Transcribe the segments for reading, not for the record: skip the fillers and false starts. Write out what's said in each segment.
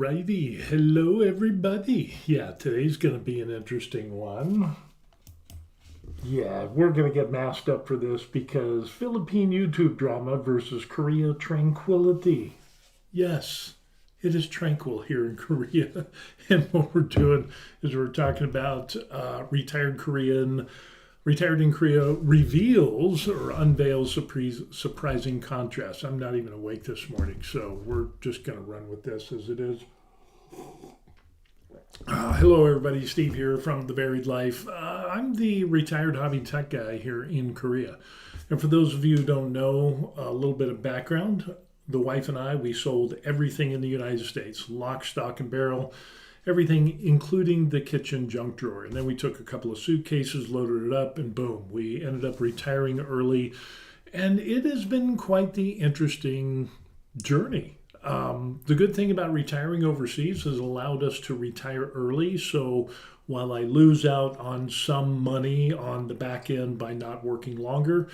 Alrighty, hello everybody. Yeah, today's going to be an interesting one. Yeah, we're going to get masked up for this because Philippine YouTube drama versus Korea tranquility. Yes, it is tranquil here in Korea. And what we're doing is we're talking about retired in Korea reveals or unveils surprising contrasts. I'm not even awake this morning, so we're just going to run with this as it is. Hello, everybody. Steve here from The Varied Life. I'm the retired hobby tech guy here in Korea. And for those of you who don't know, a little bit of background. The wife and I, we sold everything in the United States, lock, stock, and barrel, everything, including the kitchen junk drawer. And then we took a couple of suitcases, loaded it up, and boom, we ended up retiring early. And it has been quite the interesting journey. The good thing about retiring overseas has allowed us to retire early. So while I lose out on some money on the back end by not working longer,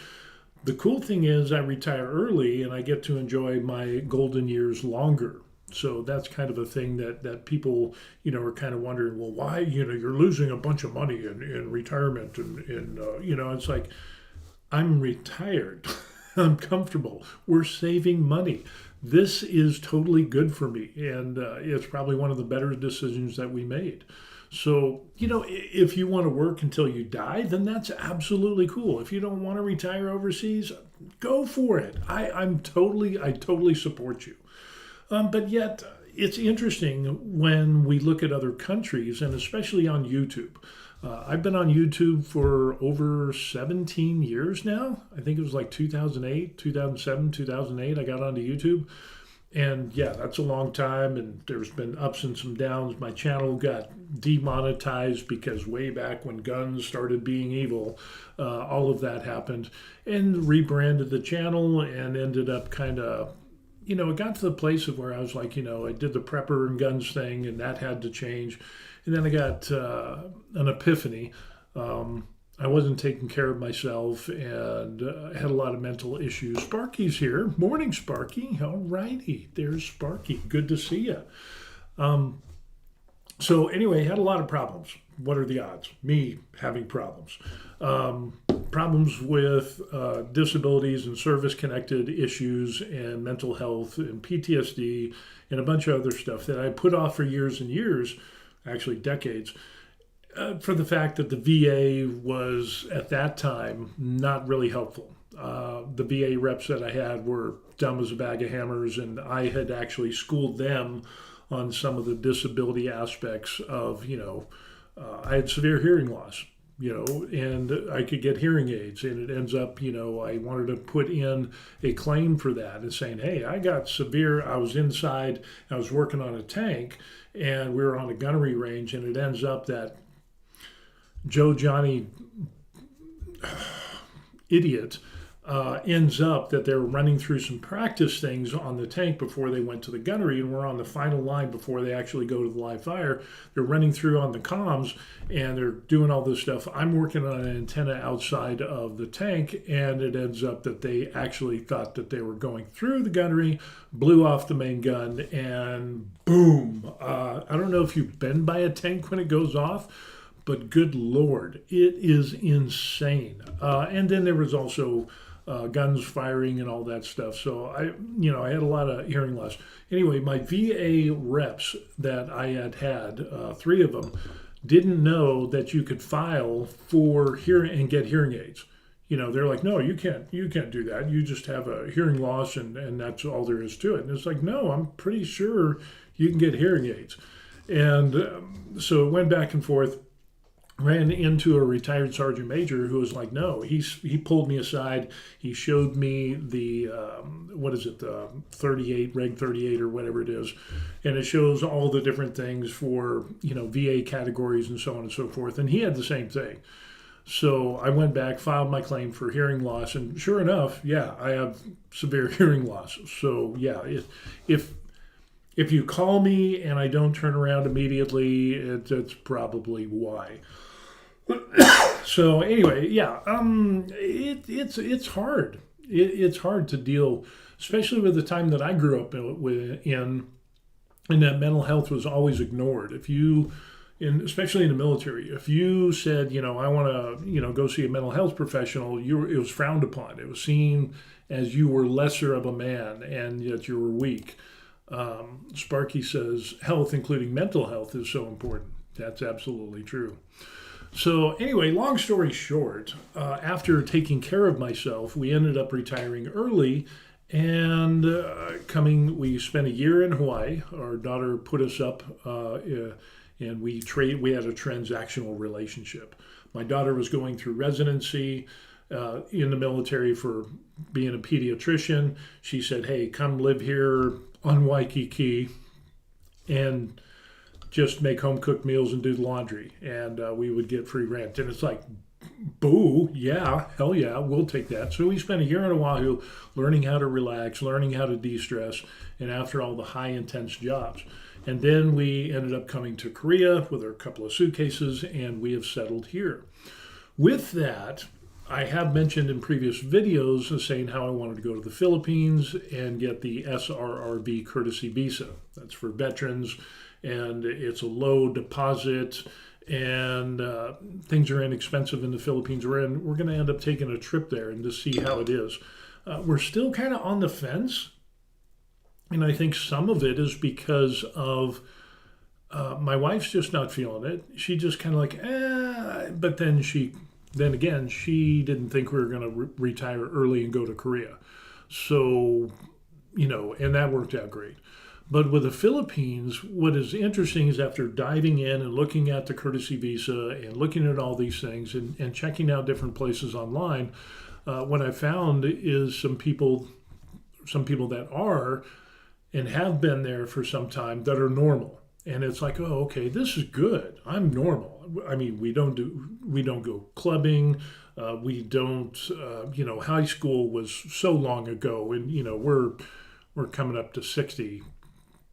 the cool thing is I retire early and I get to enjoy my golden years longer. So that's kind of a thing that people, are kind of wondering, well, why, you're losing a bunch of money in retirement. And it's like, I'm retired. I'm comfortable. We're saving money. This is totally good for me. And it's probably one of the better decisions that we made. So, if you want to work until you die, then that's absolutely cool. If you don't want to retire overseas, go for it. I totally support you. But yet, it's interesting when we look at other countries, and especially on YouTube. I've been on YouTube for over 17 years now. I think it was like 2008, 2007, 2008, I got onto YouTube. And yeah, that's a long time, and there's been ups and some downs. My channel got demonetized because way back when guns started being evil, all of that happened, and rebranded the channel and ended up kind of, it got to the place of where I was like, I did the prepper and guns thing, and that had to change. And then I got an epiphany. I wasn't taking care of myself and had a lot of mental issues. Sparky's here. Morning, Sparky. All righty. There's Sparky. Good to see you. So anyway, had a lot of problems. What are the odds? Me having problems. Problems with disabilities and service-connected issues and mental health and PTSD and a bunch of other stuff that I put off for years and years, actually decades, for the fact that the VA was, at that time, not really helpful. The VA reps that I had were dumb as a bag of hammers, and I had actually schooled them on some of the disability aspects of, I had severe hearing loss, and I could get hearing aids, and it ends up, I wanted to put in a claim for that and saying, hey, I was inside, I was working on a tank, and we were on a gunnery range, and it ends up that Johnny idiot ends up that they're running through some practice things on the tank before they went to the gunnery, and we're on the final line before they actually go to the live fire. They're running through on the comms, and they're doing all this stuff. I'm working on an antenna outside of the tank, and it ends up that they actually thought that they were going through the gunnery, blew off the main gun, and boom. I don't know if you've been by a tank when it goes off, but good Lord, it is insane. And then there was also guns firing and all that stuff. So I had a lot of hearing loss. Anyway, my VA reps that I had, three of them, didn't know that you could file for hearing and get hearing aids. They're like, no, you can't do that. You just have a hearing loss, and that's all there is to it. And it's like, no, I'm pretty sure you can get hearing aids. And so it went back and forth. Ran into a retired sergeant major who was like, no, he pulled me aside. He showed me the, the 38, Reg 38 or whatever it is. And it shows all the different things for, VA categories and so on and so forth. And he had the same thing. So I went back, filed my claim for hearing loss. And sure enough, yeah, I have severe hearing loss. So yeah, if you call me and I don't turn around immediately, it's probably why. So anyway, yeah, it's hard. It's hard to deal, especially with the time that I grew up in and that mental health was always ignored. If you, especially in the military, if you said, I want to, go see a mental health professional, it was frowned upon. It was seen as you were lesser of a man and yet you were weak. Sparky says health, including mental health, is so important. That's absolutely true. So anyway, long story short, after taking care of myself, we ended up retiring early and we spent a year in Hawaii. Our daughter put us up and we had a transactional relationship. My daughter was going through residency in the military for being a pediatrician. She said, hey, come live here on Waikiki and just make home cooked meals and do the laundry, and we would get free rent. And it's like, boo, yeah, hell yeah, we'll take that. So we spent a year in Oahu learning how to relax, learning how to de-stress, and after all the high intense jobs. And then we ended up coming to Korea with a couple of suitcases, and we have settled here. With that, I have mentioned in previous videos saying how I wanted to go to the Philippines and get the SRRV courtesy visa. That's for veterans, and it's a low deposit, and things are inexpensive in the Philippines. We're going to end up taking a trip there and to see how it is. We're still kind of on the fence, and I think some of it is because of my wife's just not feeling it. She just kind of like, but then again, she didn't think we were going to retire early and go to Korea. So, and that worked out great. But with the Philippines, what is interesting is after diving in and looking at the courtesy visa and looking at all these things and checking out different places online, what I found is some people that are and have been there for some time that are normal. And it's like, oh, okay, this is good. I'm normal. I mean, we don't go clubbing. We don't, high school was so long ago, and we're coming up to 60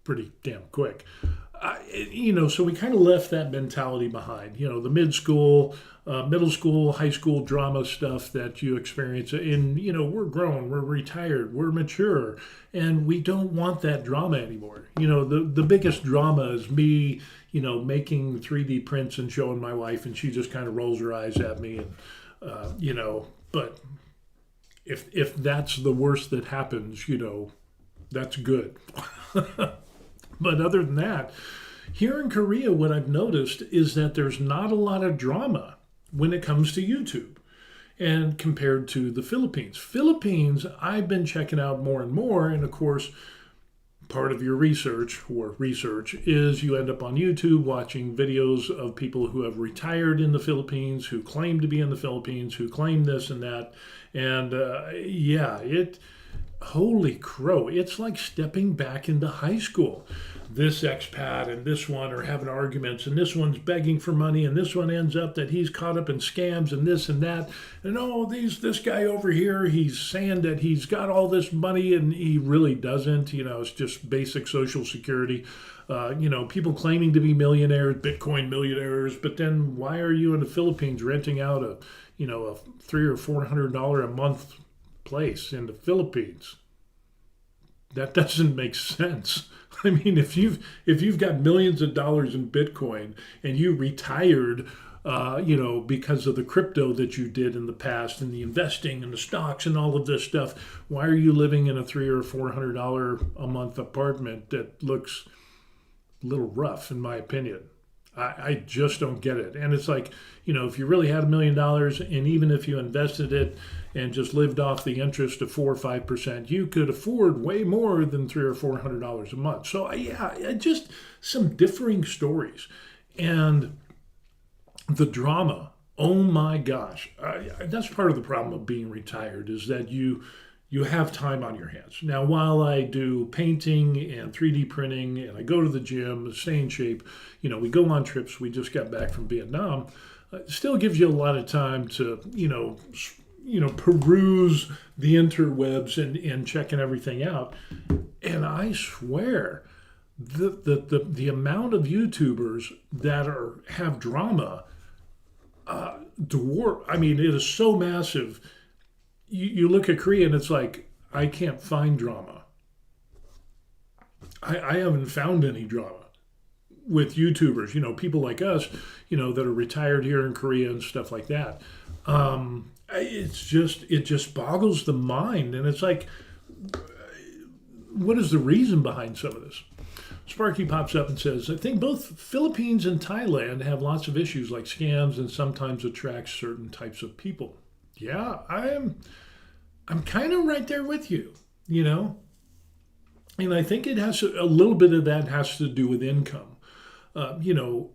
pretty damn quick. So we kind of left that mentality behind. The middle school, high school drama stuff that you experience. And, we're grown, we're retired, we're mature, and we don't want that drama anymore. The biggest drama is me, making 3D prints and showing my wife, and she just kind of rolls her eyes at me. And, but if that's the worst that happens, that's good. But other than that, here in Korea, what I've noticed is that there's not a lot of drama when it comes to YouTube, and compared to the Philippines, I've been checking out more and more. And of course, part of your research is you end up on YouTube watching videos of people who have retired in the Philippines, who claim to be in the Philippines, who claim this and that. And holy crow, it's like stepping back into high school. This expat and this one are having arguments, and this one's begging for money, and this one ends up that he's caught up in scams and this and that. And this guy over here, he's saying that he's got all this money and he really doesn't. It's just basic social security. People claiming to be millionaires, Bitcoin millionaires, but then why are you in the Philippines renting out a $300 or $400 a month place in the Philippines? That doesn't make sense. I mean, if you've got millions of dollars in Bitcoin and you retired, because of the crypto that you did in the past and the investing and the stocks and all of this stuff, why are you living in a $300 or $400 a month apartment that looks a little rough, in my opinion? I just don't get it. And it's like, if you really had $1 million, and even if you invested it and just lived off the interest of 4 or 5%, you could afford way more than $300 or $400 a month. So just some differing stories. And the drama, oh my gosh, that's part of the problem of being retired, is that you have time on your hands. Now, while I do painting and 3D printing and I go to the gym, stay in shape, we go on trips. We just got back from Vietnam. It still gives you a lot of time to, peruse the interwebs and checking everything out. And I swear, the amount of YouTubers that have drama dwarf. I mean, it is so massive. You look at Korea and it's like, I can't find drama. I haven't found any drama with YouTubers, people like us, that are retired here in Korea and stuff like that. It just boggles the mind. And it's like, what is the reason behind some of this? Sparky pops up and says, I think both Philippines and Thailand have lots of issues like scams and sometimes attract certain types of people. Yeah, I'm kind of right there with you, you know? And I think it has a little bit of that has to do with income, and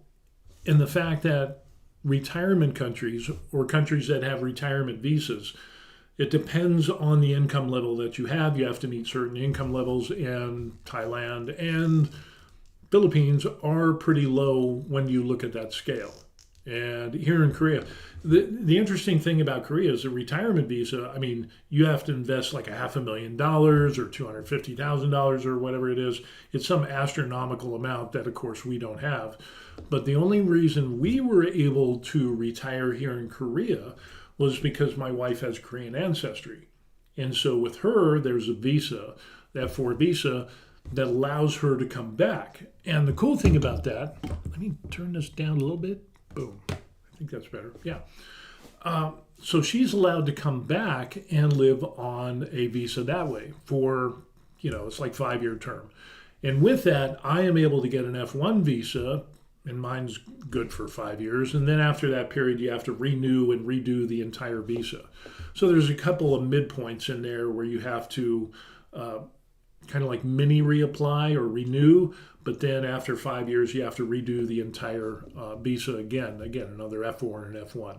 the fact that retirement countries or countries that have retirement visas, it depends on the income level that you have. You have to meet certain income levels, and Thailand and Philippines are pretty low when you look at that scale. And here in Korea, the interesting thing about Korea is a retirement visa. I mean, you have to invest like $500,000 or $250,000 or whatever it is. It's some astronomical amount that, of course, we don't have. But the only reason we were able to retire here in Korea was because my wife has Korean ancestry. And so with her, there's a visa, that F4 visa, that allows her to come back. And the cool thing about that, let me turn this down a little bit. Boom. I think that's better. Yeah. So she's allowed to come back and live on a visa that way for, it's like 5-year term. And with that, I am able to get an F1 visa, and mine's good for 5 years. And then after that period, you have to renew and redo the entire visa. So there's a couple of midpoints in there where you have to kind of like mini reapply or renew, but then after 5 years, you have to redo the entire visa again, another F4 and an F1.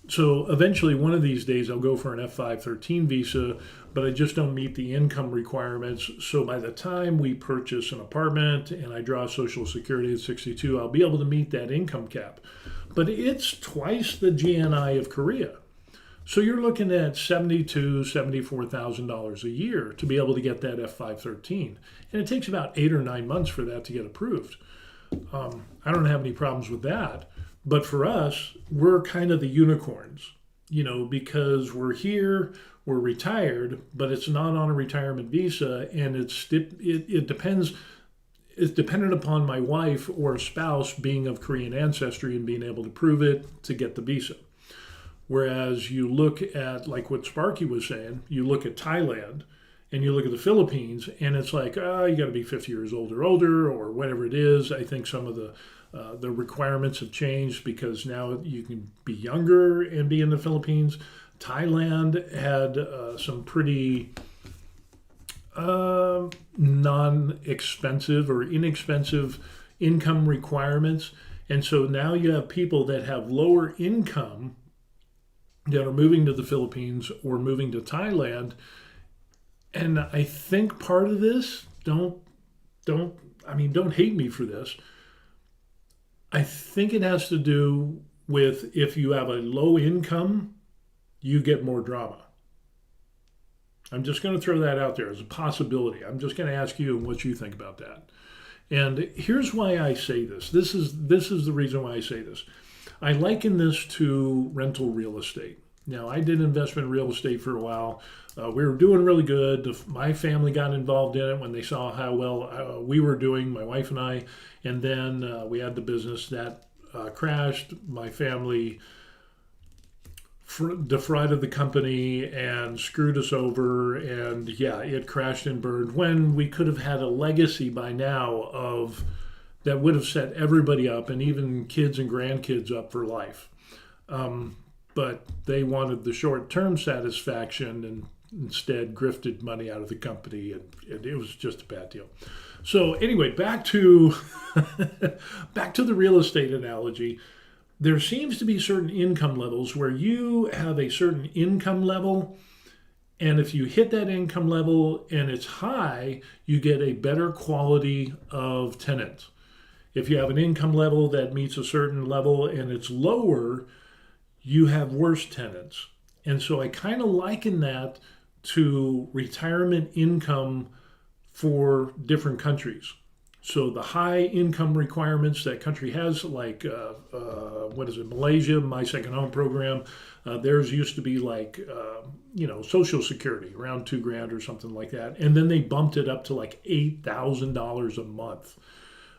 So eventually, one of these days, I'll go for an F513 visa, but I just don't meet the income requirements. So by the time we purchase an apartment and I draw Social Security at 62, I'll be able to meet that income cap. But it's twice the GNI of Korea. So you're looking at $72,000, $74,000 a year to be able to get that F513. And it takes about 8 or 9 months for that to get approved. I don't have any problems with that. But for us, we're kind of the unicorns, because we're here, we're retired, but it's not on a retirement visa. And it depends. It's dependent upon my wife or spouse being of Korean ancestry and being able to prove it to get the visa. Whereas you look at, like what Sparky was saying, you look at Thailand and you look at the Philippines, and it's like, you got to be 50 years old or older or whatever it is. I think some of the requirements have changed because now you can be younger and be in the Philippines. Thailand had some pretty non-expensive or inexpensive income requirements. And so now you have people that have lower income that are moving to the Philippines or moving to Thailand. And I think part of this, don't hate me for this. I think it has to do with if you have a low income, you get more drama. I'm just going to throw that out there as a possibility. I'm just going to ask you what you think about that. And here's why I say this. This is the reason why I say this. I liken this to rental real estate. Now, I did investment real estate for a while. We were doing really good. My family got involved in it when they saw how well we were doing, my wife and I. And then we had the business that crashed. My family defrauded the company and screwed us over. And yeah, it crashed and burned when we could have had a legacy by now that would have set everybody up and even kids and grandkids up for life. But they wanted the short-term satisfaction and instead grifted money out of the company, and it was just a bad deal. So anyway, back to the real estate analogy. There seems to be certain income levels where you have a certain income level, and if you hit that income level and it's high, you get a better quality of tenant. If you have an income level that meets a certain level and it's lower, you have worse tenants. And so I kind of liken that to retirement income for different countries. So the high income requirements that country has, like what is it, Malaysia, My Second Home program, theirs used to be like Social Security around 2 grand or something like that, and then they bumped it up to like $8,000 a month,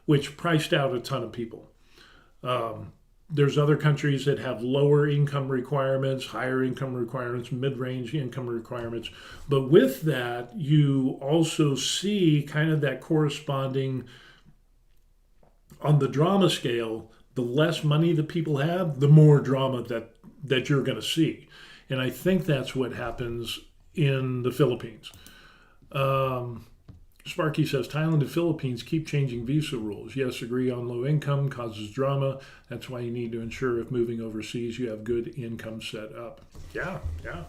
which priced out a ton of people. There's other countries that have lower income requirements, higher income requirements, mid-range income requirements. But with that, you also see kind of that corresponding on the drama scale. The less money that people have, the more drama that you're going to see. And I think that's what happens in the Philippines. Sparky says Thailand and Philippines keep changing visa rules. Yes, agree on low income causes drama. That's why you need to ensure if moving overseas you have good income set up. Yeah, yeah.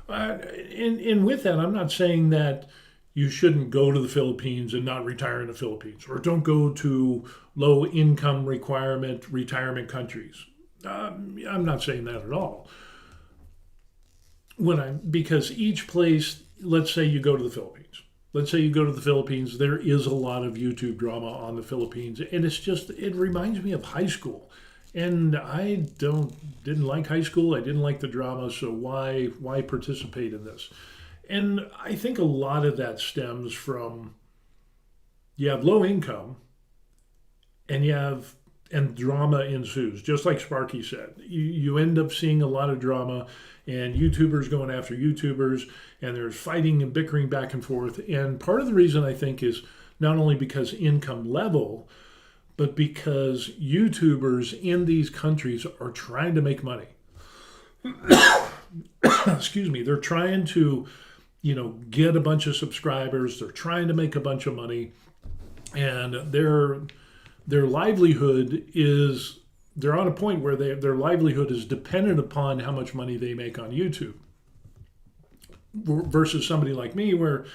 And with that, I'm not saying that you shouldn't go to the Philippines and not retire in the Philippines, or don't go to low income retirement countries. I'm not saying that at all. Because each place, let's say you go to the Philippines. Let's say you go to the Philippines, there is a lot of YouTube drama on the Philippines, and it reminds me of high school. And I didn't like high school. I didn't like the drama, so why participate in this? And I think a lot of that stems from you have low income and drama ensues, just like Sparky said. You end up seeing a lot of drama and YouTubers going after YouTubers, and there's fighting and bickering back and forth. And part of the reason I think is not only because income level, but because YouTubers in these countries are trying to make money. Excuse me. They're trying to, get a bunch of subscribers. They're trying to make a bunch of money, and their livelihood is, they're on a point where their livelihood is dependent upon how much money they make on YouTube versus somebody like me where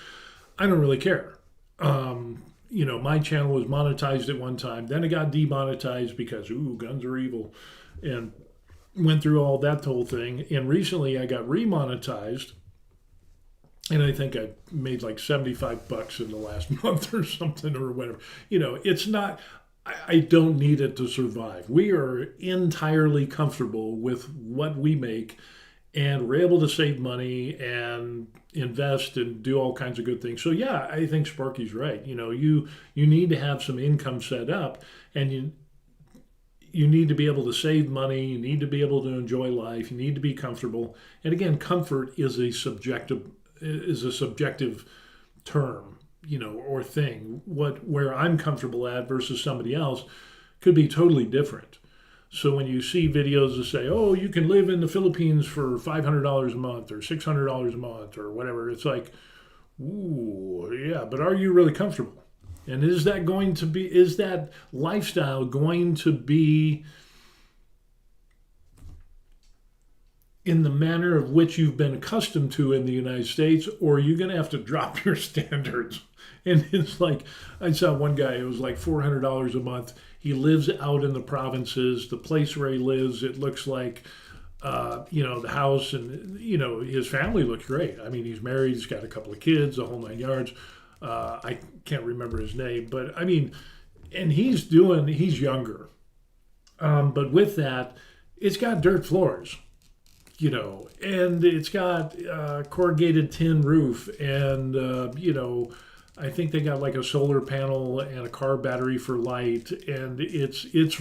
I don't really care. My channel was monetized at one time, then it got demonetized because, guns are evil, and went through all that whole thing. And recently I got remonetized, and I think I made like $75 in the last month or something or whatever. It's not, I don't need it to survive. We are entirely comfortable with what we make, and we're able to save money and invest and do all kinds of good things. So yeah, I think Sparky's right. You need to have some income set up, and you need to be able to save money. You need to be able to enjoy life. You need to be comfortable. And again, comfort is a subjective term, or thing. Where I'm comfortable at versus somebody else could be totally different. So when you see videos that say, "Oh, you can live in the Philippines for $500 a month or $600 a month or whatever," it's like, ooh, yeah, but are you really comfortable? And is that lifestyle going to be in the manner of which you've been accustomed to in the United States, or are you going to have to drop your standards? And it's like, I saw one guy, it was like $400 a month. He lives out in the provinces. The place where he lives, it looks like, the house and, his family looks great. I mean, he's married, he's got a couple of kids, the whole 9 yards. I can't remember his name, but I mean, and he's younger. But with that, it's got dirt floors. And it's got corrugated tin roof, and I think they got like a solar panel and a car battery for light, and it's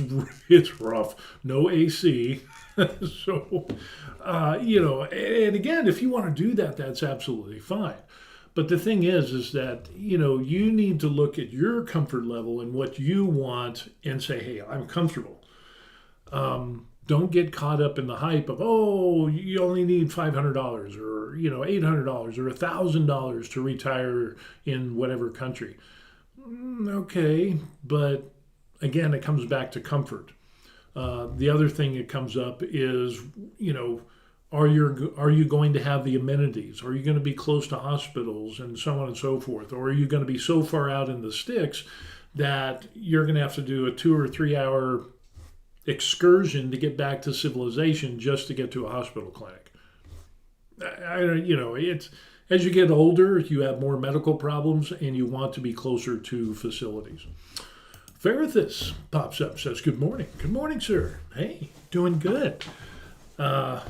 rough. No AC, so and again, if you want to do that, that's absolutely fine. But the thing is that you need to look at your comfort level and what you want, and say, hey, I'm comfortable. Don't get caught up in the hype of, oh, you only need $500 or $800 or $1,000 to retire in whatever country. Okay, but again, it comes back to comfort. The other thing that comes up is, are you going to have the amenities? Are you going to be close to hospitals and so on and so forth? Or are you going to be so far out in the sticks that you're going to have to do a 2 or 3 hour excursion to get back to civilization just to get to a hospital clinic? As you get older, you have more medical problems and you want to be closer to facilities. Verithus pops up, says, good morning. Good morning, sir. Hey, doing good. Okay,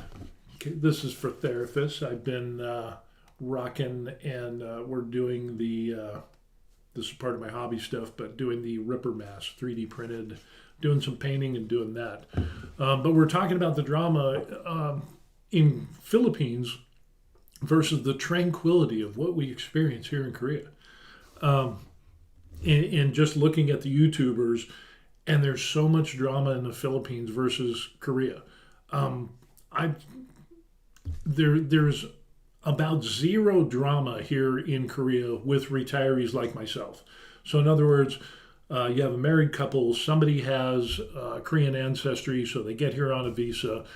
this is for therapists. I've been rocking and we're doing this is part of my hobby stuff, but doing the Ripper mask, 3D printed, doing some painting and doing that. But we're talking about the drama in Philippines versus the tranquility of what we experience here in Korea. And just looking at the YouTubers, and there's so much drama in the Philippines versus Korea. There's about zero drama here in Korea with retirees like myself. So in other words, you have a married couple, somebody has Korean ancestry, so they get here on a visa.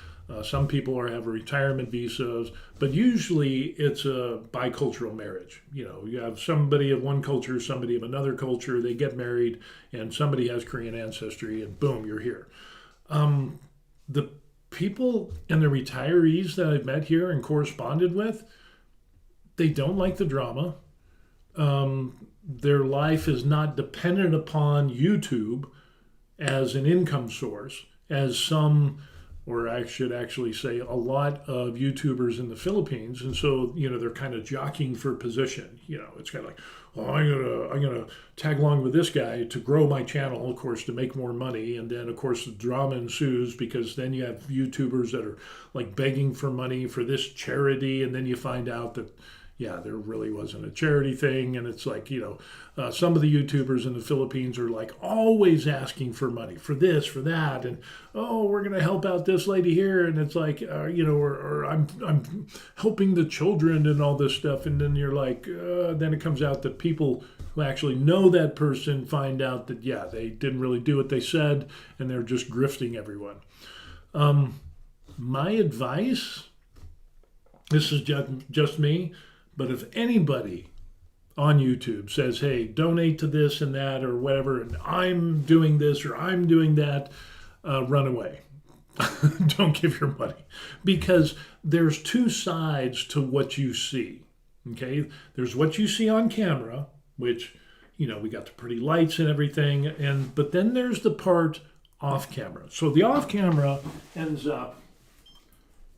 Some people have retirement visas, but usually it's a bicultural marriage. You know, you have somebody of one culture, somebody of another culture, they get married, and somebody has Korean ancestry, and boom, you're here. The people and the retirees that I've met here and corresponded with, they don't like the drama. Their life is not dependent upon YouTube as an income source, as some, or I should actually say a lot of YouTubers in the Philippines. And so, you know, they're kind of jockeying for position. You know, it's kind of like, oh, I'm gonna tag along with this guy to grow my channel, of course, to make more money. And then, of course, the drama ensues because then you have YouTubers that are like begging for money for this charity. And then you find out that, yeah, there really wasn't a charity thing. And it's like, you know, some of the YouTubers in the Philippines are like always asking for money for this, for that. And, oh, we're going to help out this lady here. And it's like, you know, or I'm helping the children and all this stuff. And then you're like, then it comes out that people who actually know that person find out that, yeah, they didn't really do what they said. And they're just grifting everyone. My advice, this is just me. But if anybody on YouTube says, hey, donate to this and that or whatever, and I'm doing this or I'm doing that, run away. Don't give your money. Because there's two sides to what you see. Okay? There's what you see on camera, which, you know, we got the pretty lights and everything, but then there's the part off camera. So the off camera ends up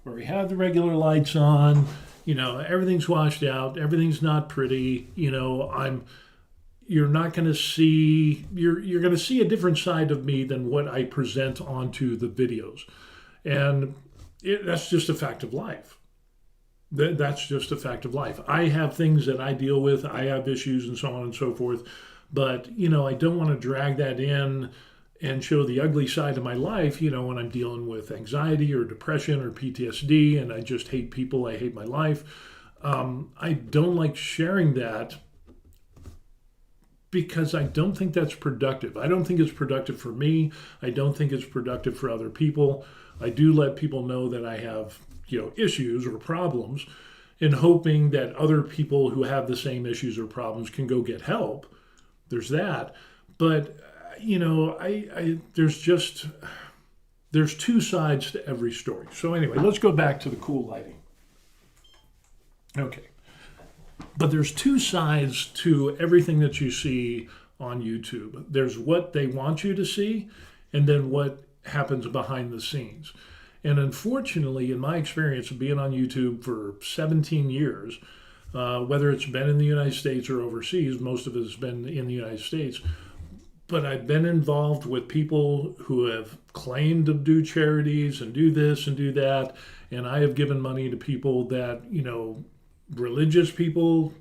where we have the regular lights on. You know, everything's washed out. Everything's not pretty. You know, you're not going to see, you're going to see a different side of me than what I present onto the videos. And that's just a fact of life. That's just a fact of life. I have things that I deal with. I have issues and so on and so forth. But, you know, I don't want to drag that in and show the ugly side of my life, you know, when I'm dealing with anxiety or depression or PTSD and I just hate people, I hate my life. I don't like sharing that because I don't think that's productive. I don't think it's productive for me. I don't think it's productive for other people. I do let people know that I have, you know, issues or problems in hoping that other people who have the same issues or problems can go get help. There's that. But you know, there's two sides to every story. So anyway, let's go back to the cool lighting. Okay. But there's two sides to everything that you see on YouTube. There's what they want you to see, and then what happens behind the scenes. And unfortunately, in my experience of being on YouTube for 17 years, whether it's been in the United States or overseas, most of it has been in the United States, but I've been involved with people who have claimed to do charities and do this and do that. And I have given money to people that, you know, religious people,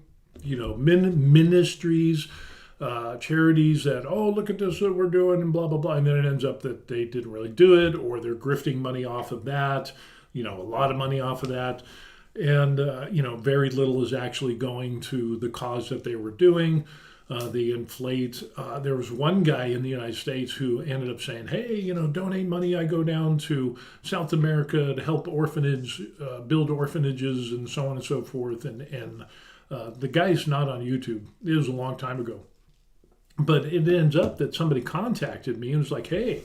you know, ministries, charities that, oh, look at this that we're doing and blah, blah, blah. And then it ends up that they didn't really do it or they're grifting money off of that, you know, a lot of money off of that. And, you know, very little is actually going to the cause that they were doing. They inflate. There was one guy in the United States who ended up saying, hey, you know, donate money. I go down to South America to help build orphanages and so on and so forth. And the guy's not on YouTube. It was a long time ago. But it ends up that somebody contacted me and was like, hey,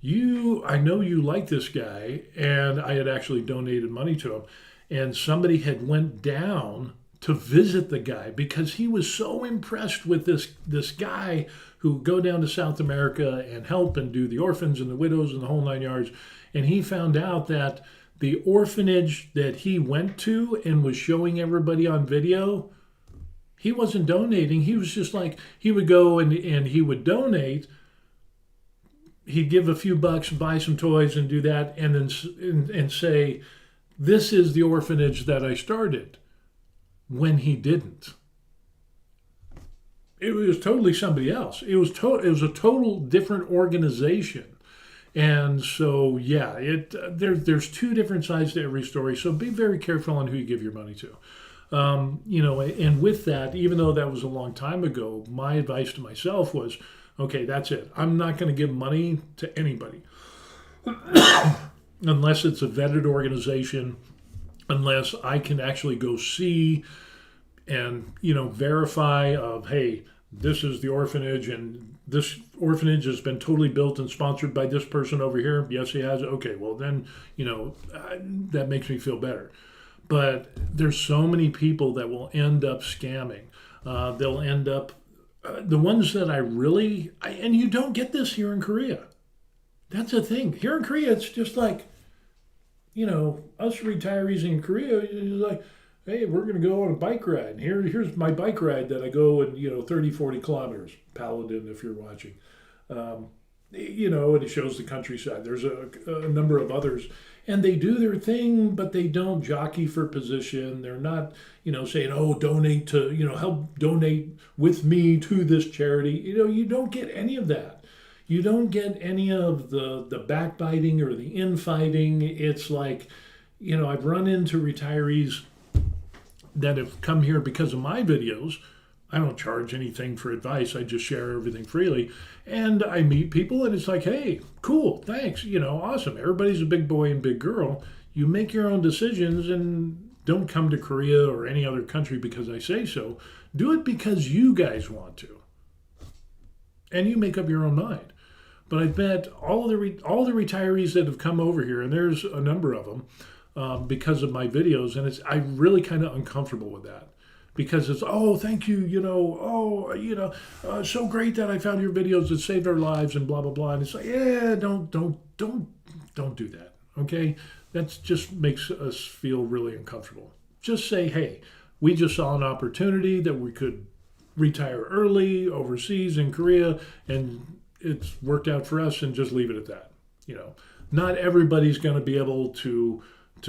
I know you like this guy. And I had actually donated money to him. And somebody had went down to visit the guy because he was so impressed with this guy who would go down to South America and help and do the orphans and the widows and the whole 9 yards. And he found out that the orphanage that he went to and was showing everybody on video, he wasn't donating. He was just like, he would go and he would donate. He'd give a few bucks, buy some toys and do that, and then and say, this is the orphanage that I started, when he didn't. It was totally somebody else. It was a total different organization. And so, yeah, there's two different sides to every story. So be very careful on who you give your money to. And with that, even though that was a long time ago, my advice to myself was, okay, that's it. I'm not going to give money to anybody unless it's a vetted organization, unless I can actually go see and, verify of, hey, this is the orphanage and this orphanage has been totally built and sponsored by this person over here. Yes, he has. Okay, well then, that makes me feel better. But there's so many people that will end up scamming. They'll end up, the ones that and you don't get this here in Korea. That's the thing. Here in Korea, it's just like, us retirees in Korea, it's like, hey, we're going to go on a bike ride. And here's my bike ride that I go in, 30, 40 kilometers. Paladin, if you're watching. And it shows the countryside. There's a number of others. And they do their thing, but they don't jockey for position. They're not, saying, oh, donate to, help donate with me to this charity. You don't get any of that. You don't get any of the backbiting or the infighting. It's like, I've run into retirees that have come here because of my videos. I don't charge anything for advice. I just share everything freely. And I meet people and it's like, hey, cool, thanks, awesome. Everybody's a big boy and big girl. You make your own decisions and don't come to Korea or any other country because I say so. Do it because you guys want to. And you make up your own mind. But I bet all the retirees that have come over here, and there's a number of them, because of my videos, and I'm really kind of uncomfortable with that. Because it's, oh, thank you, so great that I found your videos that saved our lives and blah, blah, blah. And it's like, yeah, don't do that, okay? That just makes us feel really uncomfortable. Just say, hey, we just saw an opportunity that we could retire early overseas in Korea, and it's worked out for us, and just leave it at that. Not everybody's going to be able to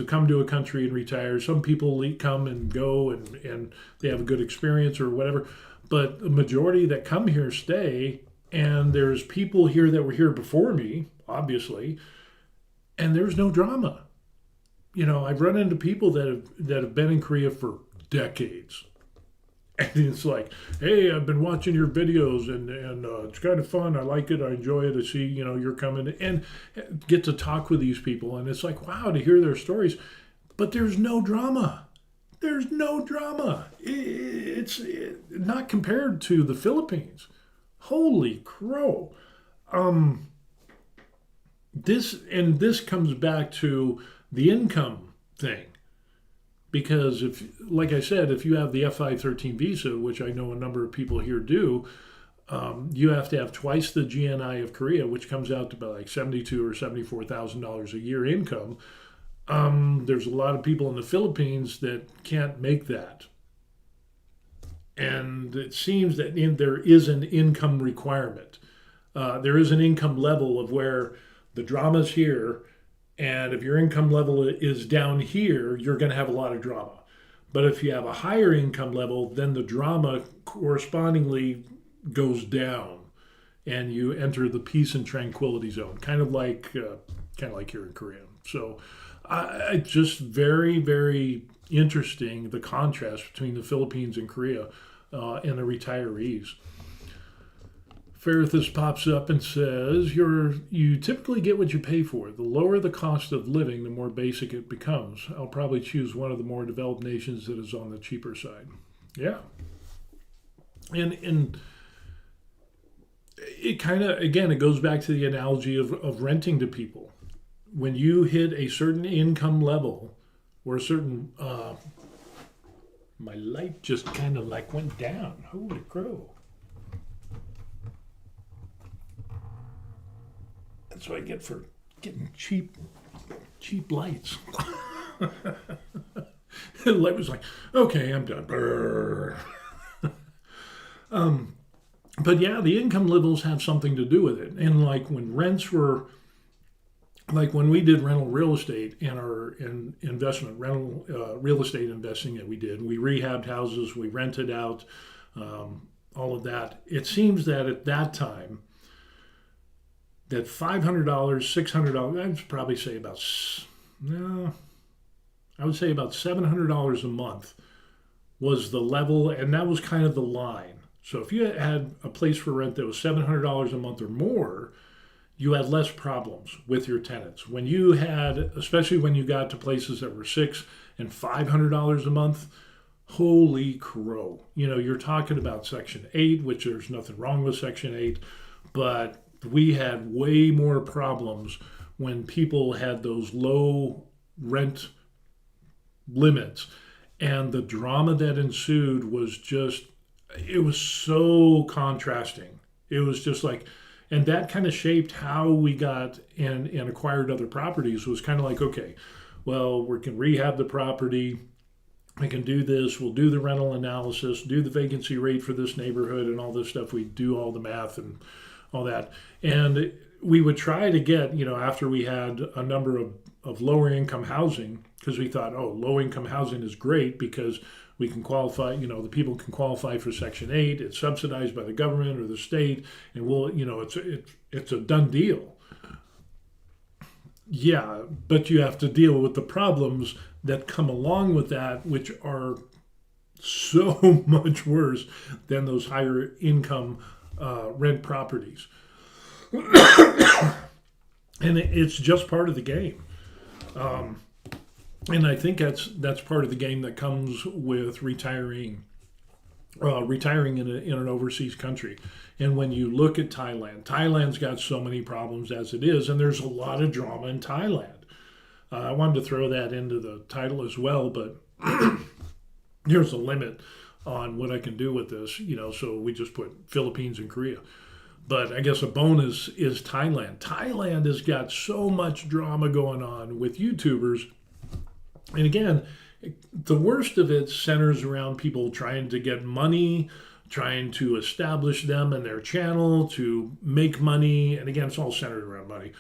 come to a country and retire. Some people come and go and they have a good experience or whatever, but the majority that come here stay, and there's people here that were here before me, obviously, and there's no drama. I've run into people that have been in Korea for decades. And it's like, hey, I've been watching your videos and it's kind of fun. I like it. I enjoy it. I see, you're coming and get to talk with these people. And it's like, wow, to hear their stories. But there's no drama. There's no drama. It's not compared to the Philippines. Holy crow. This comes back to the income thing. Because like I said, if you have the F513 visa, which I know a number of people here do, you have to have twice the GNI of Korea, which comes out to about like $72,000 or $74,000 a year income. There's a lot of people in the Philippines that can't make that. And it seems that there is an income requirement. There is an income level of where the drama's here, and if your income level is down here, you're going to have a lot of drama. But if you have a higher income level, then the drama correspondingly goes down, and you enter the peace and tranquility zone, kind of like here in Korea. So, it's just very, very interesting, the contrast between the Philippines and Korea and the retirees. Ferrithus pops up and says, you typically get what you pay for. The lower the cost of living, the more basic it becomes. I'll probably choose one of the more developed nations that is on the cheaper side. Yeah. And it kind of, again, it goes back to the analogy of renting to people. When you hit a certain income level or a certain My light just kind of like went down. Holy crow. That's what I get for getting cheap lights. The light was like, okay, I'm done. But yeah, the income levels have something to do with it. And like when rents were, like when we did rental real estate and our investment, rental real estate investing that we did, we rehabbed houses, we rented out, all of that. It seems that at that time, that $500, $600, I'd probably say about, no, I would say about $700 a month was the level, and that was kind of the line. So if you had a place for rent that was $700 a month or more, you had less problems with your tenants. When you had, especially when you got to places that were $600 and $500 a month, holy crow. You know, you're talking about Section 8, which there's nothing wrong with Section 8, but we had way more problems when people had those low rent limits. And the drama that ensued was just, it was so contrasting. It was just like, and that kind of shaped how we got and acquired other properties. Was kind of like, okay, well, we can rehab the property. I can do this. We'll do the rental analysis, do the vacancy rate for this neighborhood and all this stuff. We do all the math and all that. And we would try to get, you know, after we had a number of lower income housing, because we thought, oh, low income housing is great because we can qualify, you know, the people can qualify for Section 8. It's subsidized by the government or the state, and we'll, you know, it's a done deal. Yeah, but you have to deal with the problems that come along with that, which are so much worse than those higher income rent properties. And it's just part of the game. And I think that's part of the game that comes with retiring in an overseas country. And when you look at Thailand's got so many problems as it is, and there's a lot of drama in Thailand. I wanted to throw that into the title as well, but there's a limit on what I can do with this, you know, so we just put Philippines and Korea. But I guess a bonus is Thailand. Thailand has got so much drama going on with YouTubers. And again, the worst of it centers around people trying to get money, trying to establish them and their channel to make money. And again, it's all centered around money.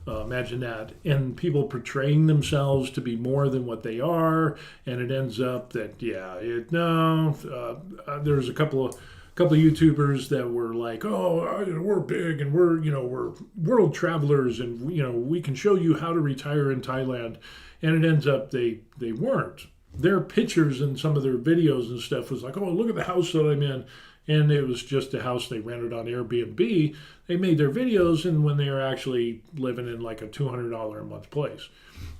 Imagine that. And people portraying themselves to be more than what they are. And it ends up that, there's a couple of YouTubers that were like, oh, we're big and we're world travelers and, we can show you how to retire in Thailand. And it ends up they weren't. Their pictures and some of their videos and stuff was like, oh, look at the house that I'm in. And it was just a house they rented on Airbnb. They made their videos, and when they were actually living in like a $200 a month place.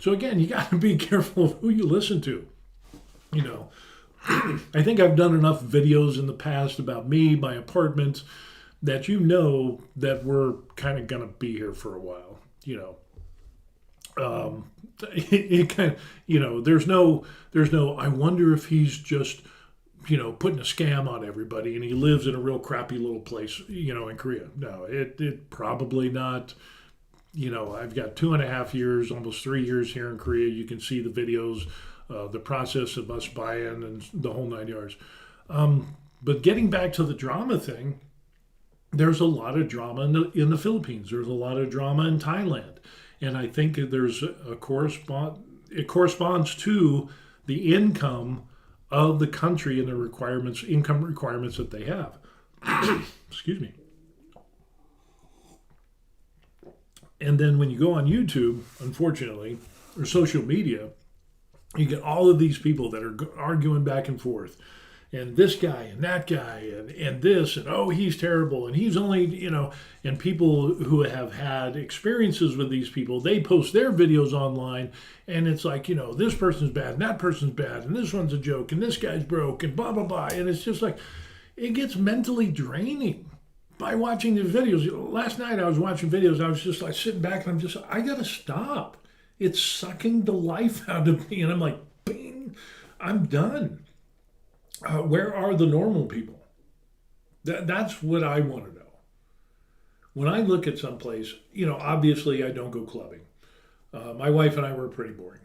So again, you got to be careful of who you listen to. I think I've done enough videos in the past about me, my apartment, that that we're kind of going to be here for a while. It kind of, there's no, I wonder if he's just, putting a scam on everybody and he lives in a real crappy little place, in Korea. No, it probably not. I've got 2.5 years, almost 3 years here in Korea. You can see the videos, the process of us buying and the whole 9 yards. But getting back to the drama thing, there's a lot of drama in the Philippines. There's a lot of drama in Thailand. And I think there's it corresponds to the income of the country and the income requirements that they have. Excuse me. And then when you go on YouTube, unfortunately, or social media, you get all of these people that are arguing back and forth. And this guy and that guy and this and oh, he's terrible and he's only, and people who have had experiences with these people, they post their videos online and it's like, this person's bad and that person's bad and this one's a joke and this guy's broke and blah, blah, blah. And it's just like, it gets mentally draining by watching these videos. Last night I was watching videos. I was just like sitting back and I got to stop. It's sucking the life out of me. And I'm like, bing, I'm done. Where are the normal people? That's what I want to know. When I look at someplace, obviously I don't go clubbing. My wife and I were pretty boring.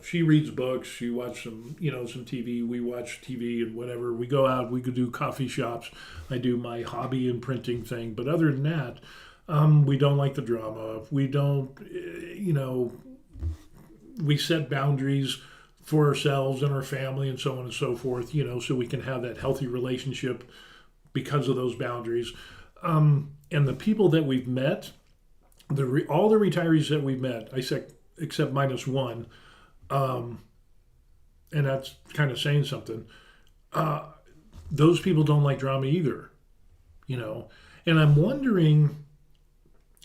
She reads books, she watches some TV. We watch TV and whatever. We go out, we could do coffee shops. I do my hobby and printing thing. But other than that, we don't like the drama. We don't, we set boundaries for ourselves and our family and so on and so forth, so we can have that healthy relationship because of those boundaries. And the people that we've met, all the retirees that we've met, I said, except minus one, and that's kind of saying something. Those people don't like drama either, And I'm wondering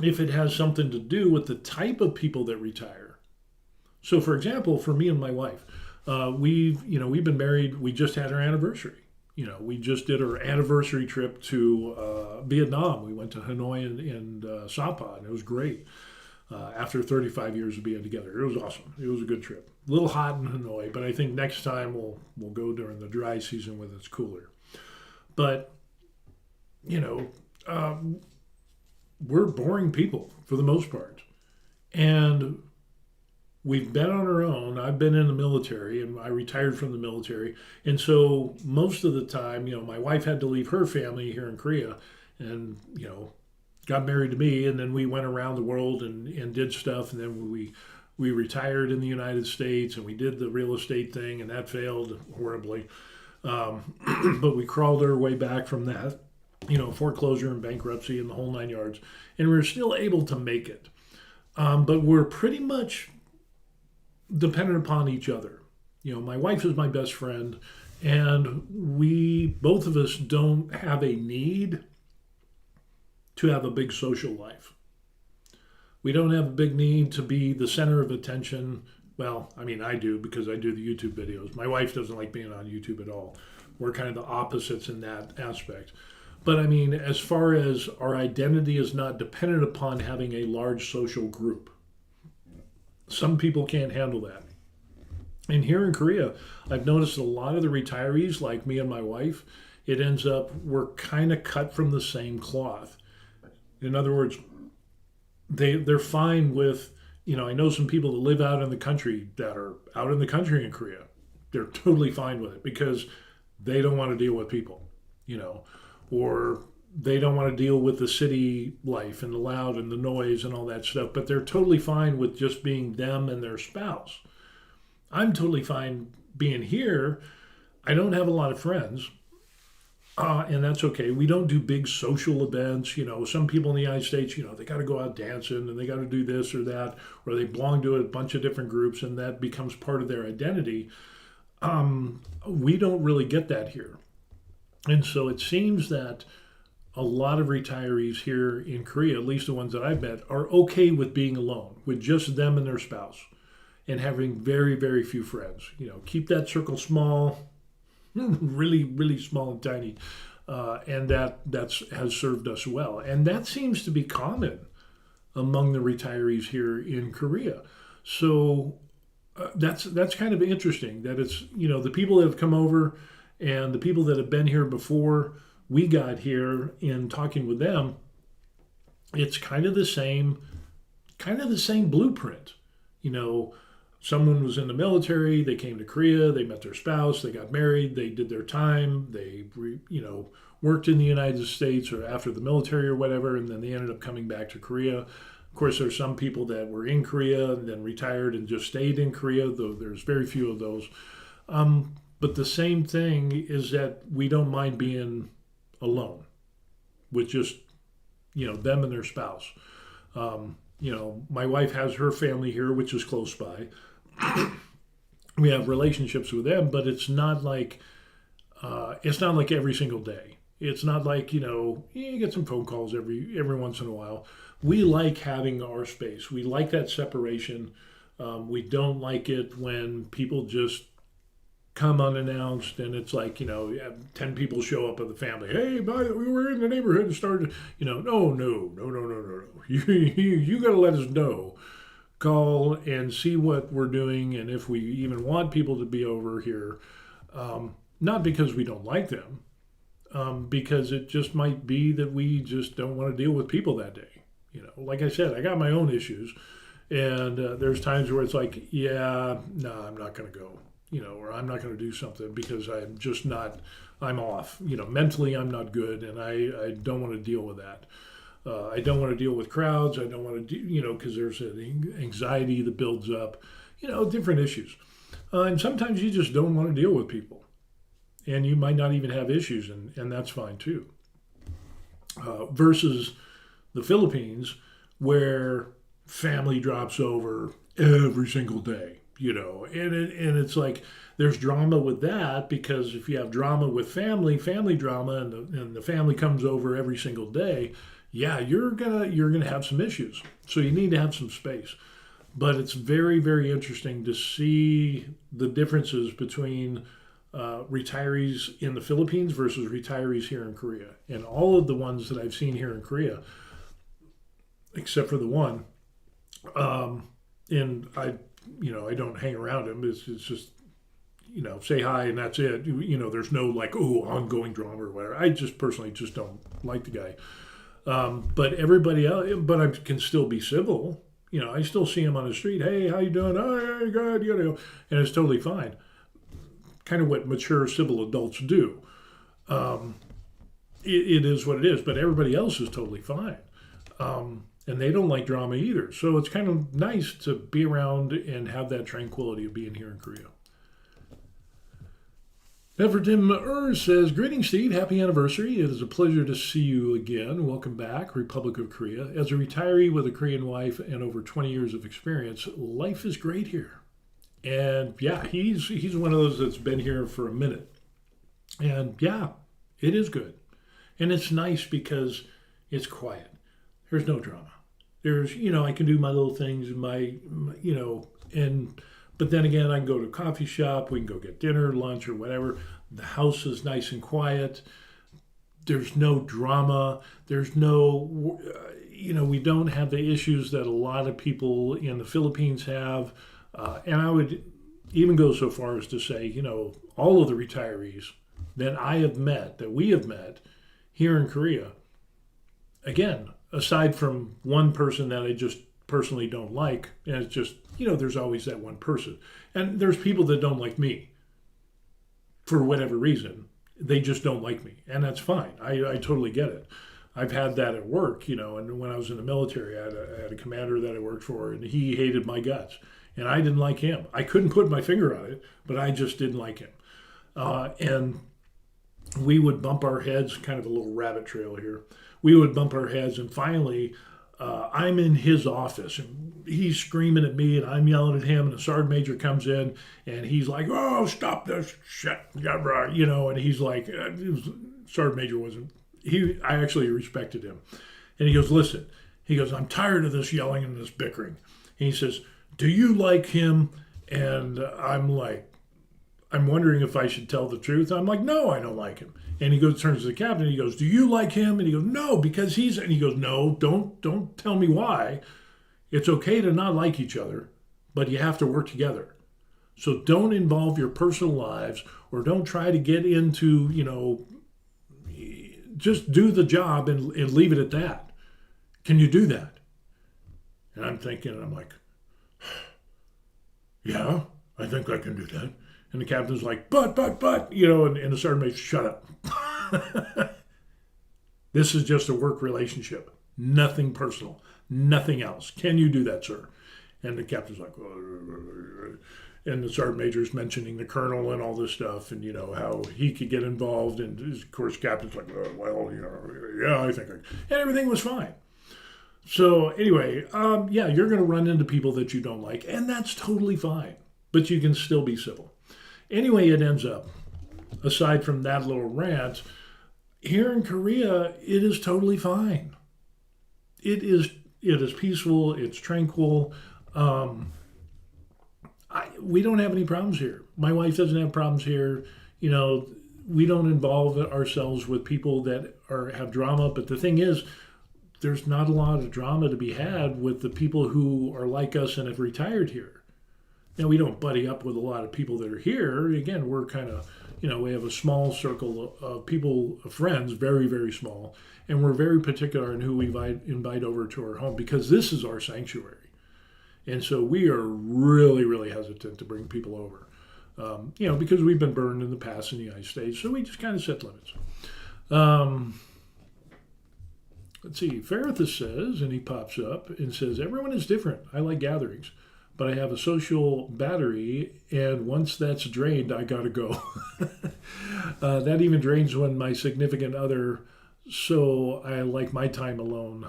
if it has something to do with the type of people that retire. So, for example, for me and my wife, we've been married. We just had our anniversary. We just did our anniversary trip to Vietnam. We went to Hanoi and Sapa, and it was great. After 35 years of being together, it was awesome. It was a good trip. A little hot in Hanoi, but I think next time we'll go during the dry season when it's cooler. But we're boring people for the most part, and we've been on our own. I've been in the military and I retired from the military. And so most of the time, my wife had to leave her family here in Korea and, got married to me. And then we went around the world and did stuff. And then we retired in the United States and we did the real estate thing and that failed horribly. But we crawled our way back from that, foreclosure and bankruptcy and the whole nine yards. And we were still able to make it. But we're pretty much dependent upon each other. My wife is my best friend, and both of us don't have a need to have a big social life. We don't have a big need to be the center of attention. Well, I mean, I do because I do the YouTube videos. My wife doesn't like being on YouTube at all. We're kind of the opposites in that aspect. But I mean, as far as our identity is not dependent upon having a large social group. Some people can't handle that. And here in Korea, I've noticed a lot of the retirees, like me and my wife, it ends up we're kind of cut from the same cloth. In other words, they're fine with, I know some people that live out in the country that are out in the country in Korea. They're totally fine with it because they don't want to deal with people, or they don't want to deal with the city life and the loud and the noise and all that stuff, but they're totally fine with just being them and their spouse. I'm totally fine being here. I don't have a lot of friends, and that's okay. We don't do big social events. Some people in the United States, they got to go out dancing and they got to do this or that, or they belong to a bunch of different groups and that becomes part of their identity. We don't really get that here. And so it seems that a lot of retirees here in Korea, at least the ones that I've met, are okay with being alone, with just them and their spouse, and having very, very few friends. Keep that circle small, really, really small and tiny, and that has served us well. And that seems to be common among the retirees here in Korea. So that's kind of interesting that it's the people that have come over and the people that have been here before we got here in talking with them, it's kind of the same blueprint. Someone was in the military, they came to Korea, they met their spouse, they got married, they did their time, they worked in the United States or after the military or whatever, and then they ended up coming back to Korea. Of course, there's some people that were in Korea and then retired and just stayed in Korea, though there's very few of those. But the same thing is that we don't mind being alone with just them and their spouse. My wife has her family here, which is close by. We have relationships with them, but it's not like every single day. It's not like you get some phone calls every once in a while. We like having our space. We like that separation. We don't like it when people just come unannounced and it's like 10 people show up at the family. Hey, we were in the neighborhood and started. No. You got to let us know. Call and see what we're doing and if we even want people to be over here. Not because we don't like them, because it just might be that we just don't want to deal with people that day. Like I said, I got my own issues, and there's times where it's like, yeah, no, I'm not going to go, or I'm not going to do something because I'm just not, I'm off. Mentally I'm not good, and I don't want to deal with that. I don't want to deal with crowds. I don't want to do, because there's an anxiety that builds up, different issues. And sometimes you just don't want to deal with people. And you might not even have issues, and that's fine too. Versus the Philippines, where family drops over every single day, and it's like there's drama with that, because if you have drama with family drama, and the family comes over every single day, yeah, you're gonna have some issues. So you need to have some space. But it's very, very interesting to see the differences between retirees in the Philippines versus retirees here in Korea. And all of the ones that I've seen here in Korea, except for the one, and I don't hang around him. It's just, say hi and that's it. There's no like, ongoing drama or whatever. I just personally just don't like the guy. But everybody else, but I can still be civil. I still see him on the street. Hey, how you doing? Oh, hey, good, and it's totally fine. Kind of what mature civil adults do. It is what it is, but everybody else is totally fine. And they don't like drama either. So it's kind of nice to be around and have that tranquility of being here in Korea. Everton says, greetings, Steve. Happy anniversary. It is a pleasure to see you again. Welcome back, Republic of Korea. As a retiree with a Korean wife and over 20 years of experience, life is great here. And yeah, he's one of those that's been here for a minute. And yeah, it is good. And it's nice because it's quiet. There's no drama. There's, I can do my little things, but then again, I can go to a coffee shop, we can go get dinner, lunch, or whatever. The house is nice and quiet. There's no drama. There's no, we don't have the issues that a lot of people in the Philippines have. And I would even go so far as to say, all of the retirees that we have met here in Korea, again, aside from one person that I just personally don't like, and it's just, there's always that one person. And there's people that don't like me for whatever reason. They just don't like me, and that's fine. I totally get it. I've had that at work, and when I was in the military, I had a commander that I worked for, and he hated my guts, and I didn't like him. I couldn't put my finger on it, but I just didn't like him. And we would bump our heads, kind of a little rabbit trail here. We would bump our heads, and finally, I'm in his office, and he's screaming at me, and I'm yelling at him, and the sergeant major comes in, and he's like, "Oh, stop this shit," and he's like, sergeant major wasn't, I actually respected him. And he goes, "Listen," he goes, "I'm tired of this yelling and this bickering." And he says, "Do you like him?" And I'm like, I'm wondering if I should tell the truth. I'm like, "No, I don't like him." And he turns to the captain, and he goes, "Do you like him?" And he goes, "No, because and he goes, "No, don't tell me why. It's okay to not like each other, but you have to work together. So don't involve your personal lives, or don't try to get into, just do the job and leave it at that. Can you do that?" And I'm thinking, I'm like, "Yeah, I think I can do that." And the captain's like, but, and the sergeant major, "Shut up." This is just a work relationship. Nothing personal. Nothing else. Can you do that, sir? And the captain's like, and the sergeant major is mentioning the colonel and all this stuff, and, how he could get involved. And, of course, captain's like, yeah, I think and everything was fine. So, anyway, you're going to run into people that you don't like, and that's totally fine. But you can still be civil. Anyway, it ends up, aside from that little rant, here in Korea, it is totally fine. It is peaceful. It's tranquil. We don't have any problems here. My wife doesn't have problems here. We don't involve ourselves with people that have drama. But the thing is, there's not a lot of drama to be had with the people who are like us and have retired here. Now, we don't buddy up with a lot of people that are here. Again, we're kind of, we have a small circle of people, friends, very, very small, and we're very particular in who we invite over to our home because this is our sanctuary. And so we are really, really hesitant to bring people over, because we've been burned in the past in the United States. So we just kind of set limits. Let's see. Ferrithus says, and he pops up and says, everyone is different. I like gatherings, but I have a social battery, and once that's drained, I got to go. That even drains when my significant other, so I like my time alone.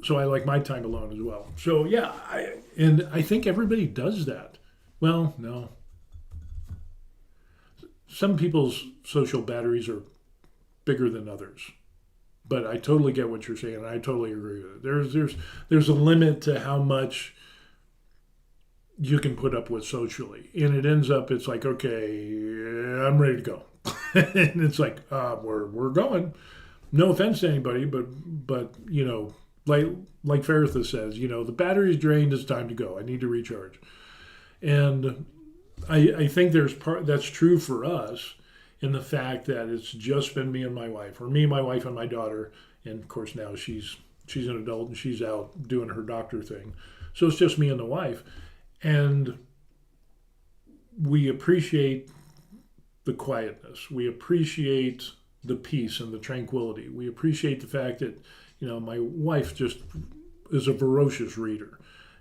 So I like my time alone as well. So yeah, I think everybody does that. Well, no. Some people's social batteries are bigger than others. But I totally get what you're saying. I totally agree with it. There's a limit to how much you can put up with socially, and it ends up it's like, okay, I'm ready to go, and it's like we're going. No offense to anybody, but like Ferrithus says, the battery's drained. It's time to go. I need to recharge, and I think that's true for us. In the fact that it's just been me and my wife, or me, my wife, and my daughter, and of course now she's an adult and she's out doing her doctor thing, so it's just me and the wife, and we appreciate the quietness, we appreciate the peace and the tranquility, we appreciate the fact that my wife just is a voracious reader.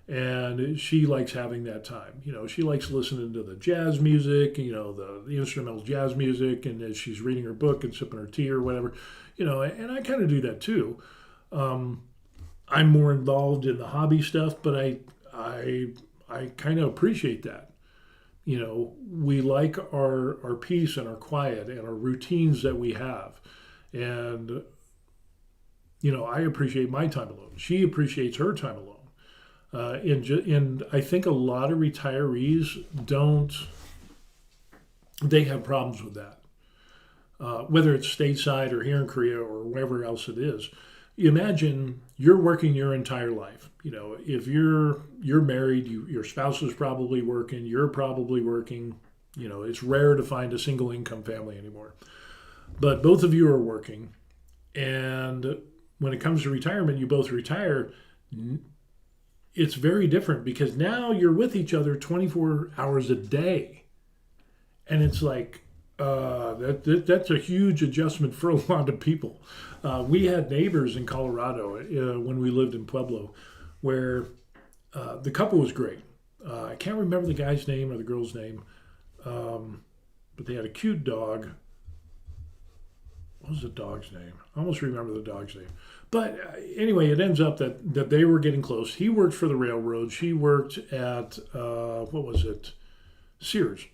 And she likes having that time. She likes listening to the jazz music, the instrumental jazz music, and as she's reading her book and sipping her tea or whatever, and I kind of do that too. I'm more involved in the hobby stuff, but I kind of appreciate that. We like our peace and our quiet and our routines that we have. And, I appreciate my time alone. She appreciates her time alone. And I think a lot of retirees they have problems with that. Whether it's stateside or here in Korea or wherever else it is. Imagine you're working your entire life. If you're married, your spouse is probably working, you're probably working. It's rare to find a single income family anymore. But both of you are working. And when it comes to retirement, you both retire. It's very different because now you're with each other 24 hours a day. And it's like, that's a huge adjustment for a lot of people. We had neighbors in Colorado when we lived in Pueblo where the couple was great. I can't remember the guy's name or the girl's name, but they had a cute dog. What was the dog's name? I almost remember the dog's name. But anyway, it ends up that they were getting close. He worked for the railroad. She worked at, Sears.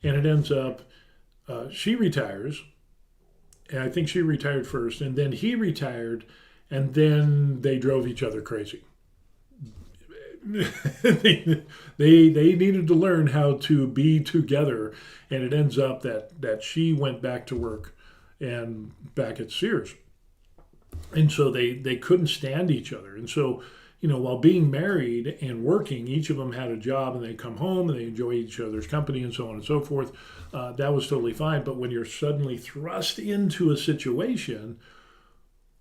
And it ends up, she retires. And I think she retired first. And then he retired. And then they drove each other crazy. they needed to learn how to be together. And it ends up that she went back to work and back at Sears. And so they couldn't stand each other. And so, while being married and working, each of them had a job and they come home and they enjoy each other's company and so on and so forth. That was totally fine. But when you're suddenly thrust into a situation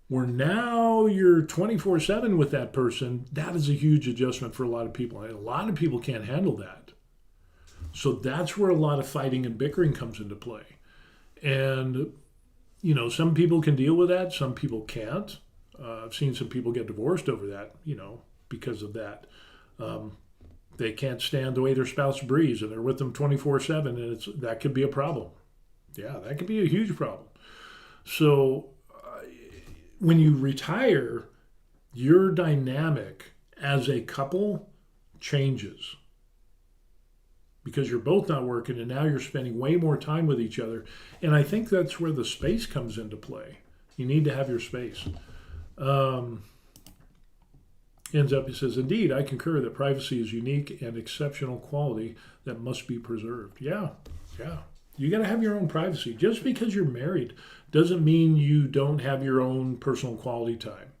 where now you're 24/7 with that person, that is a huge adjustment for a lot of people. And a lot of people can't handle that. So that's where a lot of fighting and bickering comes into play. And some people can deal with that. Some people can't. I've seen some people get divorced over that, because of that. They can't stand the way their spouse breathes and they're with them 24/7 and that could be a problem. Yeah, that could be a huge problem. So when you retire, your dynamic as a couple changes. Because you're both not working and now you're spending way more time with each other. And I think that's where the space comes into play. You need to have your space. Ends up, he says, indeed, I concur that privacy is unique and exceptional quality that must be preserved. Yeah. You got to have your own privacy. Just because you're married doesn't mean you don't have your own personal quality time.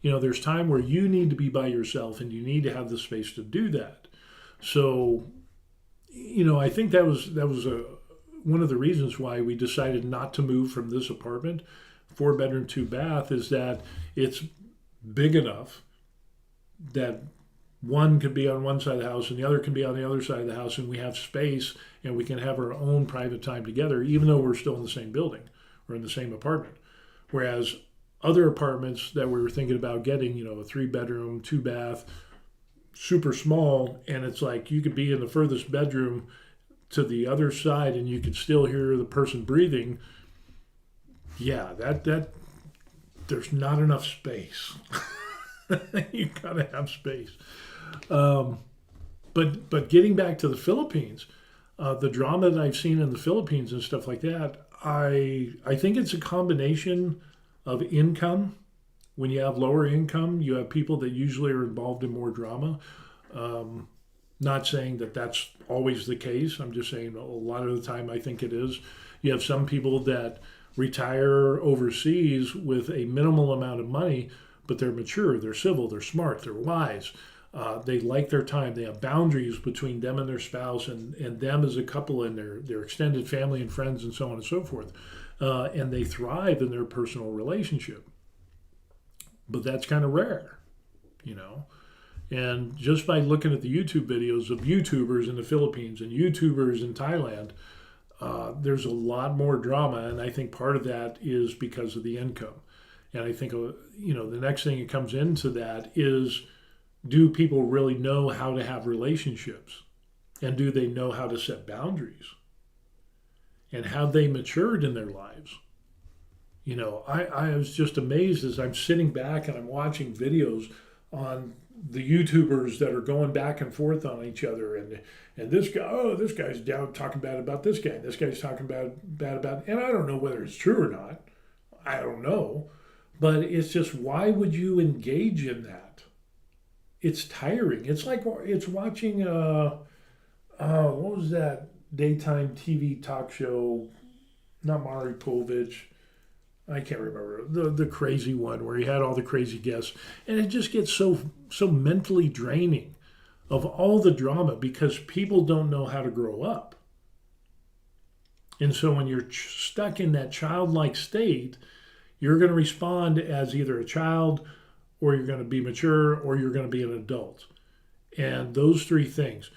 There's time where you need to be by yourself and you need to have the space to do that. So I think that was one of the reasons why we decided not to move from this apartment. 4 bedroom, 2 bath is that it's big enough that one could be on one side of the house and the other can be on the other side of the house, and we have space and we can have our own private time together, even though we're still in the same building or in the same apartment. Whereas other apartments that we were thinking about getting, a 3 bedroom, 2 bath, super small, and it's like you could be in the furthest bedroom to the other side and you could still hear the person breathing. Yeah, that there's not enough space. You gotta have space. But getting back to the Philippines, the drama that I've seen in the Philippines and stuff like that, I think it's a combination of income. When you have lower income, you have people that usually are involved in more drama. Not saying that that's always the case. I'm just saying a lot of the time I think it is. You have some people that retire overseas with a minimal amount of money, but they're mature, they're civil, they're smart, they're wise. They like their time. They have boundaries between them and their spouse and them as a couple and their extended family and friends and so on and so forth. And they thrive in their personal relationship. But that's kind of rare, And just by looking at the YouTube videos of YouTubers in the Philippines and YouTubers in Thailand, there's a lot more drama. And I think part of that is because of the income. And I think, the next thing that comes into that is, do people really know how to have relationships? And do they know how to set boundaries? And have they matured in their lives? I was just amazed as I'm sitting back and I'm watching videos on the YouTubers that are going back and forth on each other, and this guy's down talking bad about this guy, and this guy's talking bad about, and I don't know whether it's true or not. I don't know, but it's just, why would you engage in that? It's tiring. It's like it's watching what was that daytime TV talk show? Not Maury Povich. I can't remember the crazy one where he had all the crazy guests, and it just gets so mentally draining of all the drama because people don't know how to grow up. And so when you're stuck in that childlike state, you're going to respond as either a child, or you're going to be mature, or you're going to be an adult. And those three things.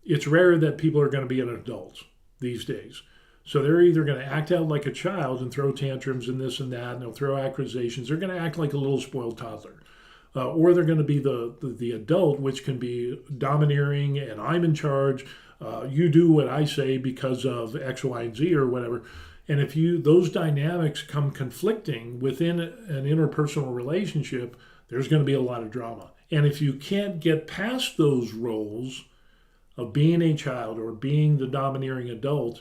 It's rare that people are going to be an adult these days. So they're either going to act out like a child and throw tantrums and this and that, and they'll throw accusations. They're going to act like a little spoiled toddler. Or they're going to be the adult, which can be domineering, and I'm in charge. You do what I say because of X, Y, and Z or whatever. And if those dynamics come conflicting within an interpersonal relationship, there's going to be a lot of drama. And if you can't get past those roles of being a child or being the domineering adult,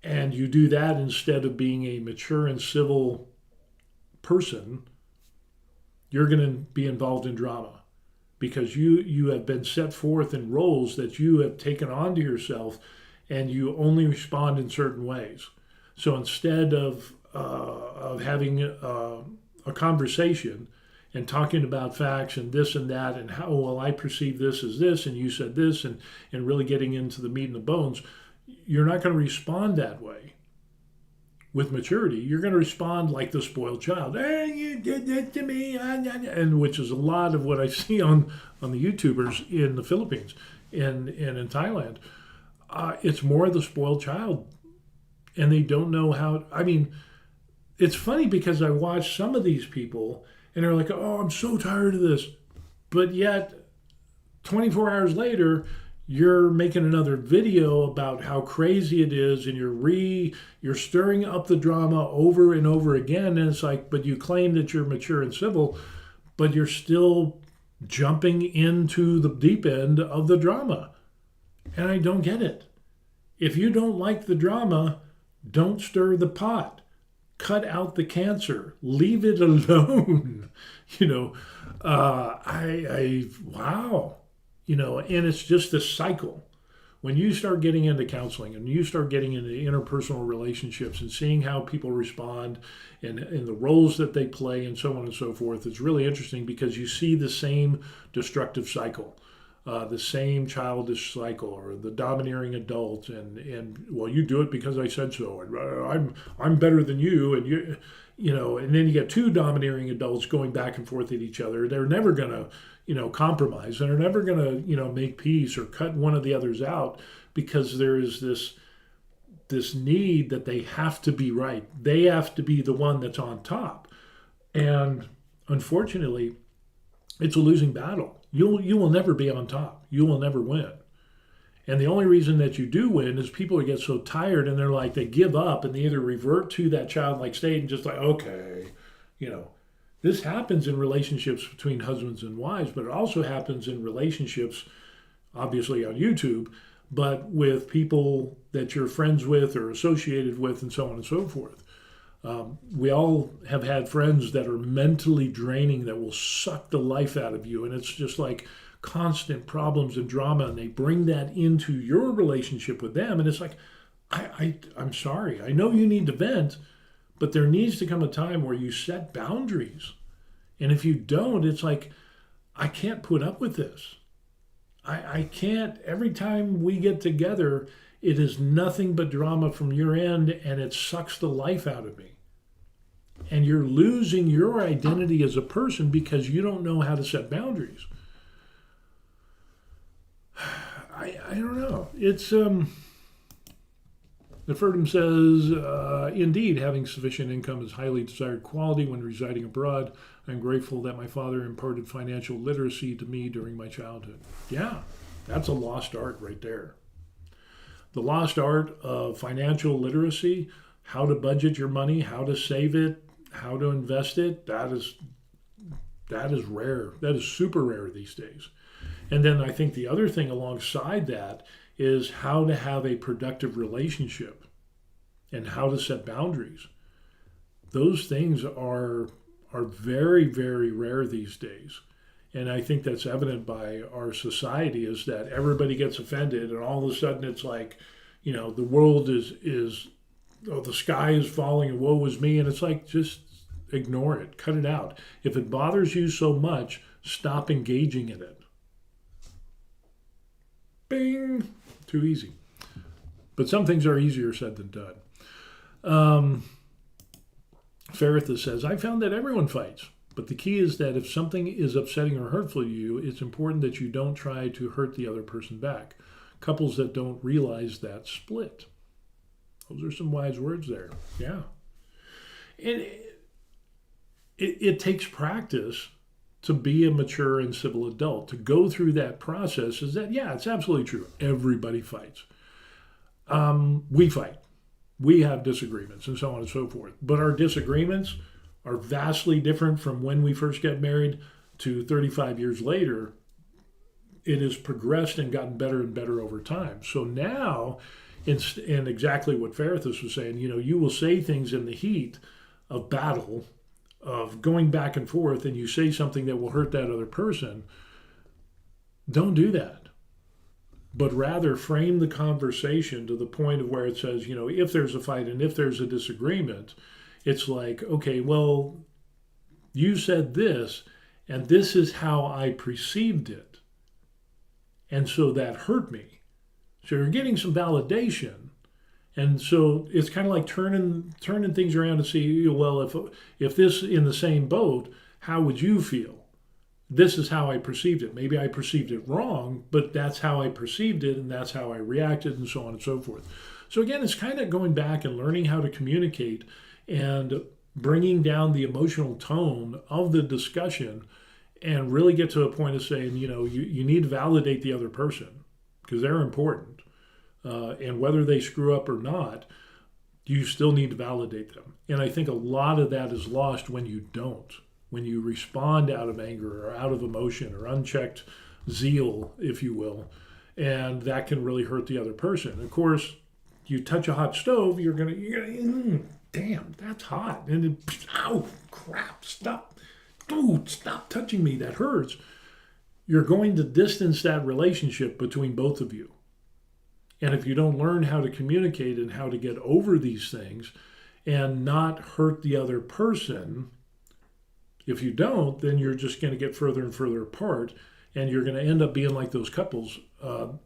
and you do that instead of being a mature and civil person, you're going to be involved in drama because you have been set forth in roles that you have taken onto yourself, and you only respond in certain ways. So instead of having a conversation and talking about facts and this and that and how, well, I perceive this as this and you said this, and really getting into the meat and the bones, you're not going to respond that way. With maturity, you're going to respond like the spoiled child. Hey, you did that to me, and which is a lot of what I see on the YouTubers in the Philippines and in Thailand. It's more the spoiled child, and they don't know how. I mean, it's funny because I watch some of these people, and they're like, "Oh, I'm so tired of this," but yet 24 hours later, you're making another video about how crazy it is, and you're stirring up the drama over and over again. And it's like, but you claim that you're mature and civil, but you're still jumping into the deep end of the drama. And I don't get it. If you don't like the drama, don't stir the pot. Cut out the cancer. Leave it alone. Wow. And it's just a cycle. When you start getting into counseling and you start getting into interpersonal relationships and seeing how people respond and the roles that they play and so on and so forth, it's really interesting because you see the same destructive cycle. the same childish cycle, or the domineering adult, and well, you do it because I said so, and I'm better than you, and and then you get two domineering adults going back and forth at each other. They're never gonna compromise, and they're never gonna make peace or cut one of the others out, because there is this need that they have to be right. They have to be the one that's on top. And unfortunately, it's a losing battle. You will never be on top. You will never win. And the only reason that you do win is people get so tired, and they give up, and they either revert to that childlike state and just like, okay, this happens in relationships between husbands and wives, but it also happens in relationships, obviously on YouTube, but with people that you're friends with or associated with, and so on and so forth. We all have had friends that are mentally draining, that will suck the life out of you, and it's just like constant problems and drama, and they bring that into your relationship with them, and it's like, I'm sorry, I know you need to vent, but there needs to come a time where you set boundaries. And if you don't, it's like, I can't put up with this. I can't. Every time we get together, it is nothing but drama from your end, and it sucks the life out of me. And you're losing your identity as a person because you don't know how to set boundaries. I don't know. It's the Ferdum says, indeed, having sufficient income is highly desired quality when residing abroad. I'm grateful that my father imparted financial literacy to me during my childhood. Yeah, that's a lost art right there. The lost art of financial literacy, how to budget your money, how to save it, how to invest it, that is rare. That is super rare these days. And then I think the other thing alongside that is how to have a productive relationship and how to set boundaries. Those things are very, very rare these days. And I think that's evident by our society, is that everybody gets offended, and all of a sudden it's like, the world is the sky is falling and woe is me. And it's like, just ignore it, cut it out. If it bothers you so much, stop engaging in it. Bing! Too easy. But some things are easier said than done. Faritha says, I found that everyone fights, but the key is that if something is upsetting or hurtful to you, it's important that you don't try to hurt the other person back. Couples that don't realize that split. Those are some wise words there. Yeah. And it takes practice to be a mature and civil adult, to go through that process. Is that, yeah, it's absolutely true. Everybody fights. We fight. We have disagreements and so on and so forth. But our disagreements are vastly different from when we first get married to 35 years later. It has progressed and gotten better and better over time. So now, and exactly what Farithus was saying, you will say things in the heat of battle, of going back and forth, and you say something that will hurt that other person. Don't do that. But rather frame the conversation to the point of where it says, if there's a fight and if there's a disagreement, it's like, okay, well, you said this, and this is how I perceived it. And so that hurt me. So you're getting some validation. And so it's kind of like turning things around to see, well, if this in the same boat, how would you feel? This is how I perceived it. Maybe I perceived it wrong, but that's how I perceived it, and that's how I reacted, and so on and so forth. So again, it's kind of going back and learning how to communicate and bringing down the emotional tone of the discussion, and really get to a point of saying, you need to validate the other person because they're important. And whether they screw up or not, you still need to validate them. And I think a lot of that is lost when you don't. When you respond out of anger or out of emotion or unchecked zeal, if you will, and that can really hurt the other person. Of course, you touch a hot stove, you're gonna damn, that's hot, and then, ow, crap, stop, dude, stop touching me, that hurts. You're going to distance that relationship between both of you. And if you don't learn how to communicate and how to get over these things and not hurt the other person, if you don't, then you're just going to get further and further apart. And you're going to end up being like those couples.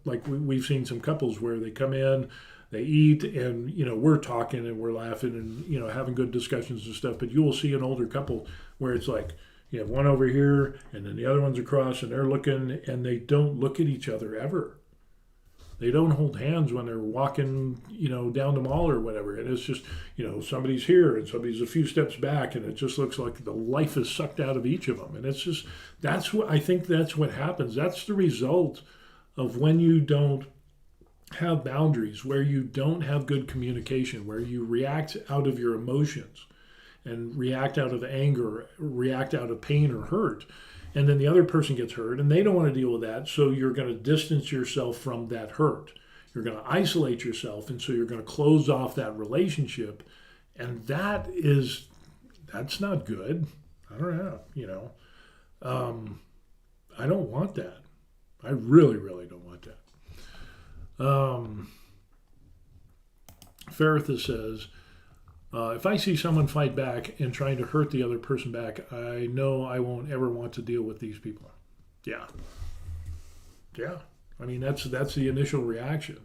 Like we've seen some couples where they come in, they eat, and we're talking and we're laughing and having good discussions and stuff. But you will see an older couple where it's like you have one over here and then the other one's across, and they're looking and they don't look at each other ever. They don't hold hands when they're walking, down the mall or whatever. And it's just, somebody's here and somebody's a few steps back, and it just looks like the life is sucked out of each of them. And it's just, I think that's what happens. That's the result of when you don't have boundaries, where you don't have good communication, where you react out of your emotions and react out of anger, react out of pain or hurt. And then the other person gets hurt and they don't want to deal with that. So you're going to distance yourself from that hurt. You're going to isolate yourself. And so you're going to close off that relationship. And that's not good. I don't know, I don't want that. I really, really don't want that. Faritha says, if I see someone fight back and trying to hurt the other person back, I know I won't ever want to deal with these people. Yeah. I mean, that's the initial reaction.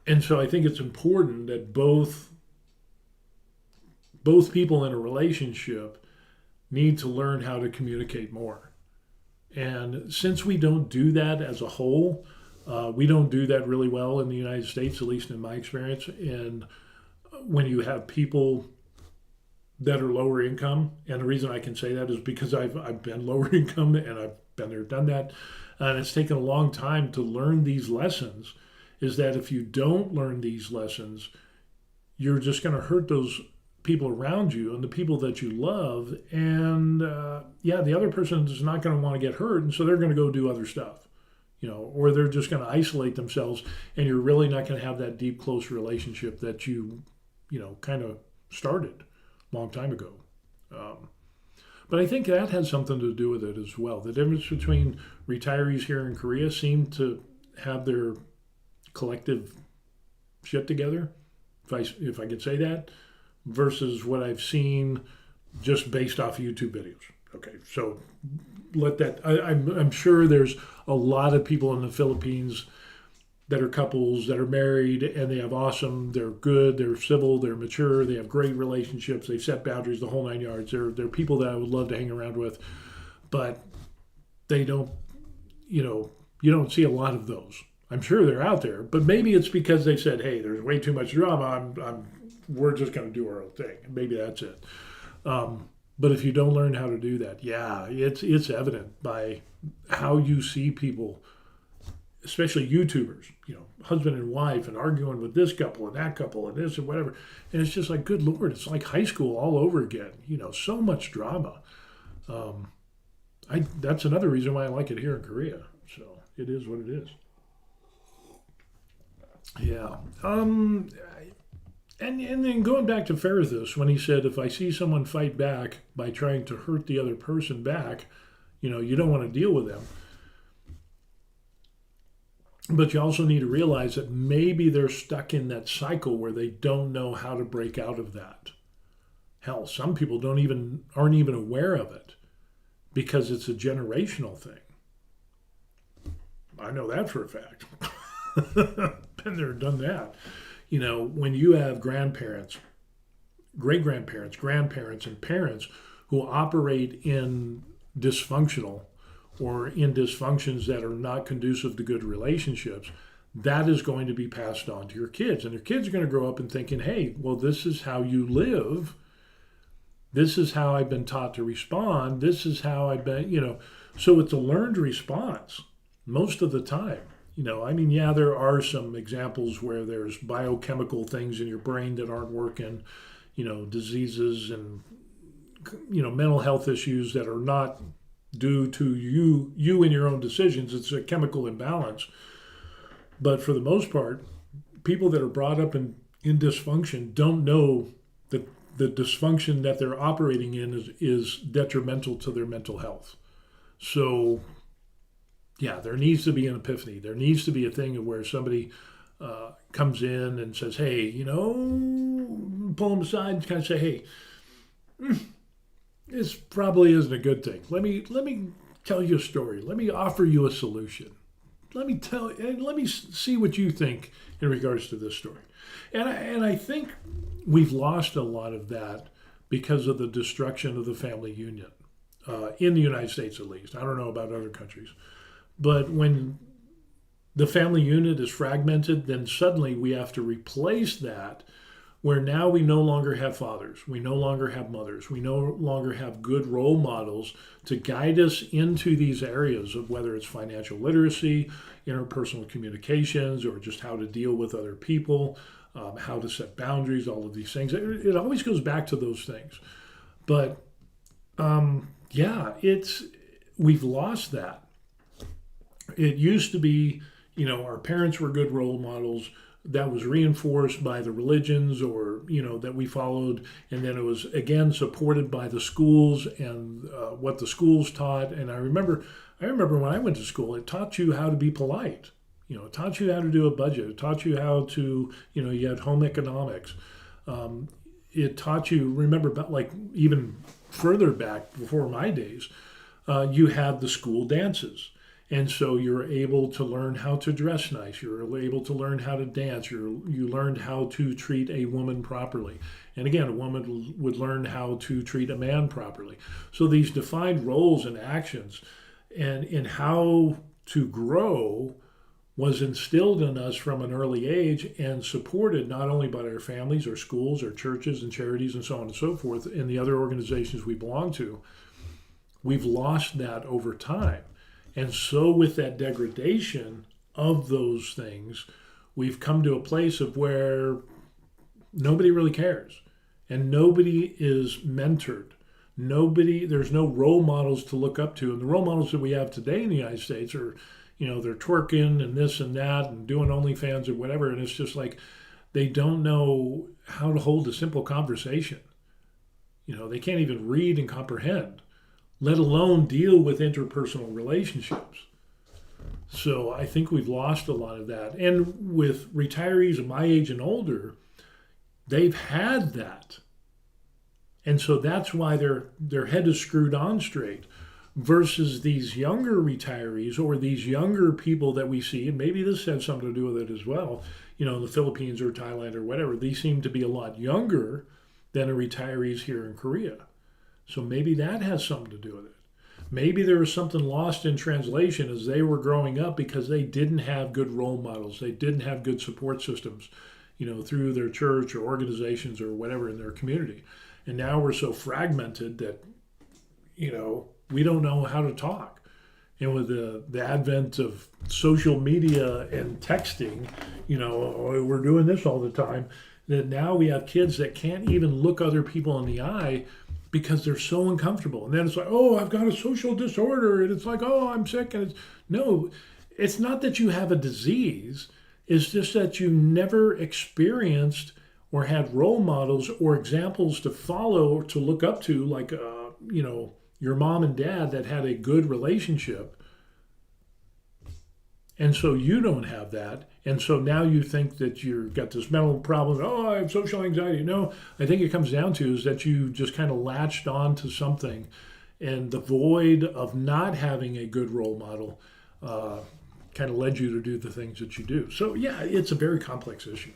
And so I think it's important that both people in a relationship need to learn how to communicate more. And since we don't do that as a whole, we don't do that really well in the United States, at least in my experience. And when you have people that are lower income, and the reason I can say that is because I've been lower income and I've been there, done that, and it's taken a long time to learn these lessons, is that if you don't learn these lessons, you're just going to hurt those people around you and the people that you love, and the other person is not going to want to get hurt, and so they're going to go do other stuff. Or they're just going to isolate themselves, and you're really not going to have that deep, close relationship that you kind of started a long time ago. But I think that has something to do with it as well. The difference between retirees here in Korea seem to have their collective shit together, if I could say that, versus what I've seen just based off YouTube videos. Okay, so I'm sure there's a lot of people in the Philippines that are couples that are married and they have they're good, they're civil, they're mature, they have great relationships, they've set boundaries, the whole nine yards. They're people that I would love to hang around with, but they don't, you don't see a lot of those. I'm sure they're out there, but maybe it's because they said, hey, there's way too much drama, we're just going to do our own thing. Maybe that's it. But if you don't learn how to do that, it's evident by how you see people, especially YouTubers, husband and wife, and arguing with this couple and that couple and this and whatever. And it's just like, good Lord, it's like high school all over again. So much drama. That's another reason why I like it here in Korea. So it is what it is. Yeah. And then going back to Ferithus, when he said, if I see someone fight back by trying to hurt the other person back, you don't want to deal with them. But you also need to realize that maybe they're stuck in that cycle where they don't know how to break out of that. Hell, some people aren't even aware of it because it's a generational thing. I know that for a fact. Been there, done that. When you have grandparents, great-grandparents, grandparents, and parents who operate in dysfunctional or in dysfunctions that are not conducive to good relationships, that is going to be passed on to your kids. And your kids are going to grow up and thinking, hey, well, this is how you live. This is how I've been taught to respond. This is how I've been, So it's a learned response most of the time. There are some examples where there's biochemical things in your brain that aren't working, diseases and, mental health issues that are not due to you and your own decisions. It's a chemical imbalance. But for the most part, people that are brought up in dysfunction don't know that the dysfunction that they're operating in is detrimental to their mental health. So, there needs to be an epiphany. There needs to be a thing where somebody comes in and says, hey, pull them aside and kind of say, hey, this probably isn't a good thing. Let me tell you a story. Let me offer you a solution. Let me see what you think in regards to this story. And I think we've lost a lot of that because of the destruction of the family union, in the United States at least. I don't know about other countries. But when the family unit is fragmented, then suddenly we have to replace that, where now we no longer have fathers, we no longer have mothers, we no longer have good role models to guide us into these areas of whether it's financial literacy, interpersonal communications, or just how to deal with other people, how to set boundaries, all of these things. It always goes back to those things. But yeah, we've lost that. It used to be, our parents were good role models. That was reinforced by the religions, or that we followed, and then it was again supported by the schools and what the schools taught. And I remember when I went to school, it taught you how to be polite. It taught you how to do a budget. It taught you how to, you had home economics. It taught you, remember, like even further back before my days, you had the school dances. And so you're able to learn how to dress nice. You're able to learn how to dance. You learned how to treat a woman properly. And again, a woman would learn how to treat a man properly. So these defined roles and actions and in how to grow was instilled in us from an early age and supported not only by our families or schools or churches and charities and so on and so forth and the other organizations we belong to. We've lost that over time. And so with that degradation of those things, we've come to a place of where nobody really cares and nobody is mentored. There's no role models to look up to. And the role models that we have today in the United States are, they're twerking and this and that and doing OnlyFans or whatever. And it's just like they don't know how to hold a simple conversation. They can't even read and comprehend, let alone deal with interpersonal relationships. So I think we've lost a lot of that. And with retirees of my age and older, they've had that. And so that's why their head is screwed on straight, versus these younger retirees or these younger people that we see, and maybe this has something to do with it as well, the Philippines or Thailand or whatever, these seem to be a lot younger than the retirees here in Korea. So maybe that has something to do with it. Maybe there was something lost in translation as they were growing up because they didn't have good role models. They didn't have good support systems, through their church or organizations or whatever in their community. And now we're so fragmented that, we don't know how to talk. And with the advent of social media and texting, we're doing this all the time, that now we have kids that can't even look other people in the eye because they're so uncomfortable. And then it's like, oh, I've got a social disorder. And it's like, oh, I'm sick. And it's not that you have a disease. It's just that you never experienced or had role models or examples to follow or to look up to, like, your mom and dad that had a good relationship. And so you don't have that. And so now you think that you've got this mental problem. Oh, I have social anxiety. No, I think it comes down to is that you just kind of latched on to something, and the void of not having a good role model kind of led you to do the things that you do. So yeah, it's a very complex issue.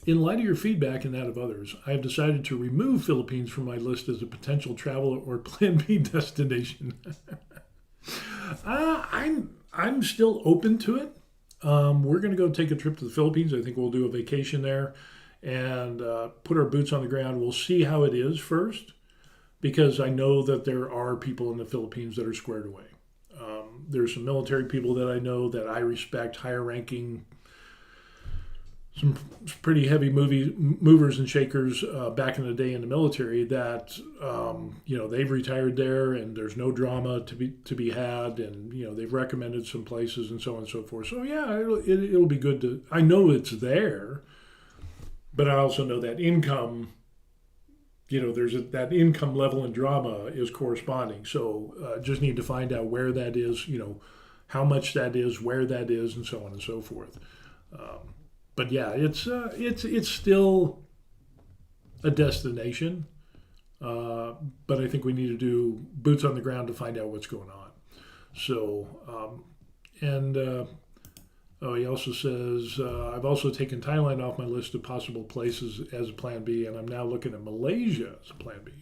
In light of your feedback and that of others, I have decided to remove Philippines from my list as a potential travel or Plan B destination. I'm still open to it. We're going to go take a trip to the Philippines. I think we'll do a vacation there and put our boots on the ground. We'll see how it is first, because I know that there are people in the Philippines that are squared away. There's some military people that I know that I respect, higher ranking, some pretty heavy movers and shakers back in the day in the military that they've retired there and there's no drama to be had, and they've recommended some places and so on and so forth. So yeah, it'll be good to. I know it's there, but I also know that income. That income level and drama is corresponding. So just need to find out where that is. How much that is, where that is, and so on and so forth. But yeah, it's still a destination. But I think we need to do boots on the ground to find out what's going on. So, and he also says, I've also taken Thailand off my list of possible places as a plan B, and I'm now looking at Malaysia as a plan B.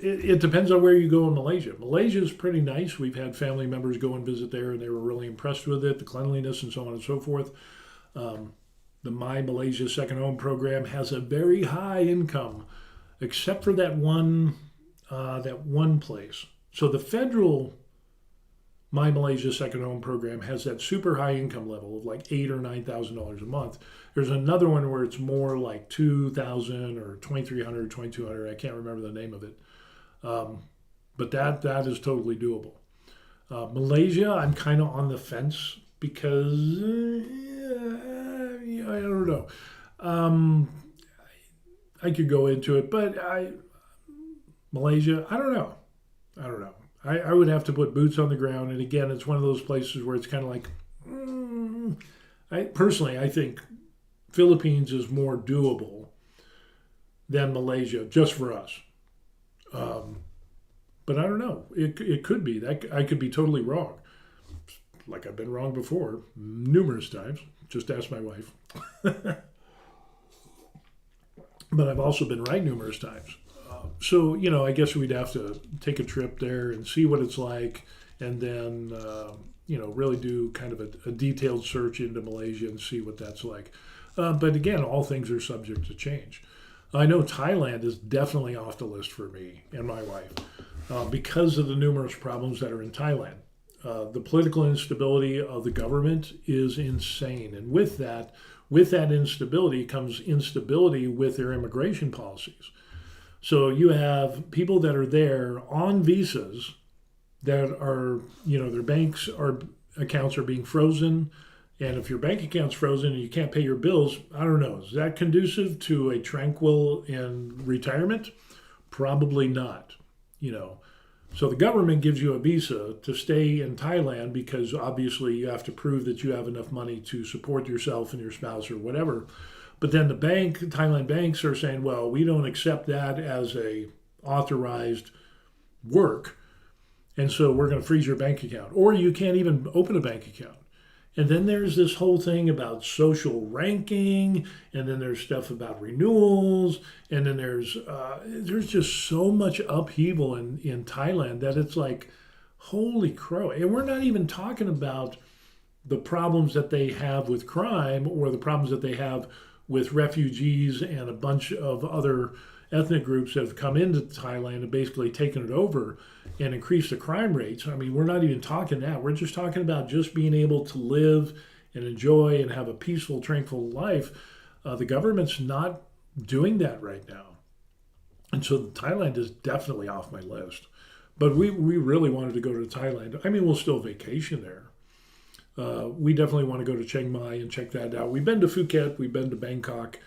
It depends on where you go in Malaysia. Malaysia is pretty nice. We've had family members go and visit there, and they were really impressed with it, the cleanliness and so on and so forth. The My Malaysia Second Home program has a very high income, except for that one place. So the federal My Malaysia Second Home program has that super high income level of like $8,000 or $9,000 a month. There's another one where it's more like $2,000 or $2,300, $2,200. I can't remember the name of it. But that is totally doable. Malaysia, I'm kind of on the fence because I don't know. I could go into it, but Malaysia, I don't know. I would have to put boots on the ground, and again, it's one of those places where it's kind of like, I think Philippines is more doable than Malaysia, just for us. But I don't know. It could be that I could be totally wrong, like I've been wrong before numerous times. Just ask my wife. But I've also been right numerous times. So, I guess we'd have to take a trip there and see what it's like, and then, really do kind of a detailed search into Malaysia and see what that's like. But again, all things are subject to change. I know Thailand is definitely off the list for me and my wife because of the numerous problems that are in Thailand. The political instability of the government is insane. And with that instability comes instability with their immigration policies. So you have people that are there on visas that are, their accounts are being frozen. And if your bank account's frozen and you can't pay your bills, I don't know. Is that conducive to a tranquil and retirement? Probably not, So the government gives you a visa to stay in Thailand because obviously you have to prove that you have enough money to support yourself and your spouse or whatever. But then the Thailand banks are saying, well, we don't accept that as a authorized work. And so we're going to freeze your bank account. Or you can't even open a bank account. And then there's this whole thing about social ranking, and then there's stuff about renewals, and then there's just so much upheaval in Thailand that it's like, holy crow. And we're not even talking about the problems that they have with crime or the problems that they have with refugees and a bunch of other ethnic groups that have come into Thailand and basically taken it over and increased the crime rates. I mean, we're not even talking that. We're just talking about just being able to live and enjoy and have a peaceful, tranquil life. The government's not doing that right now. And so Thailand is definitely off my list. But we really wanted to go to Thailand. I mean, we'll still vacation there. We definitely want to go to Chiang Mai and check that out. We've been to Phuket, we've been to Bangkok,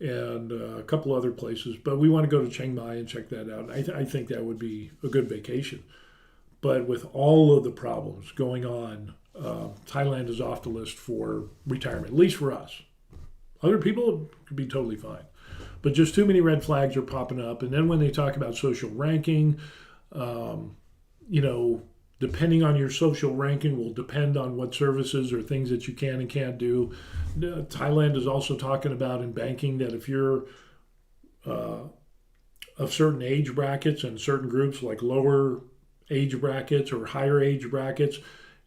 and a couple other places, but we want to go to Chiang Mai and check that out. I think that would be a good vacation. But with all of the problems going on, Thailand is off the list for retirement, at least for us. Other people could be totally fine. But just too many red flags are popping up. And then when they talk about social ranking, depending on your social ranking will depend on what services or things that you can and can't do. Thailand is also talking about in banking that if you're of certain age brackets and certain groups like lower age brackets or higher age brackets,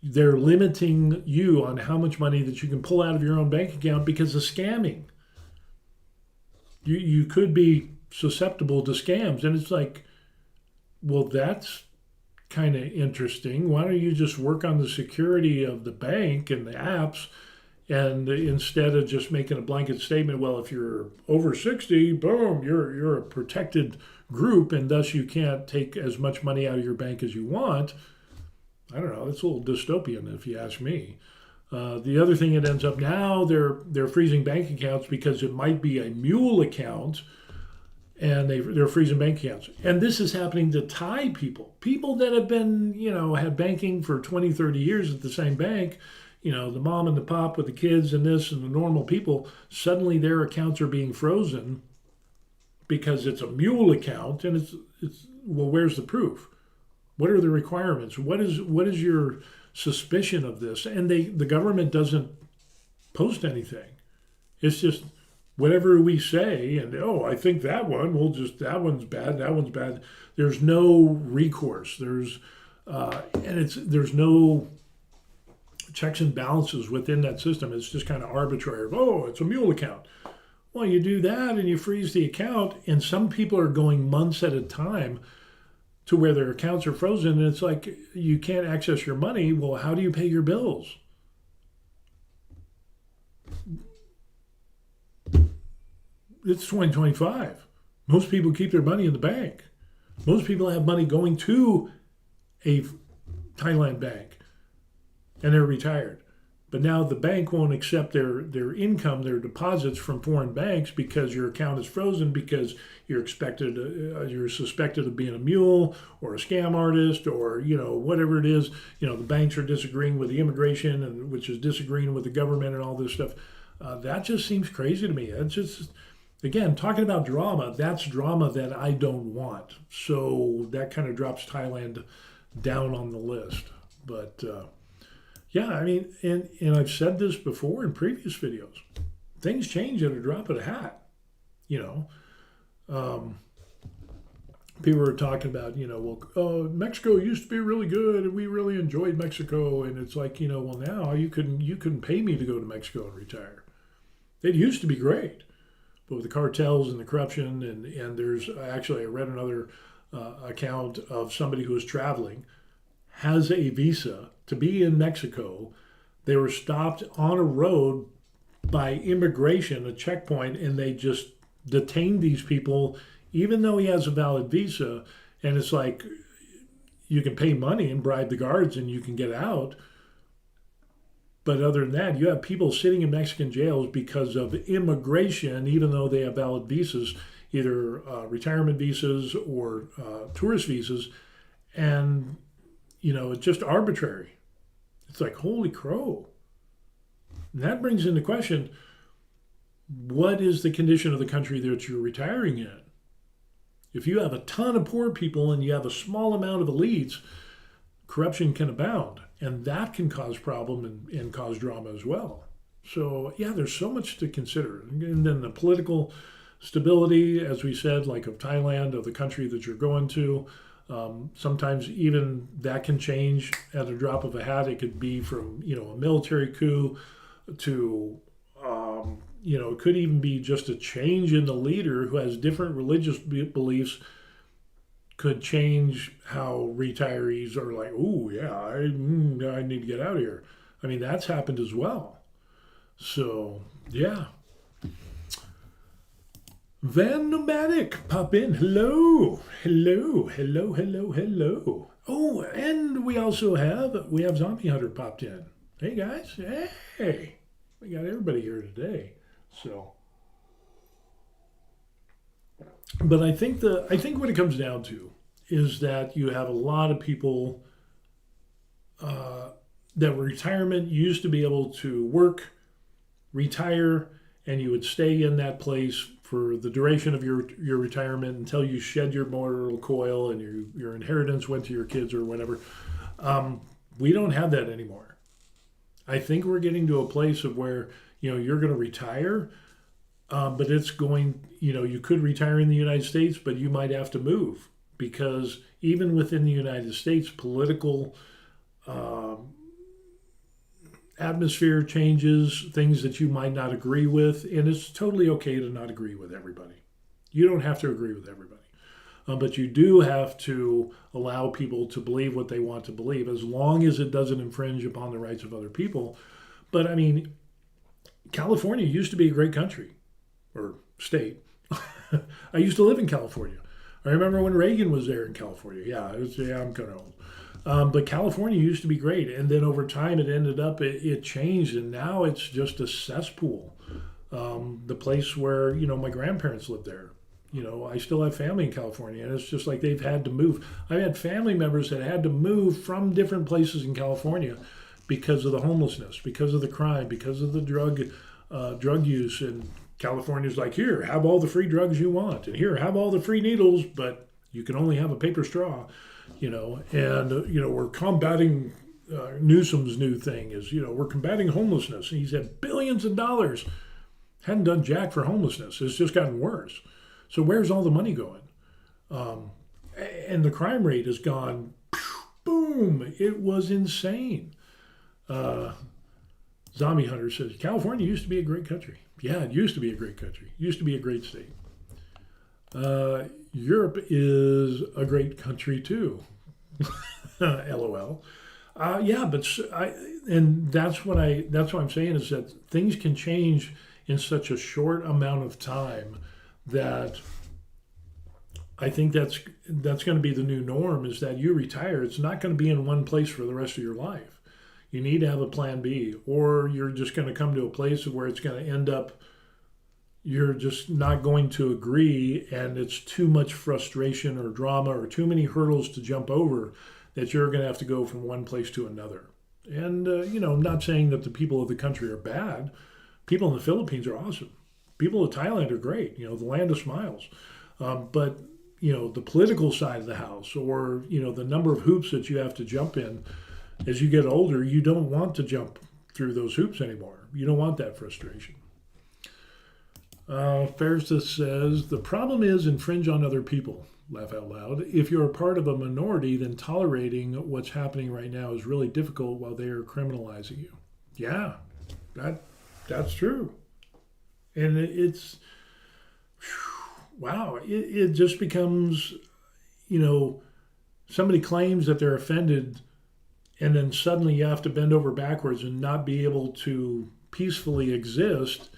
they're limiting you on how much money that you can pull out of your own bank account because of scamming. You could be susceptible to scams. And it's like, well, that's kind of interesting. Why don't you just work on the security of the bank and the apps, and instead of just making a blanket statement, well, if you're over 60, boom, you're a protected group, and thus you can't take as much money out of your bank as you want. I don't know. It's a little dystopian, if you ask me. The other thing it ends up now, they're freezing bank accounts because it might be a mule account, and they're freezing bank accounts. And this is happening to Thai people that have been, had banking for 20, 30 years at the same bank, the mom and the pop with the kids and this and the normal people, suddenly their accounts are being frozen because it's a mule account, and it's well, where's the proof? What are the requirements? What is your suspicion of this? And the government doesn't post anything. It's just whatever we say, and oh, I think that one. We'll just that one's bad. That one's bad. There's no recourse. There's no checks and balances within that system. It's just kind of arbitrary. Oh, it's a mule account. Well, you do that and you freeze the account, and some people are going months at a time to where their accounts are frozen, and it's like you can't access your money. Well, how do you pay your bills? It's 2025. Most people keep their money in the bank. Most people have money going to a Thailand bank, and they're retired. But now the bank won't accept their income, their deposits from foreign banks because your account is frozen because you're suspected of being a mule or a scam artist or whatever it is. The banks are disagreeing with the immigration, and which is disagreeing with the government and all this stuff. That just seems crazy to me. It's just, again, talking about drama. That's drama that I don't want. So that kind of drops Thailand down on the list. But yeah, I mean, and I've said this before in previous videos. Things change at a drop of a hat. People are talking about, Mexico used to be really good and we really enjoyed Mexico. And it's like, well, now you couldn't pay me to go to Mexico and retire. It used to be great. But with the cartels and the corruption, and there's actually, I read another account of somebody who was traveling, has a visa to be in Mexico. They were stopped on a road by immigration, a checkpoint, and they just detained these people, even though he has a valid visa. And it's like, you can pay money and bribe the guards and you can get out. But other than that, you have people sitting in Mexican jails because of immigration, even though they have valid visas, either retirement visas or tourist visas. And it's just arbitrary. It's like, holy crow. And that brings into question, what is the condition of the country that you're retiring in? If you have a ton of poor people and you have a small amount of elites, corruption can abound. And that can cause problem and cause drama as well. So, yeah, there's so much to consider. And then the political stability, as we said, like of Thailand, of the country that you're going to. Sometimes even that can change at a drop of a hat. It could be from, a military coup to, it could even be just a change in the leader who has different religious beliefs, could change how retirees are like, oh, yeah, I need to get out of here. I mean, that's happened as well. So, yeah. Van Nomadic, pop in. Hello. Oh, and we also have Zombie Hunter popped in. Hey, guys. Hey. We got everybody here today. So, but I think what it comes down to is that you have a lot of people that were retirement used to be able to work, retire, and you would stay in that place for the duration of your retirement until you shed your mortal coil and your inheritance went to your kids or whatever. We don't have that anymore. I think we're getting to a place of where, you're going to retire, but it's going, you could retire in the United States, but you might have to move because even within the United States, political atmosphere changes, things that you might not agree with, and it's totally okay to not agree with everybody. You don't have to agree with everybody, but you do have to allow people to believe what they want to believe, as long as it doesn't infringe upon the rights of other people. But I mean, California used to be a great country or state. I used to live in California. I remember when Reagan was there in California. Yeah, I'm kind of old. But California used to be great. And then over time, it changed. And now it's just a cesspool. The place where, my grandparents lived there. I still have family in California. And it's just like they've had to move. I've had family members that had to move from different places in California because of the homelessness, because of the crime, because of the drug use and California's like, here, have all the free drugs you want, and here, have all the free needles, but you can only have a paper straw, and we're combating. Newsom's new thing is, we're combating homelessness. And he said billions of dollars, hadn't done jack for homelessness. It's just gotten worse. So where's all the money going? And the crime rate has gone, boom. It was insane. Zombie Hunter says, California used to be a great country. Yeah, it used to be a great country. It used to be a great state. Europe is a great country too. LOL. Yeah, but that's what I'm saying is that things can change in such a short amount of time that I think that's going to be the new norm. Is that you retire, it's not going to be in one place for the rest of your life. You need to have a plan B, or you're just going to come to a place where it's going to end up you're just not going to agree, and it's too much frustration or drama or too many hurdles to jump over that you're going to have to go from one place to another. And, I'm not saying that the people of the country are bad. People in the Philippines are awesome. People of Thailand are great, the land of smiles. But, the political side of the house, or, the number of hoops that you have to jump in as you get older, you don't want to jump through those hoops anymore. You don't want that frustration. Ferris says, the problem is infringe on other people. Laugh out loud. If you're a part of a minority, then tolerating what's happening right now is really difficult while they are criminalizing you. Yeah, that's true. And it's, wow, it just becomes, somebody claims that they're offended, and then suddenly you have to bend over backwards and not be able to peacefully exist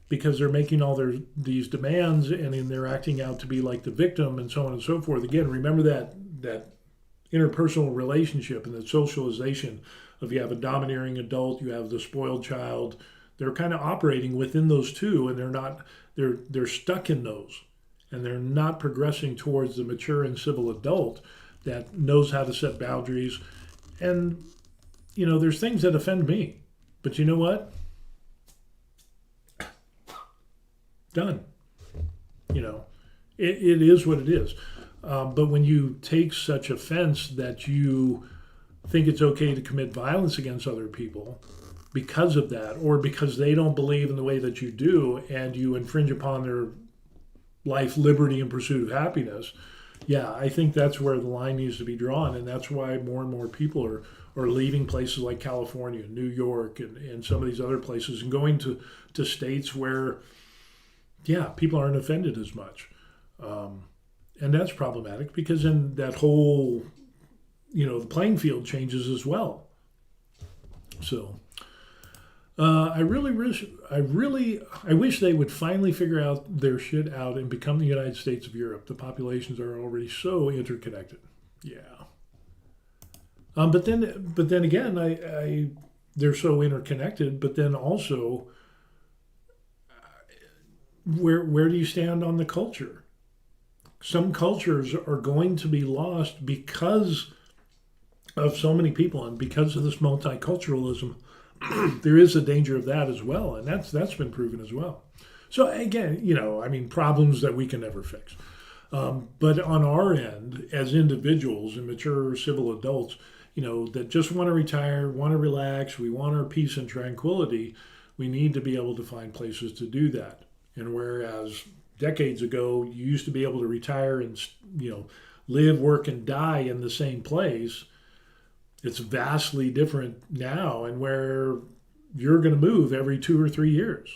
because they're making all these demands, and then they're acting out to be like the victim and so on and so forth. Again, remember that interpersonal relationship and the socialization of, you have a domineering adult, you have the spoiled child. They're kind of operating within those two, and they're stuck in those, and they're not progressing towards the mature and civil adult that knows how to set boundaries. And there's things that offend me, but you know what? Done. It is what it is. But when you take such offense that you think it's okay to commit violence against other people because of that, or because they don't believe in the way that you do, and you infringe upon their life, liberty, and pursuit of happiness, yeah, I think that's where the line needs to be drawn. And that's why more and more people are leaving places like California, New York, and some of these other places, and going to states where, yeah, people aren't offended as much. And that's problematic, because then that whole, the playing field changes as well. So I wish they would finally figure out their shit out and become the United States of Europe. The populations are already so interconnected. Yeah. But then again, they're so interconnected, but then also, where do you stand on the culture? Some cultures are going to be lost because of so many people, and because of this multiculturalism. There is a danger of that as well, and that's been proven as well. So again, problems that we can never fix. But on our end, as individuals and mature civil adults, that just want to retire, want to relax, we want our peace and tranquility, we need to be able to find places to do that. And whereas decades ago, you used to be able to retire and, live, work, and die in the same place, it's vastly different now, and where you're going to move every 2 or 3 years.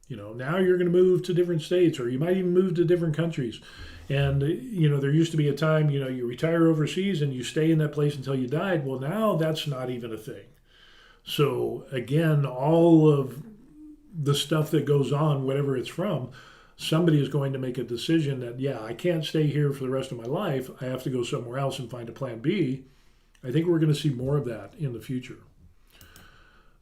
Now you're going to move to different states, or you might even move to different countries. And, there used to be a time, you retire overseas and you stay in that place until you died. Well, now that's not even a thing. So again, all of the stuff that goes on, whatever it's from, somebody is going to make a decision that, yeah, I can't stay here for the rest of my life. I have to go somewhere else and find a plan B. I think we're going to see more of that in the future.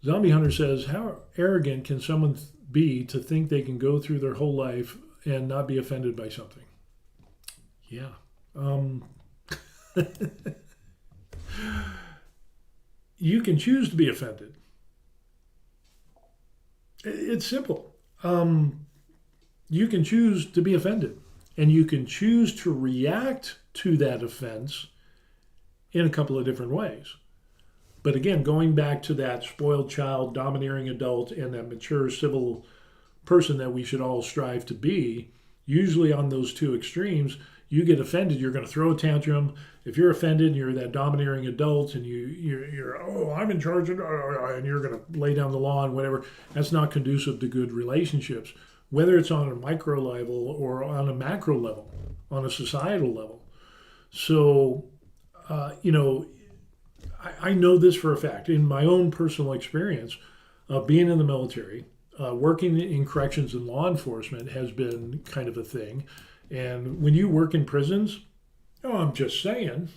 Zombie Hunter says, how arrogant can someone be to think they can go through their whole life and not be offended by something? Yeah. You can choose to be offended. It's simple. you can choose to be offended, and you can choose to react to that offense in a couple of different ways. But again, going back to that spoiled child, domineering adult, and that mature civil person that we should all strive to be, usually on those two extremes, you get offended, you're going to throw a tantrum. If you're offended and you're that domineering adult and you're oh, I'm in charge of, and you're going to lay down the law and whatever, that's not conducive to good relationships, whether it's on a micro level or on a macro level, on a societal level. So, I know this for a fact. In my own personal experience, being in the military, working in corrections and law enforcement has been kind of a thing. And when you work in prisons, oh, I'm just saying,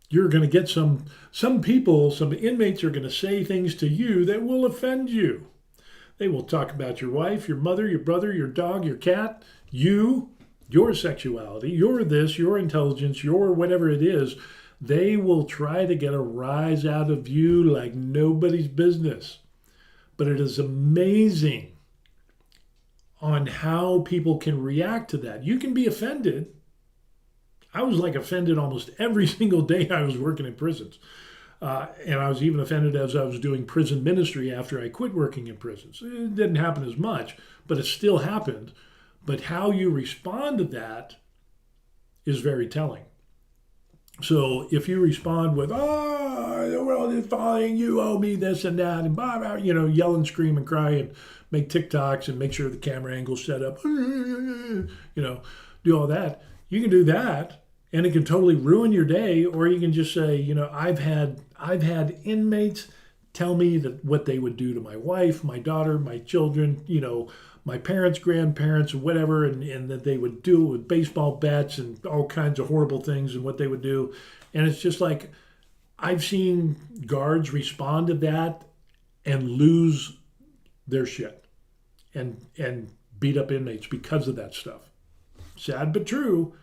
you're going to get some people, some inmates are going to say things to you that will offend you. They will talk about your wife, your mother, your brother, your dog, your cat, you, your sexuality, your this, your intelligence, your whatever it is. They will try to get a rise out of you like nobody's business. But it is amazing on how people can react to that. You can be offended. I was like offended almost every single day I was working in prisons. And I was even offended as I was doing prison ministry after I quit working in prisons. It didn't happen as much, but it still happened. But how you respond to that is very telling. So if you respond with, oh, the world is falling, you owe me this and that, and blah, blah, yell and scream and cry and make TikToks and make sure the camera angle's set up, do all that. You can do that, and it can totally ruin your day. Or you can just say, I've had inmates tell me that what they would do to my wife, my daughter, my children, my parents, grandparents, whatever, and that they would do with baseball bats and all kinds of horrible things and what they would do. And it's just like, I've seen guards respond to that and lose their shit and beat up inmates because of that stuff. Sad but true.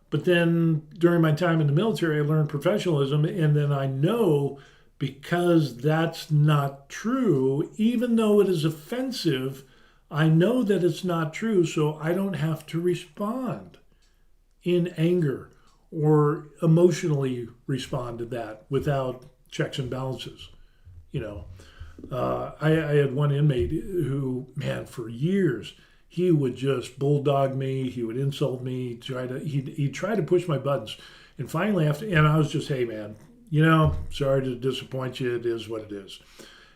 But then during my time in the military, I learned professionalism, and then I know because that's not true, even though it is offensive, I know that it's not true, so I don't have to respond in anger or emotionally respond to that without checks and balances. I had one inmate who, man, for years, he would just bulldog me. He would insult me. He'd try to push my buttons. And finally, and I was just, hey, man, sorry to disappoint you. It is what it is.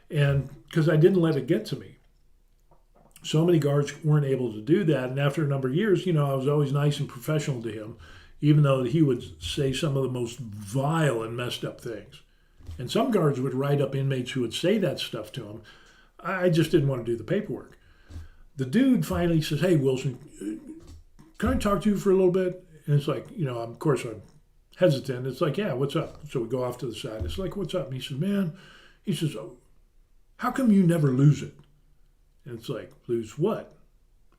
And because I didn't let it get to me. So many guards weren't able to do that. And after a number of years, I was always nice and professional to him, even though he would say some of the most vile and messed up things. And some guards would write up inmates who would say that stuff to him. I just didn't want to do the paperwork. The dude finally says, hey, Wilson, can I talk to you for a little bit? And it's like, of course I'm hesitant. It's like, yeah, what's up? So we go off to the side. It's like, what's up? And he says, man, oh, how come you never lose it? And it's like, lose what?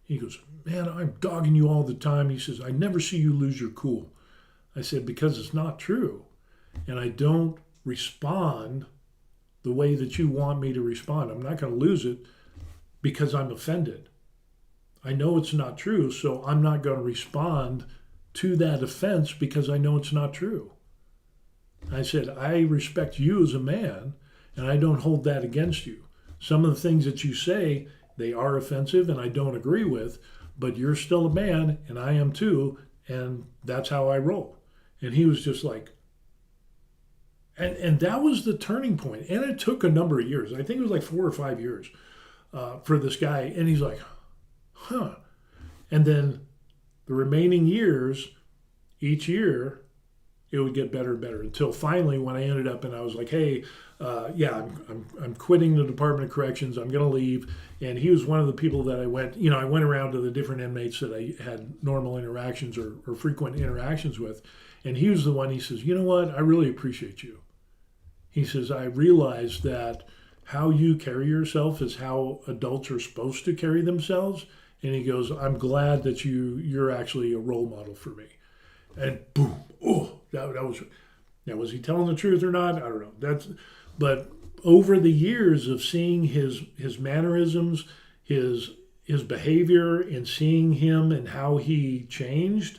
He goes, man, I'm dogging you all the time. He says, I never see you lose your cool. I said, because it's not true. And I don't respond the way that you want me to respond. I'm not going to lose it because I'm offended. I know it's not true, so I'm not going to respond to that offense because I know it's not true. I said, I respect you as a man, and I don't hold that against you. Some of the things that you say, they are offensive and I don't agree with, but you're still a man and I am too, and that's how I roll. And he was just like, and that was the turning point. And it took a number of years. I think it was like 4 or 5 years for this guy. And he's like, huh. And then the remaining years, each year, it would get better and better until finally when I ended up and I was like, hey, I'm quitting the Department of Corrections. I'm going to leave. And he was one of the people that I went around to the different inmates that I had normal interactions or frequent interactions with. And he was the one, he says, you know what? I really appreciate you. He says, I realize that how you carry yourself is how adults are supposed to carry themselves. And he goes, I'm glad that you're actually a role model for me. And boom, was he telling the truth or not? I don't know. But over the years of seeing his mannerisms, his his behavior and seeing him and how he changed,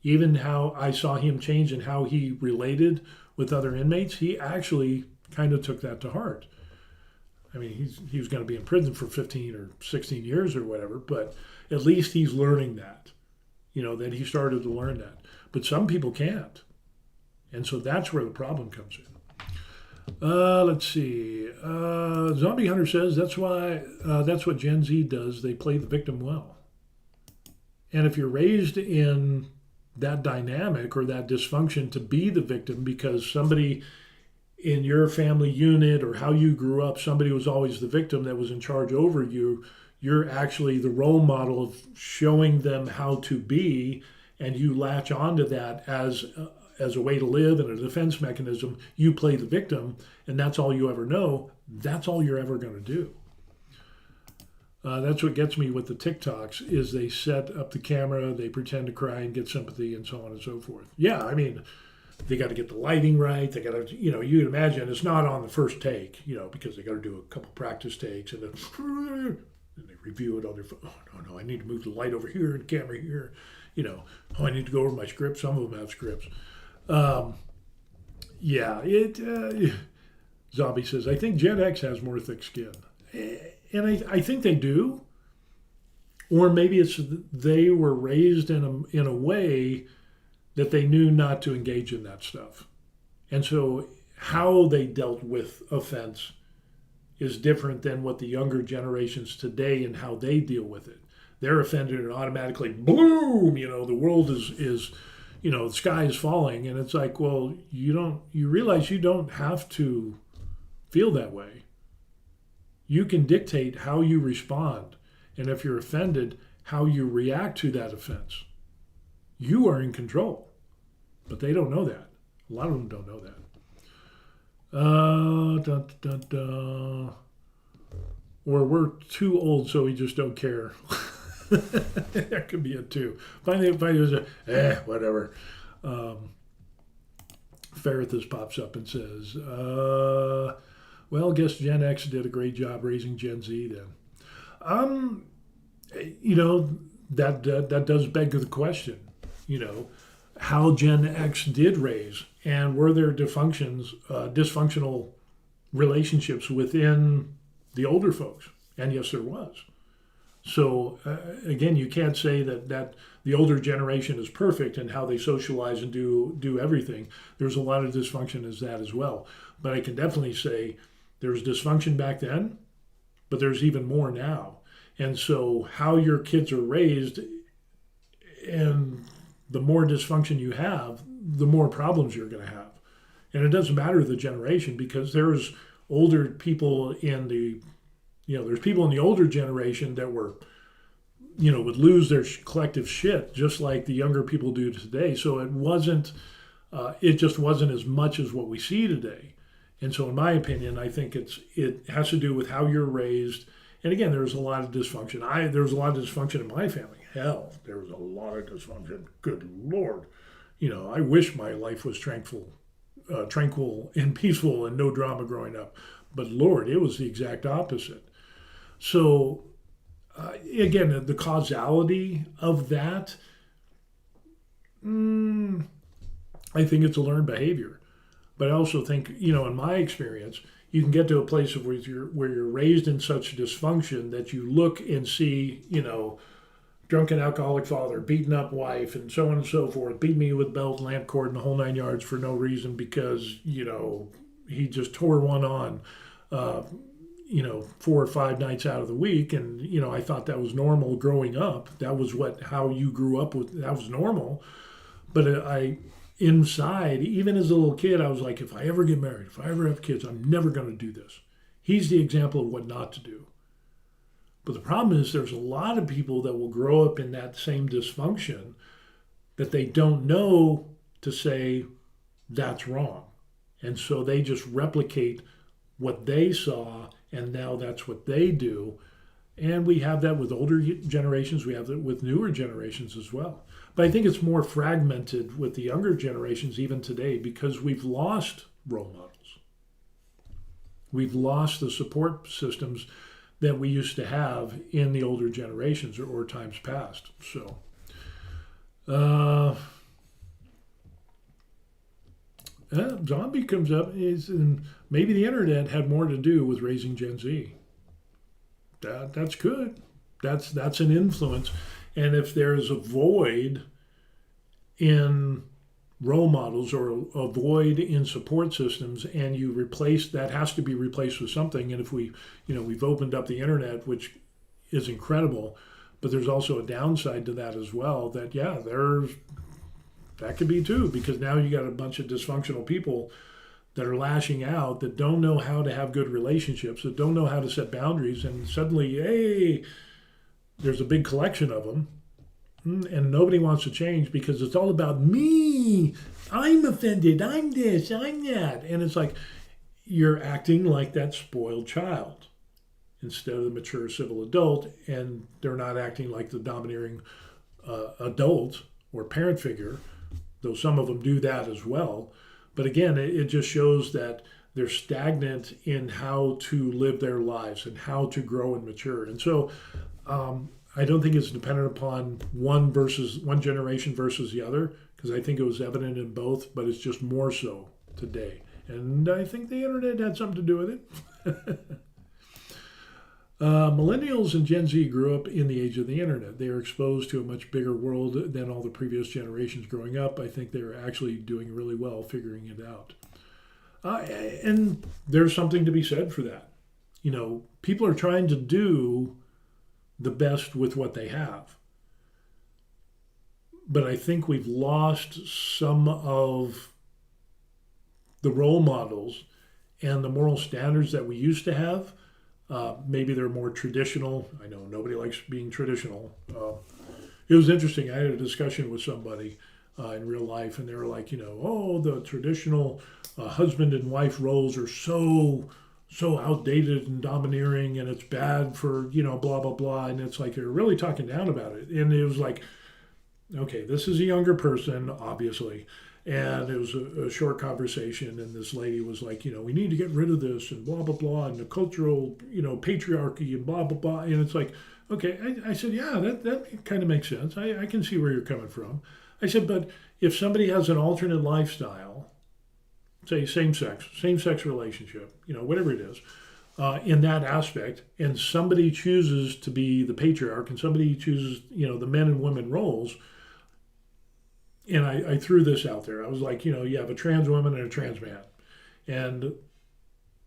even how I saw him change and how he related with other inmates, he actually kind of took that to heart. I mean, he was going to be in prison for 15 or 16 years or whatever, but at least he's learning that, that he started to learn that. But some people can't. And so that's where the problem comes in. Let's see. Zombie Hunter says that's what Gen Z does. They play the victim well. And if you're raised in that dynamic or that dysfunction to be the victim because somebody in your family unit or how you grew up, somebody was always the victim that was in charge over you, you're actually the role model of showing them how to be, and you latch onto that as a way to live and a defense mechanism. You play the victim, and that's all you ever know. That's all you're ever going to do. That's what gets me with the TikToks is they set up the camera, they pretend to cry and get sympathy and so on and so forth. Yeah, I mean, they got to get the lighting right. They got to, you'd imagine it's not on the first take, because they got to do a couple practice takes and then they review it on their phone. Oh, no, I need to move the light over here and the camera here. I need to go over my scripts. Some of them have scripts. Zombie says, I think Gen X has more thick skin. And I think they do. Or maybe it's they were raised in a way that they knew not to engage in that stuff. And so how they dealt with offense is different than what the younger generations today and how they deal with it. They're offended and automatically, boom, the world is the sky is falling. And it's like, well, you realize you don't have to feel that way. You can dictate how you respond. And if you're offended, how you react to that offense. You are in control. But they don't know that. A lot of them don't know that. Or we're too old, so we just don't care. That could be it too. Finally there's whatever. Ferrithus pops up and says, well, I guess Gen X did a great job raising Gen Z then. That does beg the question, how Gen X did raise, and were there dysfunctional relationships within the older folks? And yes, there was. So again, you can't say that the older generation is perfect in how they socialize and do everything. There's a lot of dysfunction as that as well. But I can definitely say there was dysfunction back then, but there's even more now. And so how your kids are raised, and the more dysfunction you have, the more problems you're going to have. And it doesn't matter the generation, because there's older people in the, there's people in the older generation that were, would lose their collective shit just like the younger people do today. So it just wasn't as much as what we see today. And so in my opinion, I think it has to do with how you're raised. And again, there was a lot of dysfunction. There was a lot of dysfunction in my family. Hell, there was a lot of dysfunction. Good Lord. I wish my life was tranquil and peaceful and no drama growing up. But Lord, it was the exact opposite. So again, the causality of that, I think it's a learned behavior. But I also think, in my experience, you can get to a place where you're raised in such dysfunction that you look and see, drunken alcoholic father, beaten up wife, and so on and so forth, beat me with belt, lamp cord, and the whole 9 yards for no reason because, he just tore one on, 4 or 5 nights out of the week. And, I thought that was normal growing up. That was how you grew up with, that was normal. But inside, even as a little kid, I was like, if I ever get married, if I ever have kids, I'm never going to do this. He's the example of what not to do. But the problem is there's a lot of people that will grow up in that same dysfunction that they don't know to say that's wrong. And so they just replicate what they saw, and now that's what they do. And we have that with older generations. We have that with newer generations as well. But I think it's more fragmented with the younger generations even today because we've lost role models. We've lost the support systems that we used to have in the older generations or times past. So, zombie comes up and maybe the internet had more to do with raising Gen Z. That's good. That's an influence. And if there's a void in role models or a void in support systems, and you replace that, has to be replaced with something. And if we've opened up the internet, which is incredible, but there's also a downside to that as well, that that could be too, because now you got a bunch of dysfunctional people that are lashing out, that don't know how to have good relationships, that don't know how to set boundaries, and suddenly, hey, there's a big collection of them, and nobody wants to change because it's all about me. I'm offended. I'm this. I'm that. And it's like you're acting like that spoiled child instead of the mature civil adult, and they're not acting like the domineering adult or parent figure, though some of them do that as well. But again, it just shows that they're stagnant in how to live their lives and how to grow and mature. And so I don't think it's dependent upon one generation versus the other, because I think it was evident in both, but it's just more so today. And I think the internet had something to do with it. Millennials and Gen Z grew up in the age of the internet. They are exposed to a much bigger world than all the previous generations growing up. I think they're actually doing really well figuring it out. And there's something to be said for that. People are trying to do the best with what they have. But I think we've lost some of the role models and the moral standards that we used to have. Maybe they're more traditional. I know nobody likes being traditional. It was interesting. I had a discussion with somebody in real life, and they were like, the traditional husband and wife roles are so outdated and domineering, and it's bad for, blah, blah, blah. And it's like, they're really talking down about it. And it was like, okay, this is a younger person, obviously. And it was a short conversation, and this lady was like, we need to get rid of this and blah, blah, blah, and the cultural, patriarchy and blah, blah, blah. And it's like, okay, I said, yeah, that kind of makes sense. I can see where you're coming from. I said, but if somebody has an alternate lifestyle, say same-sex relationship, whatever it is, in that aspect, and somebody chooses to be the patriarch and somebody chooses, the men and women roles, and I threw this out there. I was like, you have a trans woman and a trans man, and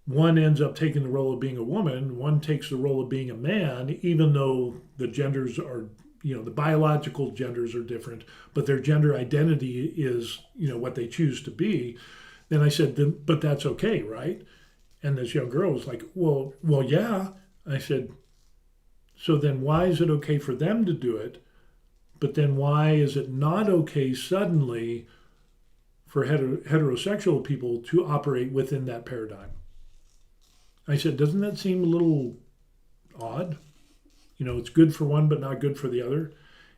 one ends up taking the role of being a woman, one takes the role of being a man, even though the genders are, the biological genders are different, but their gender identity is, what they choose to be. Then I said, but that's okay, right? And this young girl was like, well, yeah. I said, so then why is it okay for them to do it? But then why is it not okay suddenly for heterosexual people to operate within that paradigm? I said, doesn't that seem a little odd? It's good for one, but not good for the other.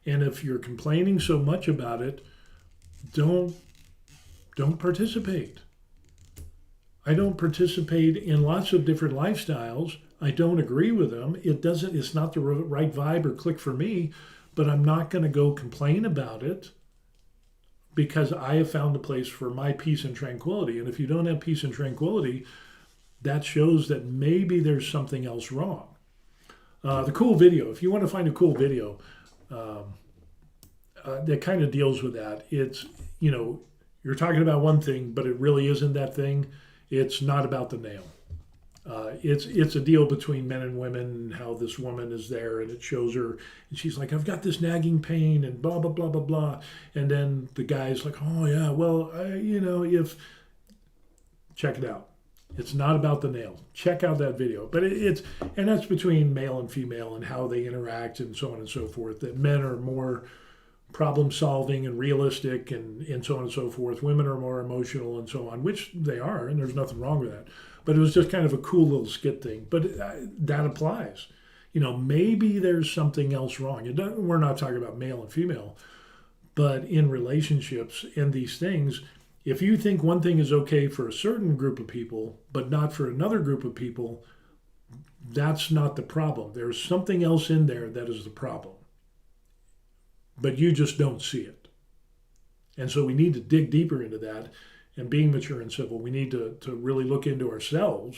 And if you're complaining so much about it, don't participate. I don't participate in lots of different lifestyles. I don't agree with them. It's not the right vibe or click for me, but I'm not going to go complain about it because I have found a place for my peace and tranquility. And if you don't have peace and tranquility, that shows that maybe there's something else wrong. The cool video, if you want to find a cool video that kind of deals with that, it's, you're talking about one thing, but it really isn't that thing. It's not about the nail. It's a deal between men and women and how this woman is there, and it shows her, and she's like, I've got this nagging pain and blah, blah, blah, blah, blah. And then the guy's like, oh, yeah, well, check it out. It's not about the nail. Check out that video. But and that's between male and female and how they interact and so on and so forth, that men are more problem solving and realistic and so on and so forth. Women are more emotional and so on, which they are, and there's nothing wrong with that. But it was just kind of a cool little skit thing. But that applies. Maybe there's something else wrong. We're not talking about male and female, but in relationships and these things, if you think one thing is okay for a certain group of people, but not for another group of people, that's not the problem. There's something else in there that is the problem, but you just don't see it. And so we need to dig deeper into that. And being mature and civil, we need to really look into ourselves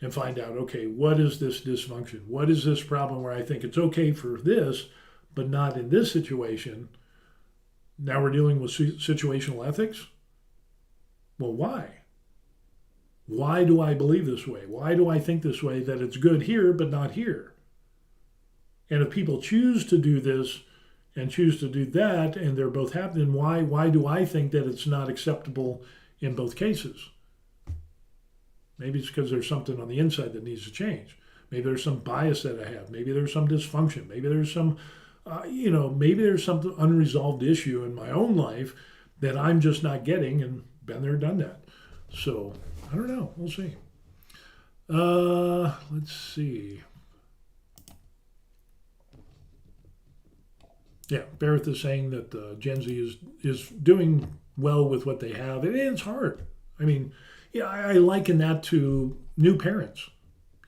and find out, okay, what is this dysfunction? What is this problem where I think it's okay for this, but not in this situation? Now we're dealing with situational ethics. Well, why? Why do I believe this way? Why do I think this way, that it's good here, but not here? And if people choose to do this and choose to do that, and they're both happening, why do I think that it's not acceptable in both cases? Maybe it's because there's something on the inside that needs to change. Maybe there's some bias that I have. Maybe there's some dysfunction. Maybe there's some, maybe there's some unresolved issue in my own life that I'm just not getting, and been there, done that. So I don't know. We'll see. Let's see. Yeah, Barrett is saying that Gen Z is doing well with what they have. And it's hard. I mean, yeah, I liken that to new parents.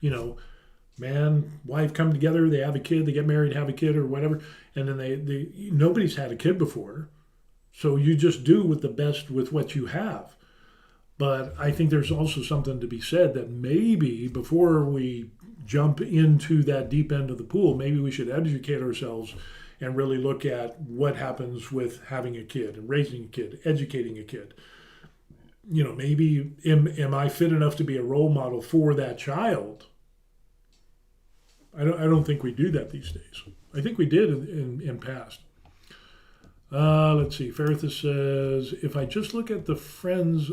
Man, wife come together, they have a kid, they get married, have a kid or whatever, and then they nobody's had a kid before. So you just do with the best with what you have. But I think there's also something to be said that maybe before we jump into that deep end of the pool, maybe we should educate ourselves and really look at what happens with having a kid and raising a kid, educating a kid. Maybe am I fit enough to be a role model for that child? I don't think we do that these days. I think we did in past. Let's see. Ferrithus says, if I just look at the friends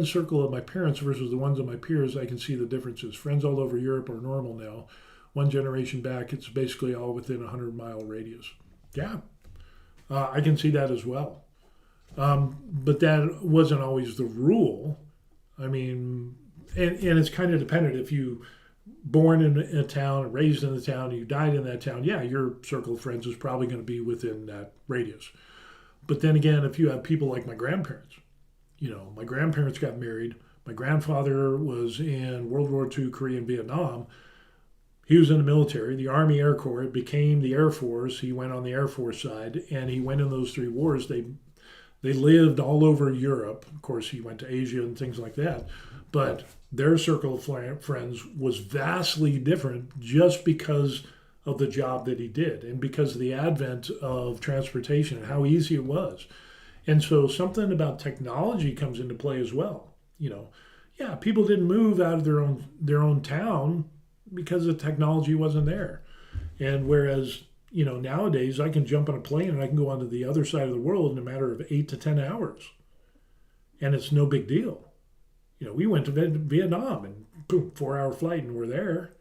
circle of my parents versus the ones of my peers, I can see the differences. Friends all over Europe are normal now. One generation back, it's basically all within a 100-mile radius. Yeah, I can see that as well. But that wasn't always the rule. I mean, and it's kind of dependent. If you born in a town, raised in the town, and you died in that town, yeah, your circle of friends is probably going to be within that radius. But then again, if you have people like my grandparents, my grandparents got married. My grandfather was in World War II, Korea, and Vietnam. He was in the military, the Army Air Corps. It became the Air Force. He went on the Air Force side, and he went in those 3 wars. They lived all over Europe. Of course, he went to Asia and things like that. But their circle of friends was vastly different just because of the job that he did and because of the advent of transportation and how easy it was. And so something about technology comes into play as well. Yeah, people didn't move out of their own town because the technology wasn't there. And whereas, nowadays I can jump on a plane and I can go onto the other side of the world in a matter of 8 to 10 hours. And it's no big deal. We went to Vietnam and boom, 4-hour flight and we're there,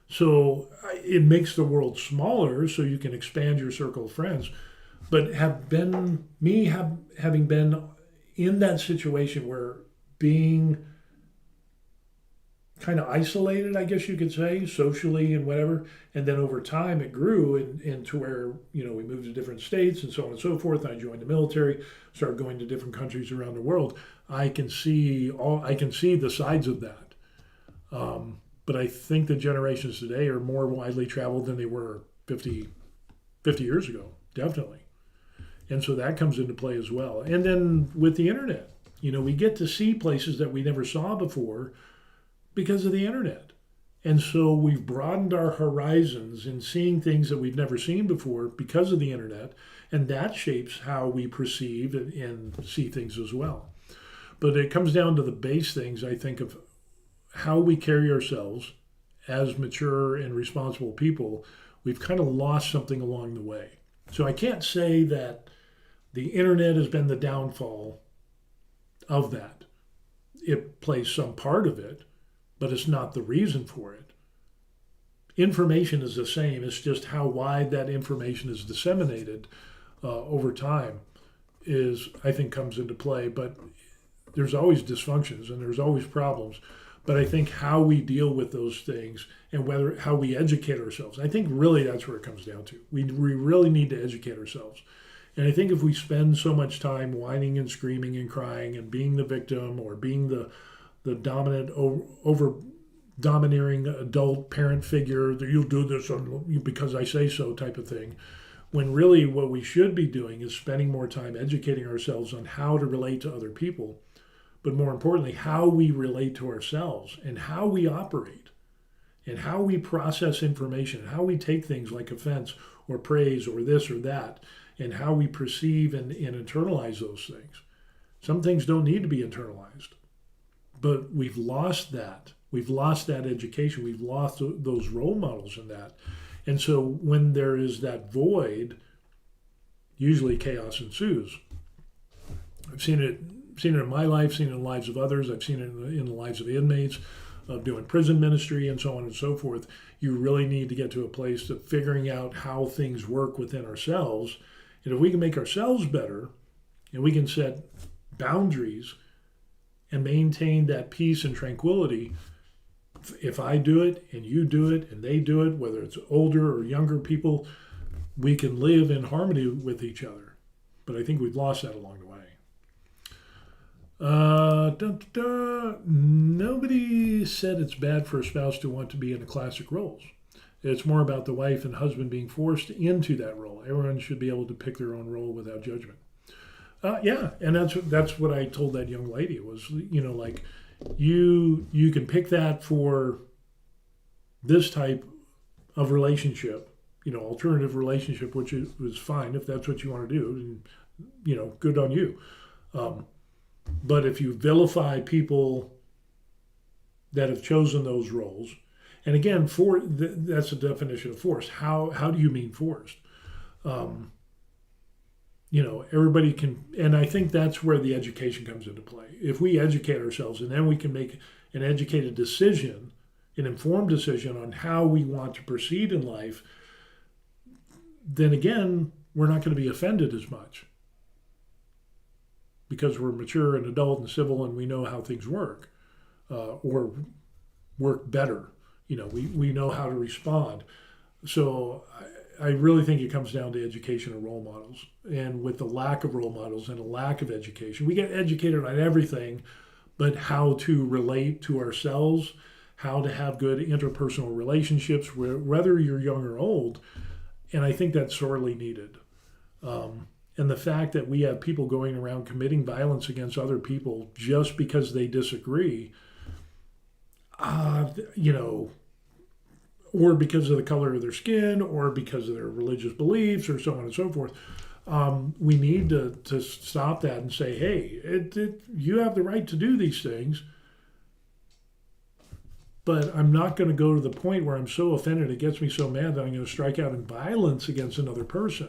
So it makes the world smaller so you can expand your circle of friends. But having been in that situation where being kind of isolated, I guess you could say, socially and whatever, and then over time it grew into where, we moved to different states and so on and so forth. I joined the military, started going to different countries around the world. I can see the sides of that. But I think the generations today are more widely traveled than they were 50 years ago, definitely. And so that comes into play as well. And then with the internet, we get to see places that we never saw before because of the internet. And so we've broadened our horizons in seeing things that we've never seen before because of the internet. And that shapes how we perceive and see things as well. But it comes down to the base things, I think, of how we carry ourselves as mature and responsible people. We've kind of lost something along the way. So I can't say that the internet has been the downfall of that. It plays some part of it, but it's not the reason for it. Information is the same. It's just how wide that information is disseminated over time I think comes into play. But there's always dysfunctions and there's always problems. But I think how we deal with those things and how we educate ourselves, I think really that's where it comes down to. We really need to educate ourselves. And I think if we spend so much time whining and screaming and crying and being the victim or being the the dominant, over domineering adult parent figure, that you'll do this because I say so type of thing. When really what we should be doing is spending more time educating ourselves on how to relate to other people, but more importantly, how we relate to ourselves and how we operate and how we process information, how we take things like offense or praise or this or that, and how we perceive and internalize those things. Some things don't need to be internalized, but we've lost that. We've lost that education. We've lost those role models in that. And so when there is that void, usually chaos ensues. I've seen it in my life, seen it in the lives of others. I've seen it in the lives of inmates, of doing prison ministry and so on and so forth. You really need to get to a place of figuring out how things work within ourselves. And if we can make ourselves better and we can set boundaries and maintain that peace and tranquility, if I do it and you do it and they do it, whether it's older or younger people, we can live in harmony with each other. But I think we've lost that along the way. Nobody said it's bad for a spouse to want to be in the classic roles. It's more about the wife and husband being forced into that role. Everyone should be able to pick their own role without judgment. Yeah, and that's what I told that young lady was, like you can pick that for this type of relationship, alternative relationship, which is fine if that's what you want to do, and good on you. But if you vilify people that have chosen those roles, and again, that's the definition of forced. How do you mean forced? Everybody can, and I think that's where the education comes into play. If we educate ourselves and then we can make an educated decision, an informed decision on how we want to proceed in life, then again, we're not going to be offended as much because we're mature and adult and civil and we know how things work, or work better. We know how to respond. So I really think it comes down to education and role models. And with the lack of role models and a lack of education, we get educated on everything, but how to relate to ourselves, how to have good interpersonal relationships, whether you're young or old. And I think that's sorely needed. And the fact that we have people going around committing violence against other people just because they disagree, or because of the color of their skin, or because of their religious beliefs, or so on and so forth. We need to stop that and say, hey, you have the right to do these things, but I'm not going to go to the point where I'm so offended it gets me so mad that I'm going to strike out in violence against another person.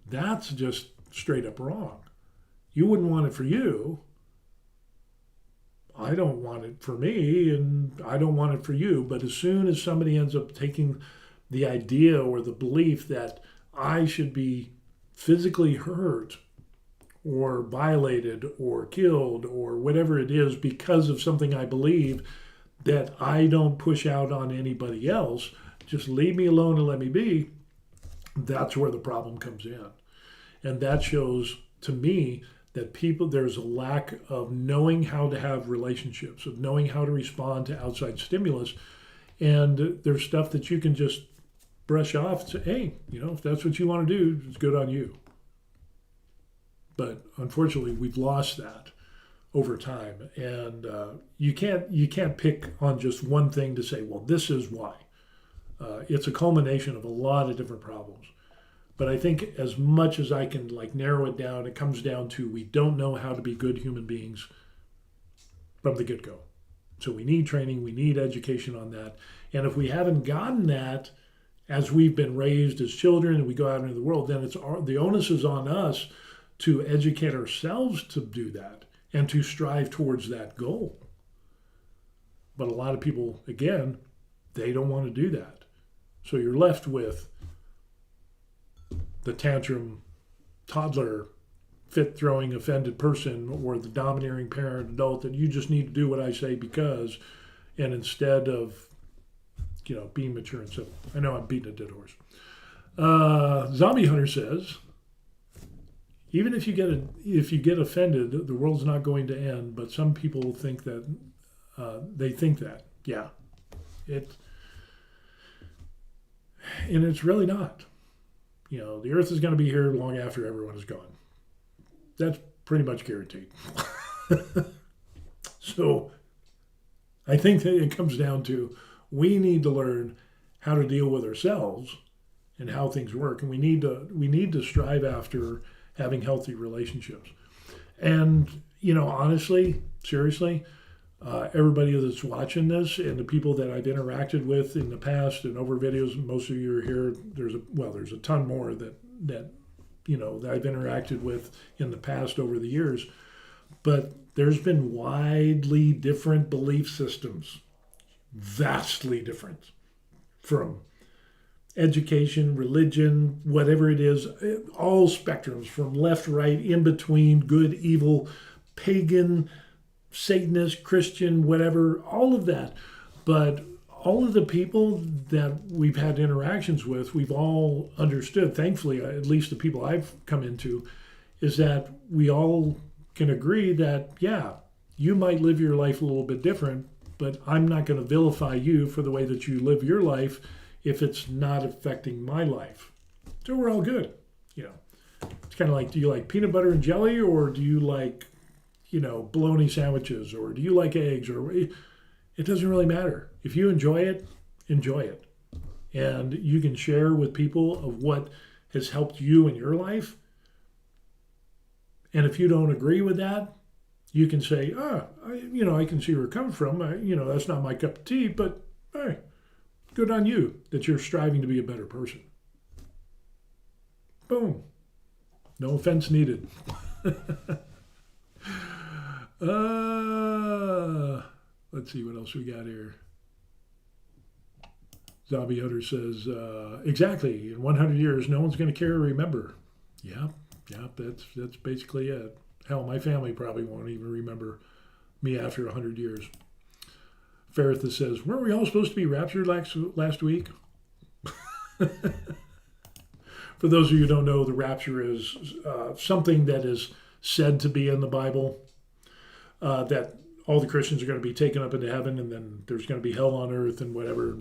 That's just straight up wrong. You wouldn't want it for you. I don't want it for me, and I don't want it for you. But as soon as somebody ends up taking the idea or the belief that I should be physically hurt or violated or killed or whatever it is because of something I believe that I don't push out on anybody else, just leave me alone and let me be, that's where the problem comes in. And that shows to me that there's a lack of knowing how to have relationships, of knowing how to respond to outside stimulus. And there's stuff that you can just brush off and say, hey, if that's what you want to do, it's good on you. But unfortunately, we've lost that over time. And you can't pick on just one thing to say, well, this is why. It's a culmination of a lot of different problems. But I think as much as I can narrow it down, it comes down to we don't know how to be good human beings from the get-go. So we need training, we need education on that. And if we haven't gotten that as we've been raised as children and we go out into the world, then the onus is on us to educate ourselves to do that and to strive towards that goal. But a lot of people, again, they don't want to do that. So you're left with the tantrum, toddler, fit-throwing, offended person, or the domineering parent, adult, that you just need to do what I say because, and instead of, being mature and civil. I know I'm beating a dead horse. Zombie Hunter says, even if you get offended, the world's not going to end, but some people think that They think that, yeah, it, and it's really not. The Earth is going to be here long after everyone is gone. That's pretty much guaranteed. So I think that it comes down to we need to learn how to deal with ourselves and how things work, and we need to strive after having healthy relationships. And honestly, seriously, everybody that's watching this and the people that I've interacted with in the past and over videos, most of you are here. There's a ton more that I've interacted with in the past over the years, but there's been widely different belief systems, vastly different, from education, religion, whatever it is, all spectrums from left, right, in between, good, evil, pagan, Satanist, Christian, whatever, all of that. But all of the people that we've had interactions with, we've all understood, thankfully, at least the people I've come into, is that we all can agree that, yeah, you might live your life a little bit different, but I'm not going to vilify you for the way that you live your life if it's not affecting my life. So we're all good. It's kind of like, do you like peanut butter and jelly, or do you like, bologna sandwiches, or do you like eggs, or it doesn't really matter. If you enjoy it, enjoy it. And you can share with people of what has helped you in your life. And if you don't agree with that, you can say, I can see where it's coming from. That's not my cup of tea, but hey, good on you that you're striving to be a better person. Boom. No offense needed. Let's see what else we got here. Zombie Hunter says, exactly, in 100 years, no one's going to care or remember. Yeah, that's basically it. Hell, my family probably won't even remember me after 100 years. Ferrith says, weren't we all supposed to be raptured last week? For those of you who don't know, the rapture is something that is said to be in the Bible, that all the Christians are going to be taken up into heaven, and then there's going to be hell on earth and whatever,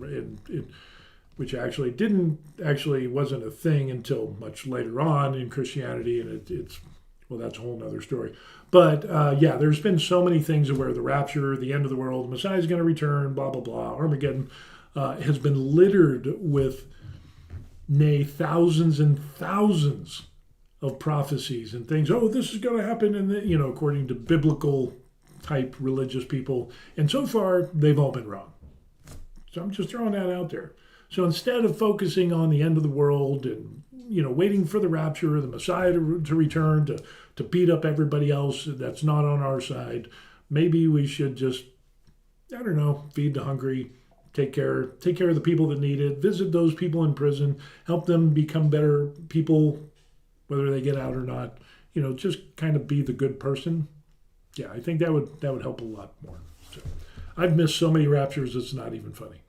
which actually wasn't a thing until much later on in Christianity, and that's a whole nother story. But there's been so many things where the rapture, the end of the world, the Messiah is going to return, blah, blah, blah, Armageddon, has been littered with, thousands and thousands of prophecies and things. Oh, this is going to happen, and according to biblical type religious people. And so far, they've all been wrong. So I'm just throwing that out there. So instead of focusing on the end of the world and waiting for the rapture, the Messiah to return to beat up everybody else that's not on our side, maybe we should just, feed the hungry, take care of the people that need it, visit those people in prison, help them become better people, whether they get out or not. Just kind of be the good person. Yeah, I think that would help a lot more. So, I've missed so many raptures, it's not even funny.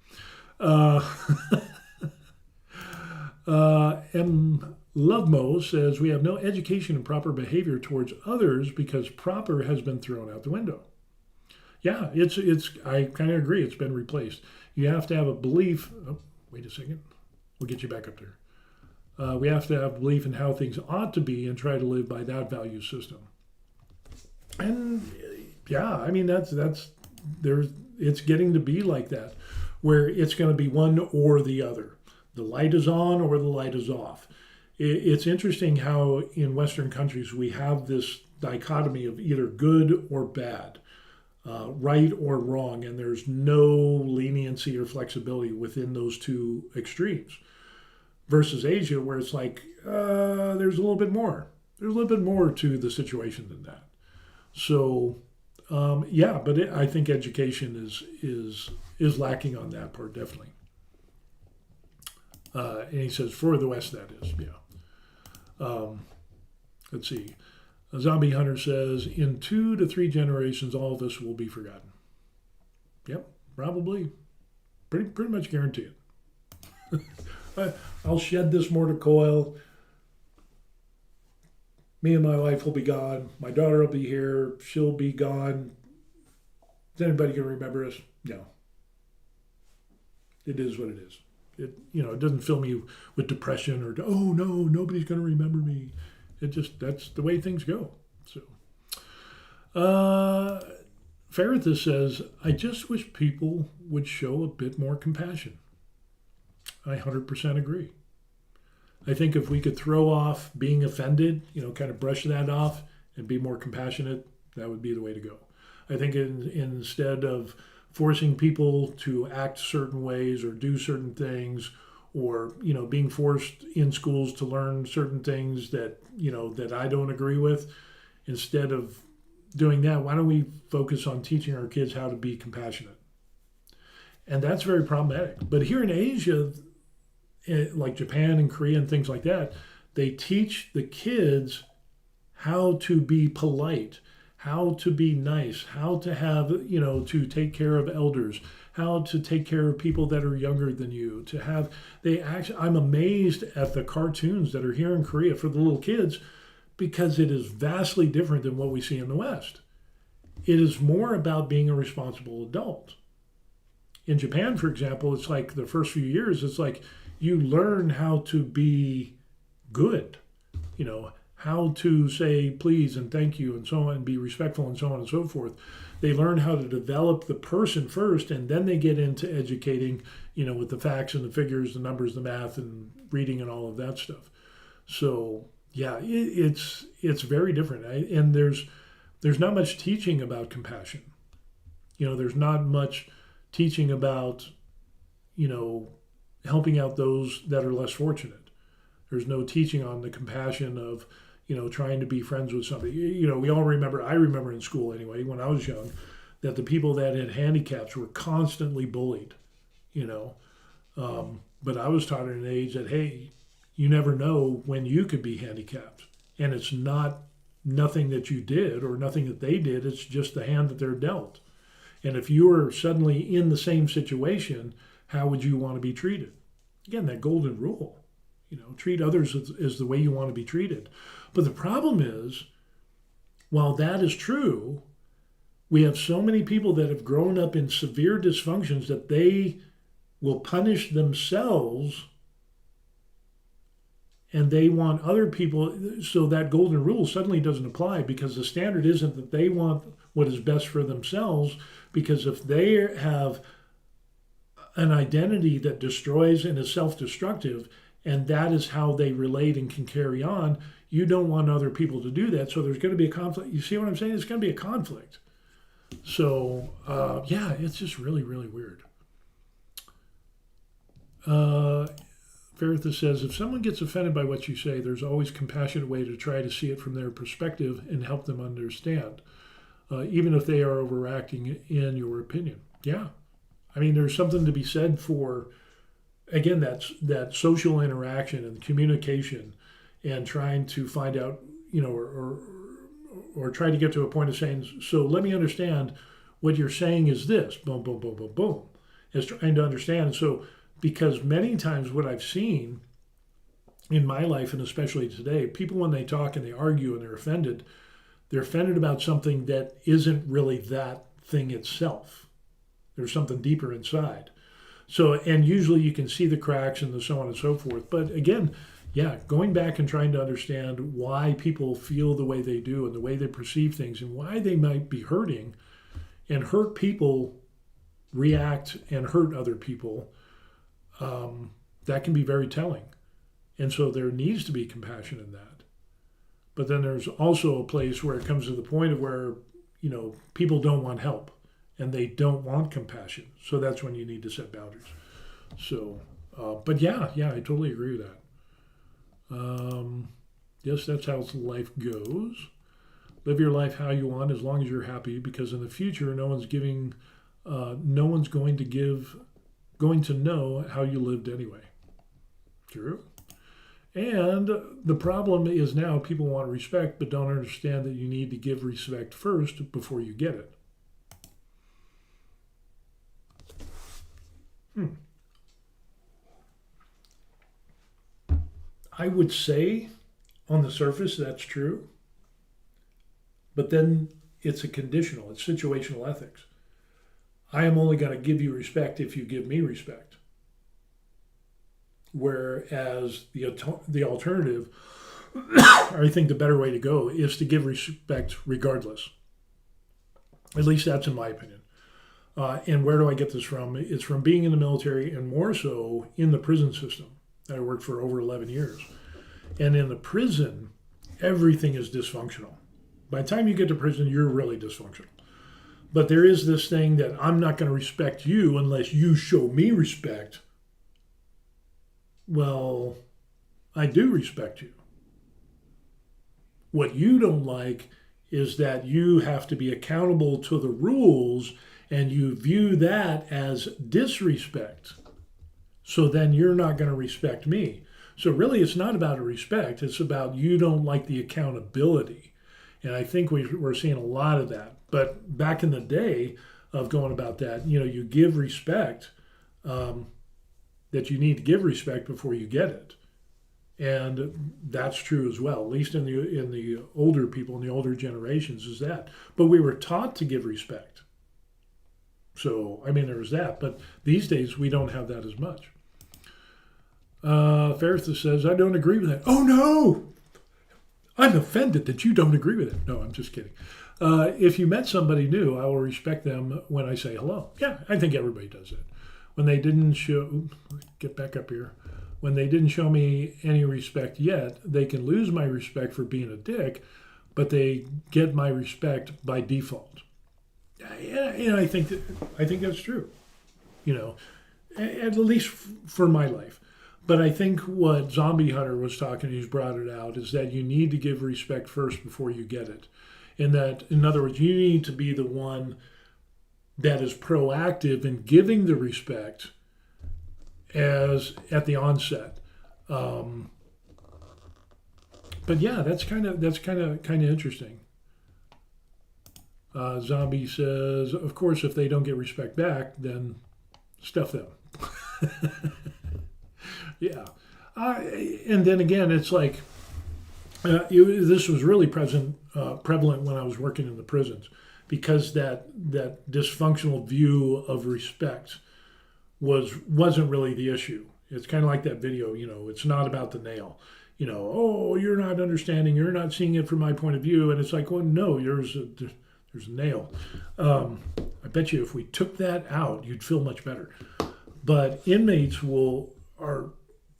M. Lovemo says, we have no education and proper behavior towards others because proper has been thrown out the window. Yeah, I kind of agree. It's been replaced. You have to have a belief. Oh, wait a second. We'll get you back up there. We have to have belief in how things ought to be and try to live by that value system. And it's getting to be like that, where it's going to be one or the other. The light is on or the light is off. It's interesting how in Western countries we have this dichotomy of either good or bad, right or wrong, and there's no leniency or flexibility within those two extremes. Versus Asia, where it's like there's a little bit more. There's a little bit more to the situation than that. So, but I think education is lacking on that part, definitely. And he says, for the West, that is, yeah. Let's see. A Zombie Hunter says, in 2 to 3 generations, all of this will be forgotten. Yep, probably. Pretty much guarantee it. I'll shed this mortar coil. Me and my wife will be gone. My daughter will be here. She'll be gone. Is anybody going to remember us? No. It is what it is. It doesn't fill me with depression or, oh no, nobody's going to remember me. That's the way things go. So, Ferrithus says, I just wish people would show a bit more compassion. I 100% agree. I think if we could throw off being offended, kind of brush that off and be more compassionate, that would be the way to go. I think instead of forcing people to act certain ways or do certain things, or being forced in schools to learn certain things that that I don't agree with, instead of doing that, why don't we focus on teaching our kids how to be compassionate? And that's very problematic. But here in Asia, like Japan and Korea and things like that, they teach the kids how to be polite, how to be nice, how to have, to take care of elders, how to take care of people that are younger than you, I'm amazed at the cartoons that are here in Korea for the little kids, because it is vastly different than what we see in the West. It is more about being a responsible adult. In Japan, for example, it's like the first few years, it's like you learn how to be good, how to say please and thank you and so on, and be respectful and so on and so forth. They learn how to develop the person first, and then they get into educating, with the facts and the figures, the numbers, the math, and reading and all of that stuff. So yeah, it's very different. And there's not much teaching about compassion. There's not much teaching about, helping out those that are less fortunate. There's no teaching on the compassion of, trying to be friends with somebody. We all remember, I remember in school anyway, when I was young, that the people that had handicaps were constantly bullied, But I was taught at an age that, hey, you never know when you could be handicapped. And it's nothing that you did or nothing that they did. It's just the hand that they're dealt. And if you were suddenly in the same situation, how would you want to be treated? Again, that golden rule, treat others as the way you want to be treated. But the problem is, while that is true, we have so many people that have grown up in severe dysfunctions that they will punish themselves, and they want other people, so that golden rule suddenly doesn't apply, because the standard isn't that they want what is best for themselves, because if they have an identity that destroys and is self-destructive, and that is how they relate and can carry on, you don't want other people to do that, so there's going to be a conflict. You see what I'm saying? There's going to be a conflict. So, yeah, it's just really, really weird. Ferrithus says, if someone gets offended by what you say, there's always a compassionate way to try to see it from their perspective and help them understand, even if they are overacting in your opinion. Yeah. I mean, there's something to be said for, again, that social interaction and communication, and trying to find out, or try to get to a point of saying, so let me understand what you're saying is this, boom, boom, boom, boom, boom, is trying to understand. So, because many times what I've seen in my life, and especially today, people, when they talk and they argue and they're offended about something that isn't really that thing itself. There's something deeper inside. So, and usually you can see the cracks and the so on and so forth. But again, yeah, going back and trying to understand why people feel the way they do and the way they perceive things and why they might be hurting, and hurt people react and hurt other people, that can be very telling. And so there needs to be compassion in that. But then there's also a place where it comes to the point of where, people don't want help and they don't want compassion. So that's when you need to set boundaries. So, but yeah, I totally agree with that. Yes, that's how life goes. Live your life how you want, as long as you're happy, because in the future, no one's going to know how you lived anyway. True. And the problem is now people want respect, but don't understand that you need to give respect first before you get it. I would say on the surface that's true, but then it's a conditional, it's situational ethics. I am only going to give you respect if you give me respect. Whereas the alternative, I think the better way to go is to give respect regardless. At least that's in my opinion. And where do I get this from? It's from being in the military and more so in the prison system. I worked for over 11 years. And in the prison, everything is dysfunctional. By the time you get to prison, you're really dysfunctional. But there is this thing that I'm not going to respect you unless you show me respect. Well, I do respect you. What you don't like is that you have to be accountable to the rules and you view that as disrespect. So then you're not going to respect me. So really it's not about a respect, it's about you don't like the accountability. And I think we're seeing a lot of that. But back in the day of going about that, you give respect, that you need to give respect before you get it. And that's true as well, at least in the older people, in the older generations is that. But we were taught to give respect. So, there was that. But these days, we don't have that as much. Ferris says, I don't agree with that. Oh, no! I'm offended that you don't agree with it. No, I'm just kidding. If you met somebody new, I will respect them when I say hello. Yeah, I think everybody does it. When they didn't get back up here. When they didn't show me any respect yet, they can lose my respect for being a dick, but they get my respect by default. And I think that's true, at least for my life. But I think what Zombie Hunter was talking, he's brought it out, is that you need to give respect first before you get it. And that, in other words, you need to be the one that is proactive in giving the respect as at the onset. But yeah, that's kind of interesting. Zombie says, of course, if they don't get respect back, then stuff them. Yeah. And then again, it's like, this was really prevalent when I was working in the prisons, because that dysfunctional view of respect wasn't really the issue. It's kind of like that video, it's not about the nail. Oh, you're not understanding, you're not seeing it from my point of view. And it's like, well, no, there's a nail. I bet you if we took that out, you'd feel much better. But inmates are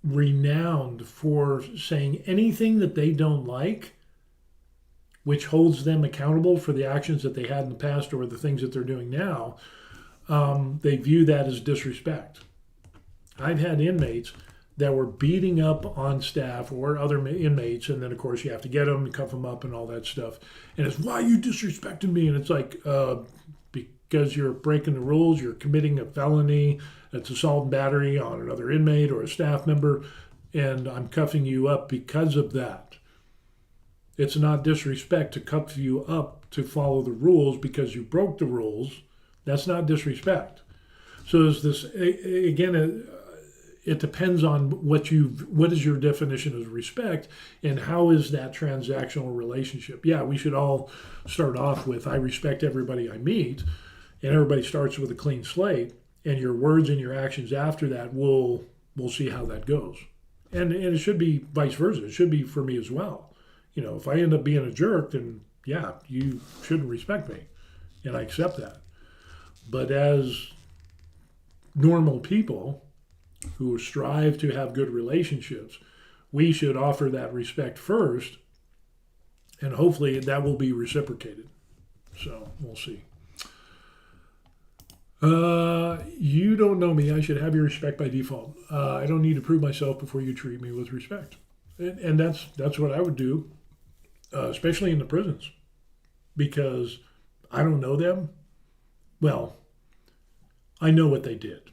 renowned for saying anything that they don't like, which holds them accountable for the actions that they had in the past or the things that they're doing now. They view that as disrespect. I've had inmates that were beating up on staff or other inmates, and then of course you have to get them, cuff them up and all that stuff. And it's, why are you disrespecting me? And it's like, because you're breaking the rules, you're committing a felony, it's assault and battery on another inmate or a staff member, and I'm cuffing you up because of that. It's not disrespect to cuff you up to follow the rules because you broke the rules. That's not disrespect. So there's this, again, it depends on what is your definition of respect and how is that transactional relationship. Yeah, we should all start off with, I respect everybody I meet, and everybody starts with a clean slate, and your words and your actions after that, we'll see how that goes. And it should be vice versa. It should be for me as well. If I end up being a jerk, then yeah, you shouldn't respect me, and I accept that. But as normal people who strive to have good relationships, we should offer that respect first, and hopefully that will be reciprocated. So we'll see. You don't know me. I should have your respect by default. I don't need to prove myself before you treat me with respect. And that's what I would do, especially in the prisons, because I don't know them. Well, I know what they did.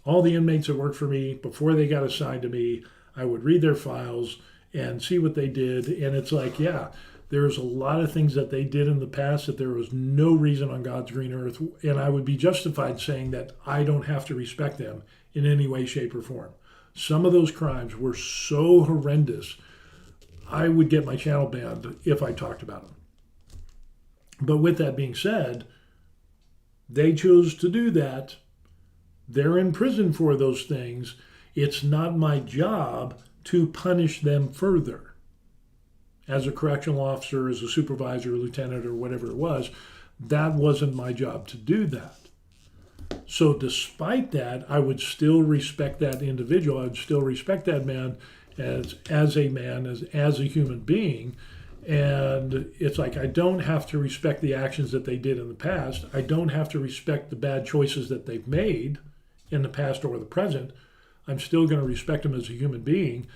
All the inmates that worked for me, before they got assigned to me, I would read their files and see what they did. And it's like, yeah, there's a lot of things that they did in the past that there was no reason on God's green earth. And I would be justified saying that I don't have to respect them in any way, shape, or form. Some of those crimes were so horrendous, I would get my channel banned if I talked about them. But with that being said, They chose to do that. They're in prison for those things. It's not my job to punish them further. As a correctional officer, as a supervisor, lieutenant, or whatever it was, that wasn't my job to do that. So despite that, I would still respect that individual. I would still respect that man as a man, as a human being. And it's like, I don't have to respect the actions that they did in the past. I don't have to respect the bad choices that they've made in the past or the present. I'm still going to respect them as a human being.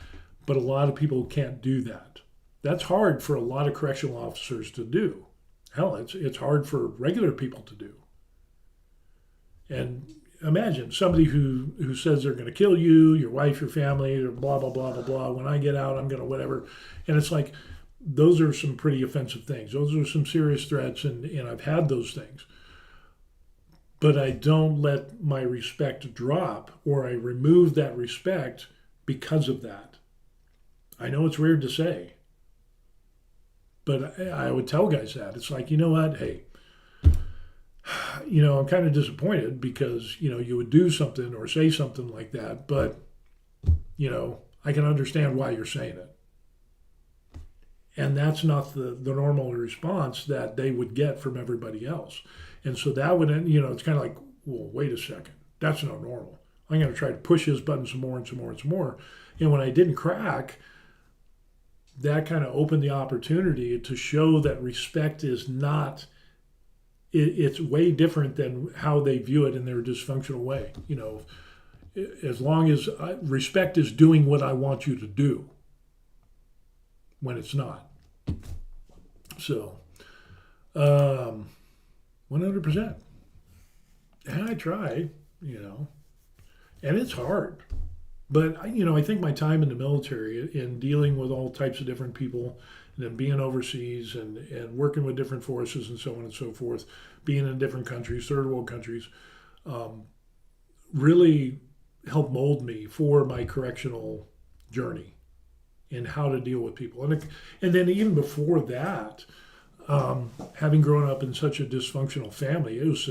But a lot of people can't do that. That's hard for a lot of correctional officers to do. Hell, it's hard for regular people to do. And imagine somebody who says they're going to kill you, your wife, your family, or blah, blah, blah, blah, blah. When I get out, I'm going to whatever. And it's like, those are some pretty offensive things. Those are some serious threats, and I've had those things. But I don't let my respect drop, or I remove that respect because of that. I know it's weird to say, but I would tell guys that. It's like, you know what? Hey, I'm kind of disappointed because, you would do something or say something like that, but, I can understand why you're saying it. And that's not the normal response that they would get from everybody else. And so that would, it's kind of like, well, wait a second. That's not normal. I'm going to try to push his button some more and some more and some more. And when I didn't crack, that kind of opened the opportunity to show that respect is not, it's way different than how they view it in their dysfunctional way. As long as respect is doing what I want you to do when it's not. So, 100%. And I try, and it's hard. But, I think my time in the military in dealing with all types of different people and then being overseas and working with different forces and so on and so forth, being in different countries, third world countries, really helped mold me for my correctional journey and how to deal with people. And then even before that, having grown up in such a dysfunctional family, it was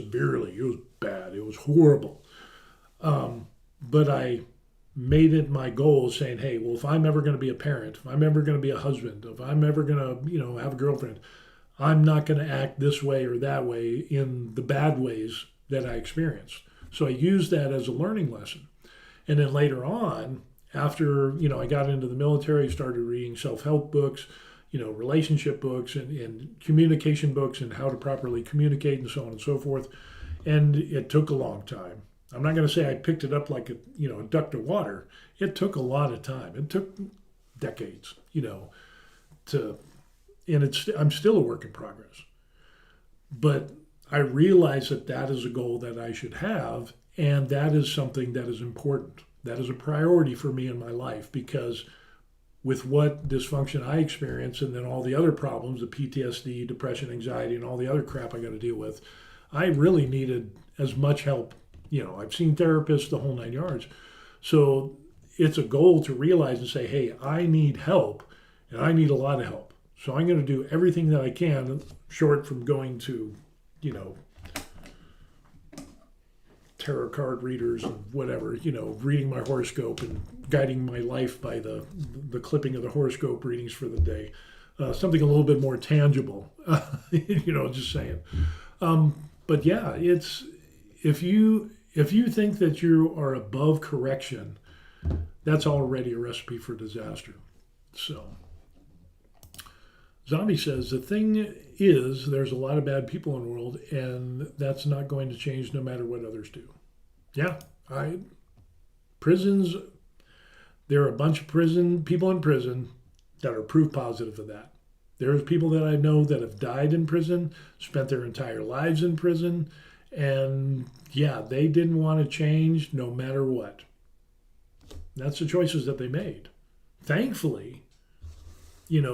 bad, it was horrible. But I made it my goal saying, hey, well, if I'm ever going to be a parent, if I'm ever going to be a husband, if I'm ever going to, have a girlfriend, I'm not going to act this way or that way in the bad ways that I experienced. So I used that as a learning lesson. And then later on, after, I got into the military, started reading self-help books, relationship books and communication books and how to properly communicate and so on and so forth. And it took a long time. I'm not going to say I picked it up like a duck to water. It took a lot of time. It took decades, I'm still a work in progress. But I realize that is a goal that I should have, and that is something that is important. That is a priority for me in my life, because with what dysfunction I experience and then all the other problems, the PTSD, depression, anxiety, and all the other crap I got to deal with, I really needed as much help. I've seen therapists, the whole 9 yards. So it's a goal to realize and say, hey, I need help, and I need a lot of help. So I'm going to do everything that I can, short from going to, tarot card readers and whatever, reading my horoscope and guiding my life by the clipping of the horoscope readings for the day. Something a little bit more tangible, just saying. But yeah, it's, if you think that you are above correction, that's already a recipe for disaster. So, Zombie says, the thing is, there's a lot of bad people in the world, and that's not going to change no matter what others do. Yeah, prisons, there are a bunch of people in prison that are proof positive of that. There's people that I know that have died in prison, spent their entire lives in prison, and yeah, they didn't want to change no matter what. That's the choices that they made. Thankfully,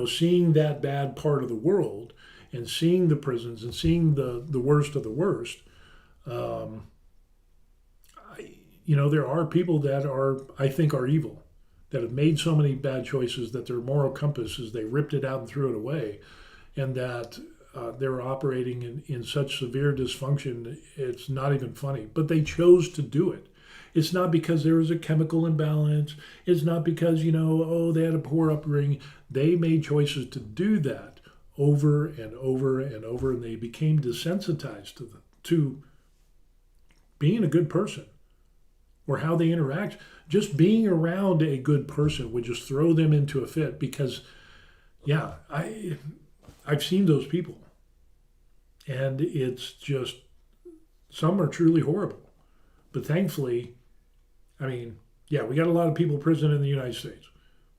seeing that bad part of the world and seeing the prisons and seeing the worst of the worst, there are people that I think are evil, that have made so many bad choices that their moral compass is they ripped it out and threw it away, and that they were operating in such severe dysfunction, it's not even funny. But they chose to do it. It's not because there was a chemical imbalance. It's not because, oh, they had a poor upbringing. They made choices to do that over and over and over, and they became desensitized to being a good person or how they interact. Just being around a good person would just throw them into a fit because, yeah, I've seen those people. And it's just, some are truly horrible. But thankfully, we got a lot of people in prison in the United States.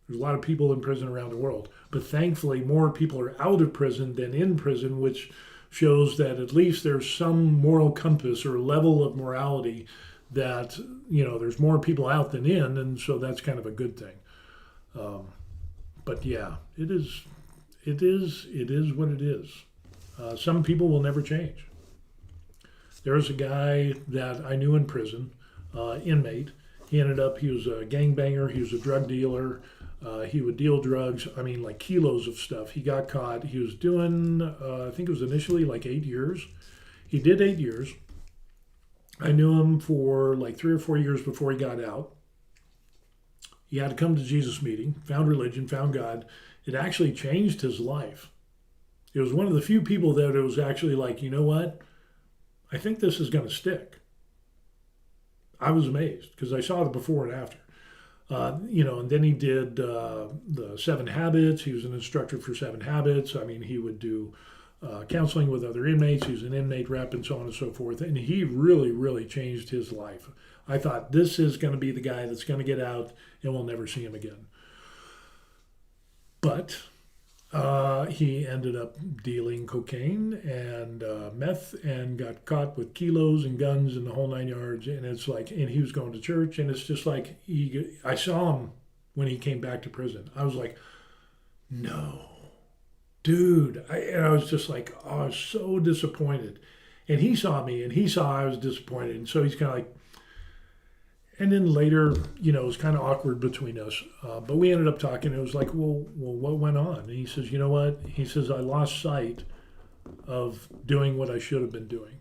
There's a lot of people in prison around the world. But thankfully, more people are out of prison than in prison, which shows that at least there's some moral compass or level of morality that, there's more people out than in. And so that's kind of a good thing. But yeah, it is what it is. Some people will never change. There's a guy that I knew in prison, inmate. He was a gangbanger. He was a drug dealer. He would deal drugs. Like kilos of stuff. He got caught. He was doing, I think it was initially like 8 years. He did 8 years. I knew him for like 3 or 4 years before he got out. He had to come to Jesus meeting, found religion, found God. It actually changed his life. It was one of the few people that it was actually like, you know what? I think this is going to stick. I was amazed because I saw the before and after. And then he did the 7 Habits. He was an instructor for 7 Habits. He would do counseling with other inmates. He was an inmate rep and so on and so forth. And he really, really changed his life. I thought this is going to be the guy that's going to get out and we'll never see him again. But he ended up dealing cocaine and meth and got caught with kilos and guns and the whole 9 yards. And it's like, and he was going to church, and it's just like, I saw him when he came back to prison. I was like, no, dude. And I was just like, oh, I was so disappointed. And he saw me and he saw I was disappointed. And so he's kind of like, and then later, it was kind of awkward between us. But we ended up talking. It was like, well, what went on? And he says, you know what? He says, I lost sight of doing what I should have been doing.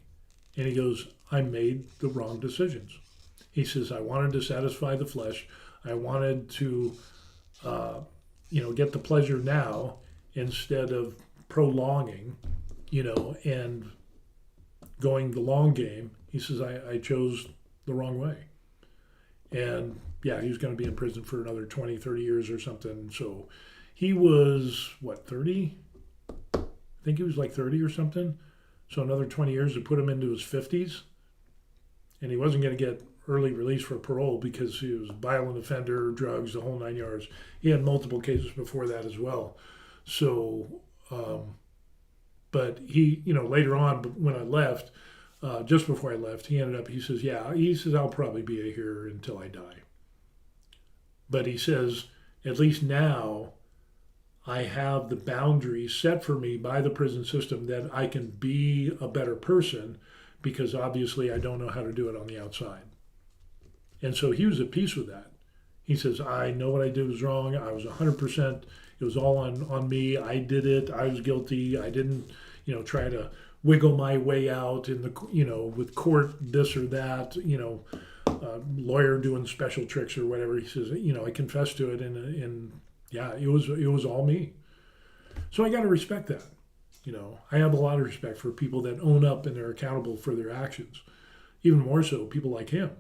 And he goes, I made the wrong decisions. He says, I wanted to satisfy the flesh. I wanted to, get the pleasure now instead of prolonging, and going the long game. He says, I chose the wrong way. And yeah, he was going to be in prison for another 20, 30 years or something. So he was, 30? I think he was like 30 or something. So another 20 years to put him into his 50s. And he wasn't going to get early release for parole because he was a violent offender, drugs, the whole 9 yards. He had multiple cases before that as well. So, but he, later on when I left, just before I left, he says, I'll probably be here until I die. But he says, at least now I have the boundaries set for me by the prison system that I can be a better person because obviously I don't know how to do it on the outside. And so he was at peace with that. He says, I know what I did was wrong. I was 100%, it was all on me. I did it. I was guilty. I didn't, try to wiggle my way out in the, with court, this or that, lawyer doing special tricks or whatever. He says, I confessed to it, and yeah, it was all me. So I got to respect that. I have a lot of respect for people that own up and they're accountable for their actions. Even more so, people like him.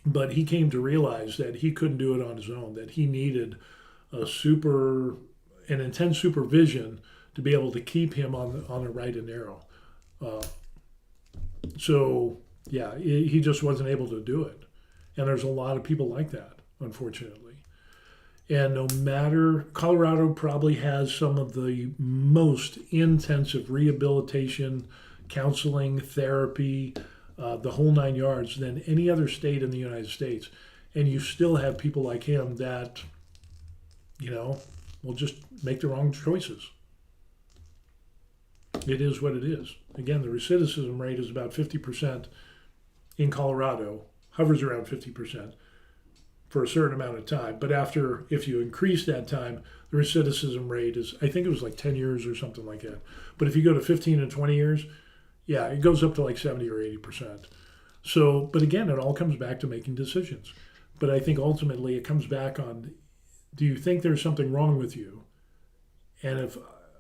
But he came to realize that he couldn't do it on his own, that he needed an intense supervision to be able to keep him on the right and narrow. So yeah, he just wasn't able to do it. And there's a lot of people like that, unfortunately. And no matter, Colorado probably has some of the most intensive rehabilitation, counseling, therapy, the whole 9 yards than any other state in the United States. And you still have people like him that, will just make the wrong choices. It is what it is. Again, the recidivism rate is about 50% in Colorado, hovers around 50% for a certain amount of time. But if you increase that time, the recidivism rate is, I think it was like 10 years or something like that. But if you go to 15 and 20 years, yeah, it goes up to like 70 or 80%. So, but again, it all comes back to making decisions. But I think ultimately it comes back on, do you think there's something wrong with you? And if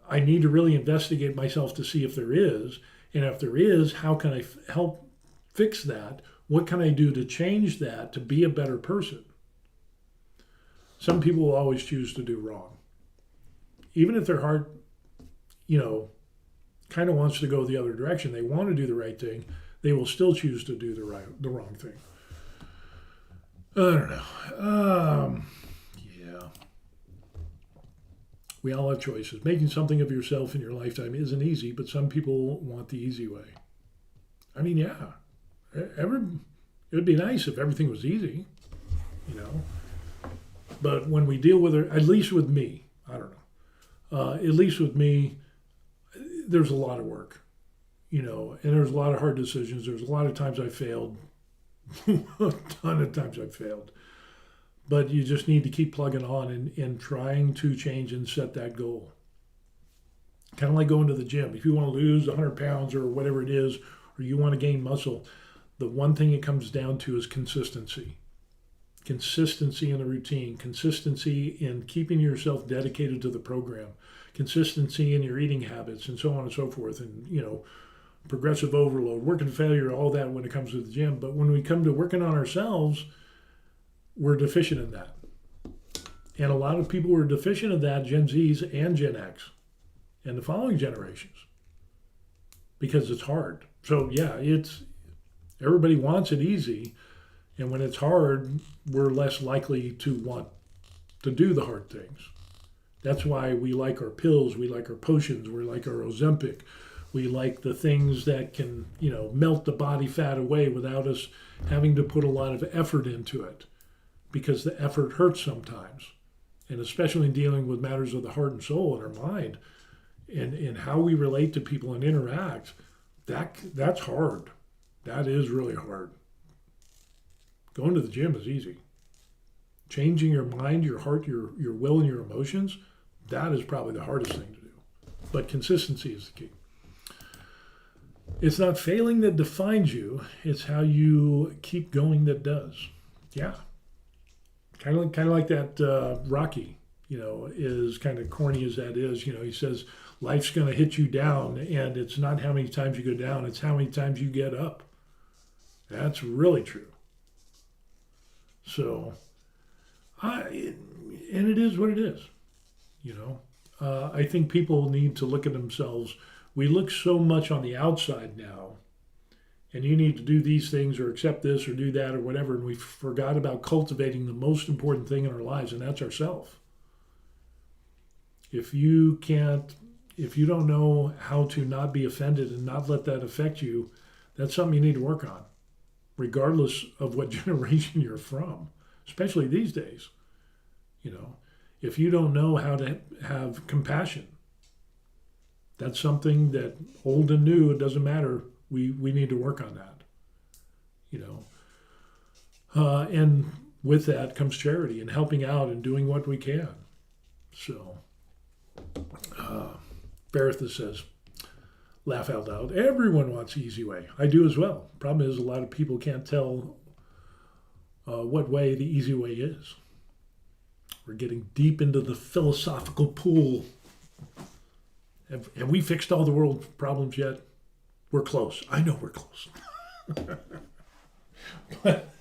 I need to really investigate myself to see if there is, and if there is, how can I help fix that? What can I do to change that to be a better person? Some people will always choose to do wrong. Even if their heart, kind of wants to go the other direction, they want to do the right thing, they will still choose to do the wrong thing. I don't know. Yeah. We all have choices. Making something of yourself in your lifetime isn't easy, but some people want the easy way. I mean, yeah. It would be nice if everything was easy, But when we deal with it, at least with me, I don't know. At least with me, there's a lot of work, and there's a lot of hard decisions. There's a lot of times I failed. A ton of times I've failed. But you just need to keep plugging on and trying to change and set that goal. Kind of like going to the gym. If you want to lose 100 pounds or whatever it is, or you want to gain muscle, the one thing it comes down to is consistency. Consistency in the routine, consistency in keeping yourself dedicated to the program, consistency in your eating habits, and so on and so forth. And, progressive overload, working failure, all that when it comes to the gym. But when we come to working on ourselves, we're deficient in that. And a lot of people were deficient in that, Gen Zs and Gen X, and the following generations, because it's hard. So yeah, everybody wants it easy. And when it's hard, we're less likely to want to do the hard things. That's why we like our pills, we like our potions, we like our Ozempic. We like the things that can, melt the body fat away without us having to put a lot of effort into it, because the effort hurts sometimes. And especially in dealing with matters of the heart and soul and our mind and how we relate to people and interact, that's hard. That is really hard. Going to the gym is easy. Changing your mind, your heart, your will, and your emotions, that is probably the hardest thing to do. But consistency is the key. It's not failing that defines you. It's how you keep going that does. Yeah. Kind of like that Rocky, is kind of corny as that is. He says, life's going to hit you down, and it's not how many times you go down, it's how many times you get up. That's really true. So, and it is what it is, I think people need to look at themselves. We look so much on the outside now, and you need to do these things or accept this or do that or whatever, and we forgot about cultivating the most important thing in our lives, and that's ourselves. If you don't know how to not be offended and not let that affect you, that's something you need to work on, regardless of what generation you're from, especially these days. If you don't know how to have compassion, that's something that old and new, it doesn't matter. We need to work on that, and with that comes charity and helping out and doing what we can. So, Bertha says, laugh out loud. Everyone wants the easy way. I do as well. Problem is, a lot of people can't tell what way the easy way is. We're getting deep into the philosophical pool. Have we fixed all the world's problems yet? We're close. I know we're close. But,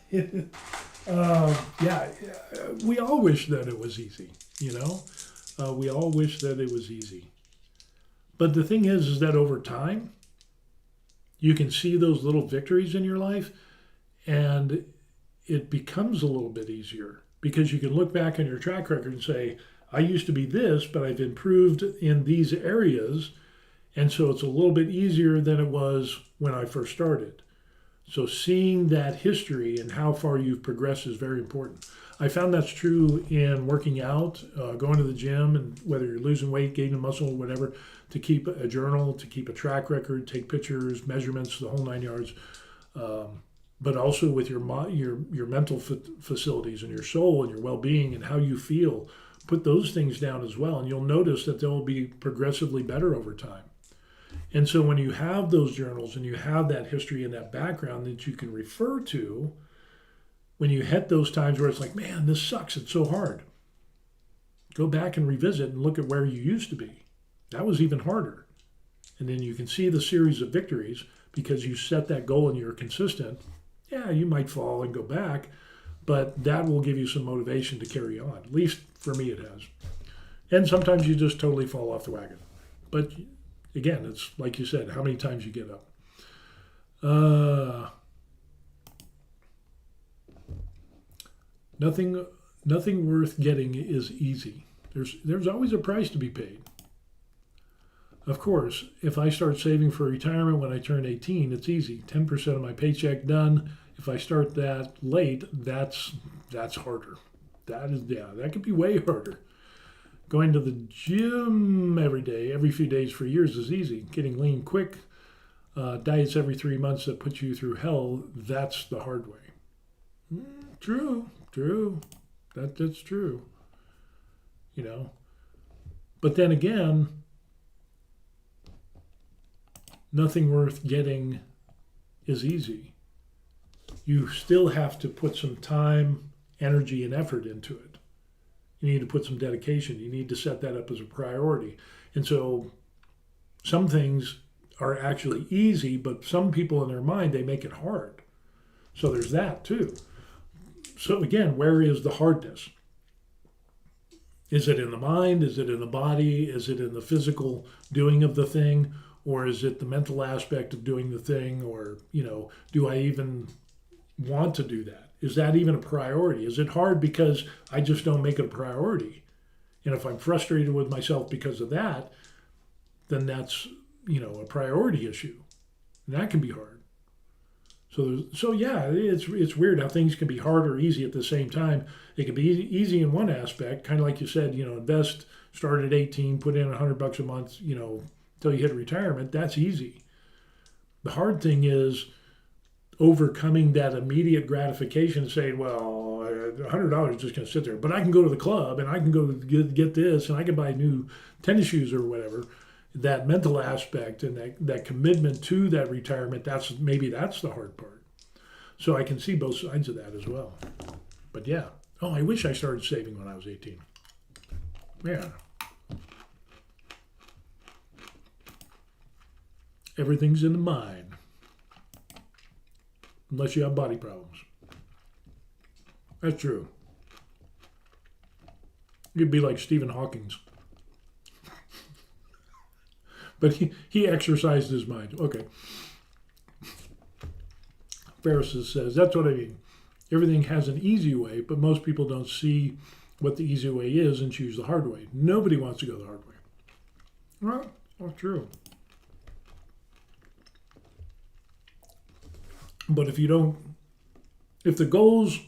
we all wish that it was easy, We all wish that it was easy. But the thing is that over time, you can see those little victories in your life, and it becomes a little bit easier because you can look back on your track record and say, I used to be this, but I've improved in these areas, and so it's a little bit easier than it was when I first started. So seeing that history and how far you've progressed is very important. I found that's true in working out, going to the gym, and whether you're losing weight, gaining muscle, whatever, to keep a journal, to keep a track record, take pictures, measurements, the whole 9 yards. but also with your mental facilities and your soul and your well-being and how you feel. Put those things down as well, and you'll notice that they'll be progressively better over time. And so when you have those journals and you have that history and that background that you can refer to, when you hit those times where it's like, man, this sucks, it's so hard, go back and revisit and look at where you used to be. That was even harder. And then you can see the series of victories because you set that goal and you're consistent. Yeah, you might fall and go back, but that will give you some motivation to carry on. At least for me, it has. And sometimes you just totally fall off the wagon. But again, it's like you said, how many times you get up. Nothing worth getting is easy. There's always a price to be paid. Of course, if I start saving for retirement when I turn 18, it's easy. 10% of my paycheck done. If I start that late, that's harder. That could be way harder. Going to the gym every day, every few days for years is easy. Getting lean quick, diets every 3 months that put you through hell, that's the hard way. True. That's true. But then again, nothing worth getting is easy. You still have to put some time, energy, and effort into it. You need to put some dedication. You need to set that up as a priority. And so some things are actually easy, but some people in their mind, they make it hard. So there's that too. So again, where is the hardness? Is it in the mind? Is it in the body? Is it in the physical doing of the thing? Or is it the mental aspect of doing the thing? Or, do I even want to do that? Is that even a priority? Is it hard because I just don't make it a priority? And if I'm frustrated with myself because of that, then that's, a priority issue. And that can be hard. So yeah, it's weird how things can be hard or easy at the same time. It can be easy in one aspect, kind of like you said, invest, start at 18, put in $100 a month, until you hit retirement. That's easy. The hard thing is overcoming that immediate gratification and saying, well, $100 is just going to sit there, but I can go to the club and I can go get this and I can buy new tennis shoes or whatever. That mental aspect and that commitment to that retirement, that's the hard part. So I can see both sides of that as well. But yeah. Oh, I wish I started saving when I was 18. Yeah. Everything's in the mind. Unless you have body problems. That's true. You'd be like Stephen Hawking's. But he exercised his mind. Okay. Pharisees says, that's what I mean. Everything has an easy way, but most people don't see what the easy way is and choose the hard way. Nobody wants to go the hard way. Well, that's true. But if the goals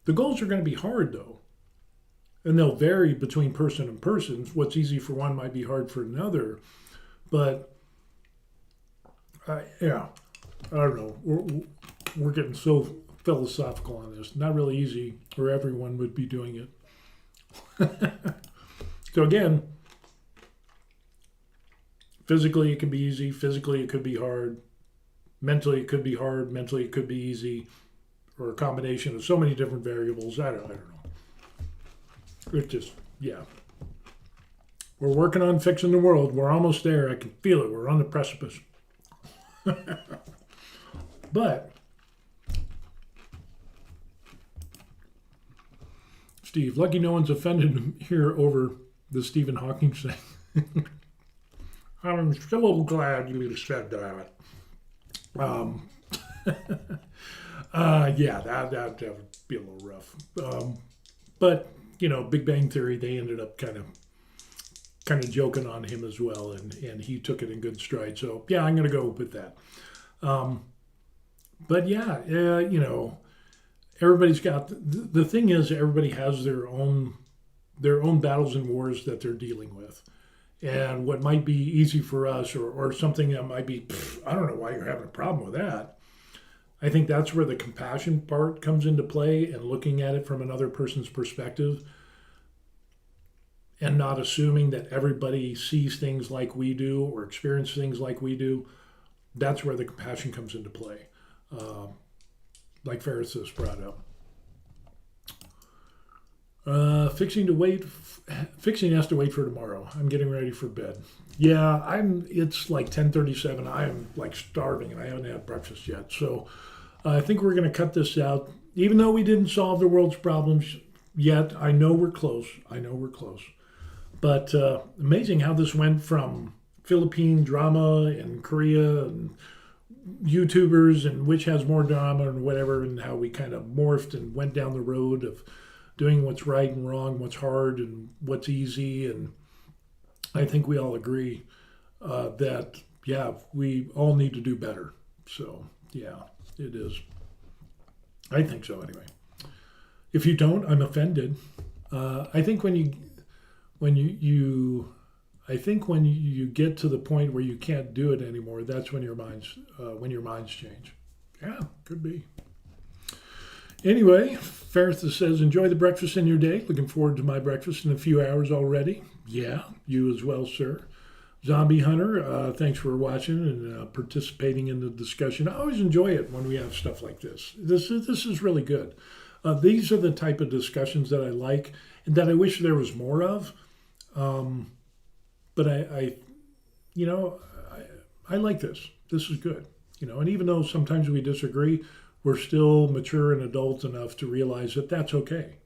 are going to be hard though, and they'll vary between person and person. What's easy for one might be hard for another. But I don't know. We're getting so philosophical on this. Not really easy, or everyone would be doing it. So again, physically it can be easy. Physically it could be hard. Mentally it could be hard. Mentally it could be easy, or a combination of so many different variables. I don't know. It's just, yeah. We're working on fixing the world. We're almost there. I can feel it. We're on the precipice. But, Steve, lucky no one's offended here over the Stephen Hawking thing. I'm so glad you said that. Yeah, that would be a little rough. But, Big Bang Theory, they ended up kind of joking on him as well, and he took it in good stride. So yeah, I'm going to go with that. But yeah, everybody's got the thing is everybody has their own battles and wars that they're dealing with, and what might be easy for us or something that might be I don't know why you're having a problem with that. I think that's where the compassion part comes into play and looking at it from another person's perspective and not assuming that everybody sees things like we do or experience things like we do. That's where the compassion comes into play, like Ferris has brought up. Fixing has to wait for tomorrow. I'm getting ready for bed. Yeah, it's like 10:37. I am like starving and I haven't had breakfast yet. So I think we're going to cut this out. Even though we didn't solve the world's problems yet, I know we're close. But amazing how this went from Philippine drama and Korea and YouTubers and which has more drama and whatever, and how we kind of morphed and went down the road of doing what's right and wrong, what's hard and what's easy. And I think we all agree that, yeah, we all need to do better. So, yeah, it is. I think so anyway. If you don't, I'm offended. I think when you get to the point where you can't do it anymore, that's when your minds change. Yeah, could be. Anyway, Ferris says, enjoy the breakfast in your day. Looking forward to my breakfast in a few hours already. Yeah, you as well, sir. Zombie Hunter, thanks for watching and participating in the discussion. I always enjoy it when we have stuff like this. This is really good. These are the type of discussions that I like and that I wish there was more of. But I like this. This is good. And even though sometimes we disagree, we're still mature and adult enough to realize that that's okay.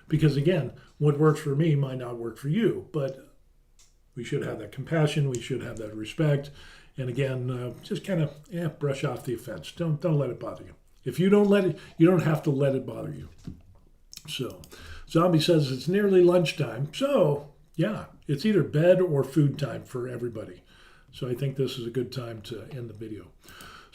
Because again, what works for me might not work for you, but we should have that compassion. We should have that respect. And again, just kind of brush off the offense. Don't let it bother you. If you don't let it, you don't have to let it bother you. So, Zombie says it's nearly lunchtime. So, yeah, it's either bed or food time for everybody. So I think this is a good time to end the video.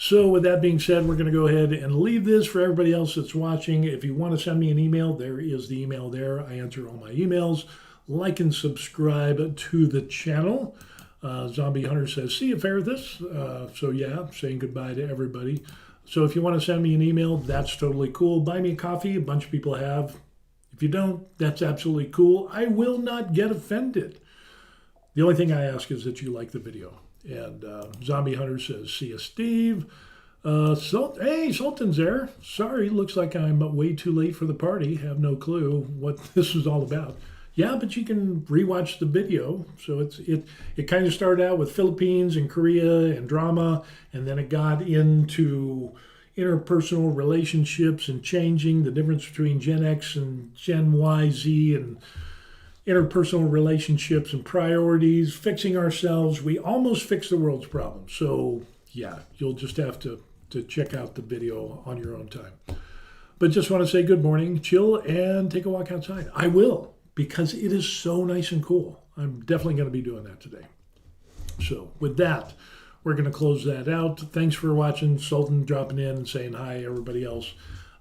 So with that being said, we're going to go ahead and leave this for everybody else that's watching. If you want to send me an email, there is the email there. I answer all my emails. Like and subscribe to the channel. Zombie Hunter says, see you, Ferris. So yeah, saying goodbye to everybody. So if you want to send me an email, that's totally cool. Buy me a coffee. A bunch of people have. If you don't, that's absolutely cool. I will not get offended. The only thing I ask is that you like the video. And Zombie Hunter says, see you, Steve. Hey, Sultan's there. Sorry, looks like I'm way too late for the party. Have no clue what this is all about. Yeah, but you can rewatch the video. So it kind of started out with Philippines and Korea and drama, and then it got into interpersonal relationships and changing the difference between Gen X and Gen Y, Z, and interpersonal relationships and priorities, fixing ourselves. We almost fixed the world's problems. So yeah, you'll just have to check out the video on your own time. But just want to say good morning, chill, and take a walk outside. I will, because it is so nice and cool. I'm definitely going to be doing that today. So with that, we're going to close that out. Thanks for watching. Sultan dropping in and saying hi, everybody else.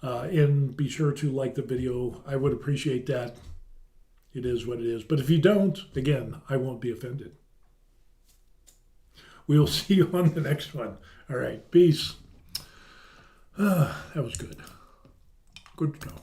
And be sure to like the video. I would appreciate that. It is what it is. But if you don't, again, I won't be offended. We'll see you on the next one. All right. Peace. That was good. Good stuff.